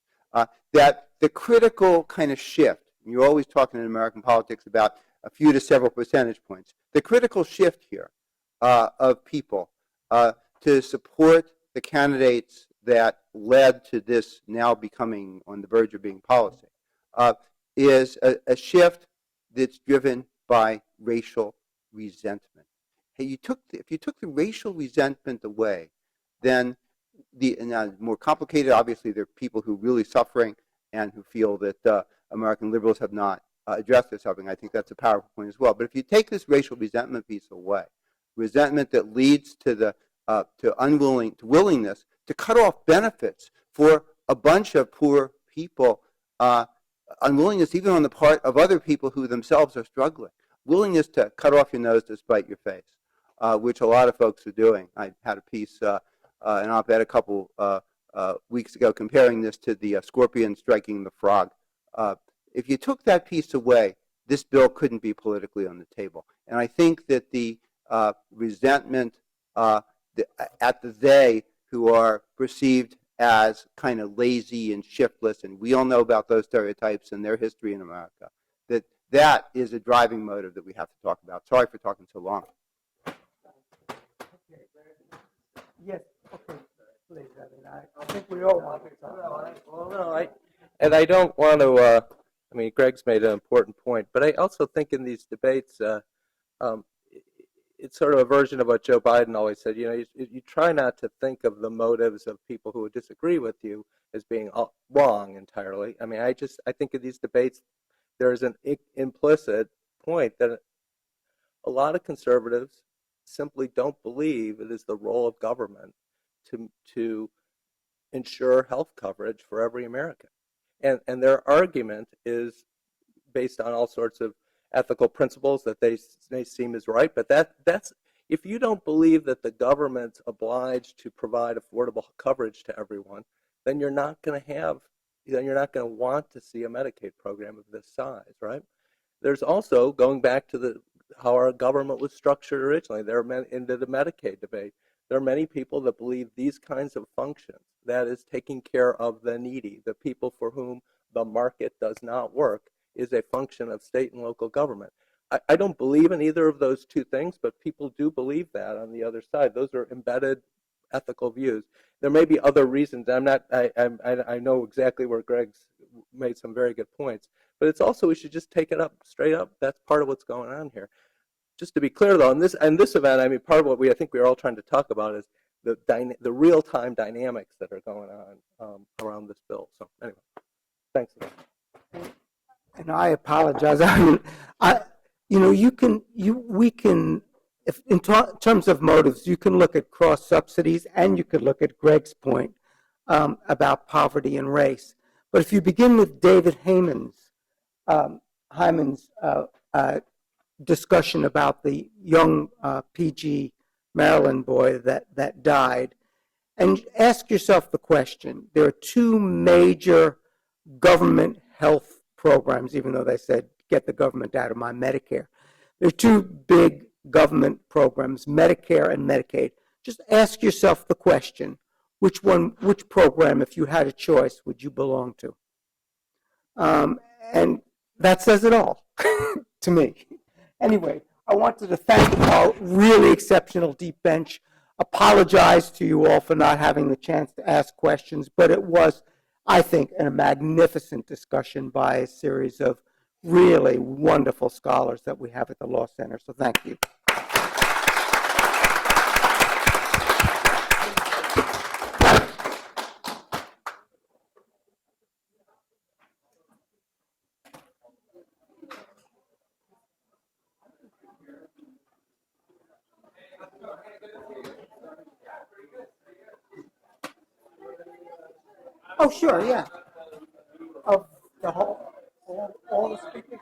that the critical kind of shift, and you're always talking in American politics about a few to several percentage points, the critical shift here of people to support the candidates that led to this now becoming on the verge of being policy is a shift that's driven by racial resentment. Hey, if you took the racial resentment away, then more complicated, obviously, there are people who are really suffering and who feel that American liberals have not addressed their suffering. I think that's a powerful point as well. But if you take this racial resentment piece away, resentment that leads to the willingness to cut off benefits for a bunch of poor people, unwillingness even on the part of other people who themselves are struggling, willingness to cut off your nose to spite your face, which a lot of folks are doing. I had a piece, an op-ed a couple weeks ago comparing this to the scorpion striking the frog. If you took that piece away, this bill couldn't be politically on the table. And I think that the resentment at the they who are perceived as kind of lazy and shiftless, and we all know about those stereotypes and their history in America, that is a driving motive that we have to talk about. Sorry for talking so long. Yes, okay, please. I think we all want to talk. Well, no, and I don't want to, I mean, Greg's made an important point, but I also think in these debates, it's sort of a version of what Joe Biden always said. You try not to think of the motives of people who would disagree with you as being wrong entirely. I mean, I think in these debates, there is an implicit point that a lot of conservatives simply don't believe it is the role of government to ensure health coverage for every American. And their argument is based on all sorts of ethical principles that they seem is right, but that's if you don't believe that the government's obliged to provide affordable coverage to everyone, then you're not going to want to see a Medicaid program of this size, right? There's also, going back to how our government was structured originally, into the Medicaid debate, there are many people that believe these kinds of functions, that is taking care of the needy, the people for whom the market does not work, is a function of state and local government. I don't believe in either of those two things, but people do believe that on the other side. Those are embedded ethical views. There may be other reasons. I know exactly where Greg's made some very good points, but it's also, we should just take it up straight up. That's part of what's going on here. Just to be clear, though, in this event, I mean, part of what I think we're all trying to talk about is the real-time dynamics that are going on around this bill. So anyway, thanks again. And I apologize. I mean, we can, if in terms of motives, you can look at cross subsidies, and you could look at Greg's point about poverty and race. But if you begin with David Hyman's discussion about the young PG Maryland boy that died, and ask yourself the question: there are two major government health programs, even though they said, get the government out of my Medicare. There are two big government programs, Medicare and Medicaid. Just ask yourself the question, which program, if you had a choice, would you belong to? And that says it all to me. Anyway, I wanted to thank our really exceptional deep bench, apologize to you all for not having the chance to ask questions, but it was, I think, a magnificent discussion by a series of really wonderful scholars that we have at the Law Center. So thank you. Oh, sure, yeah. Of the whole, all the speakers?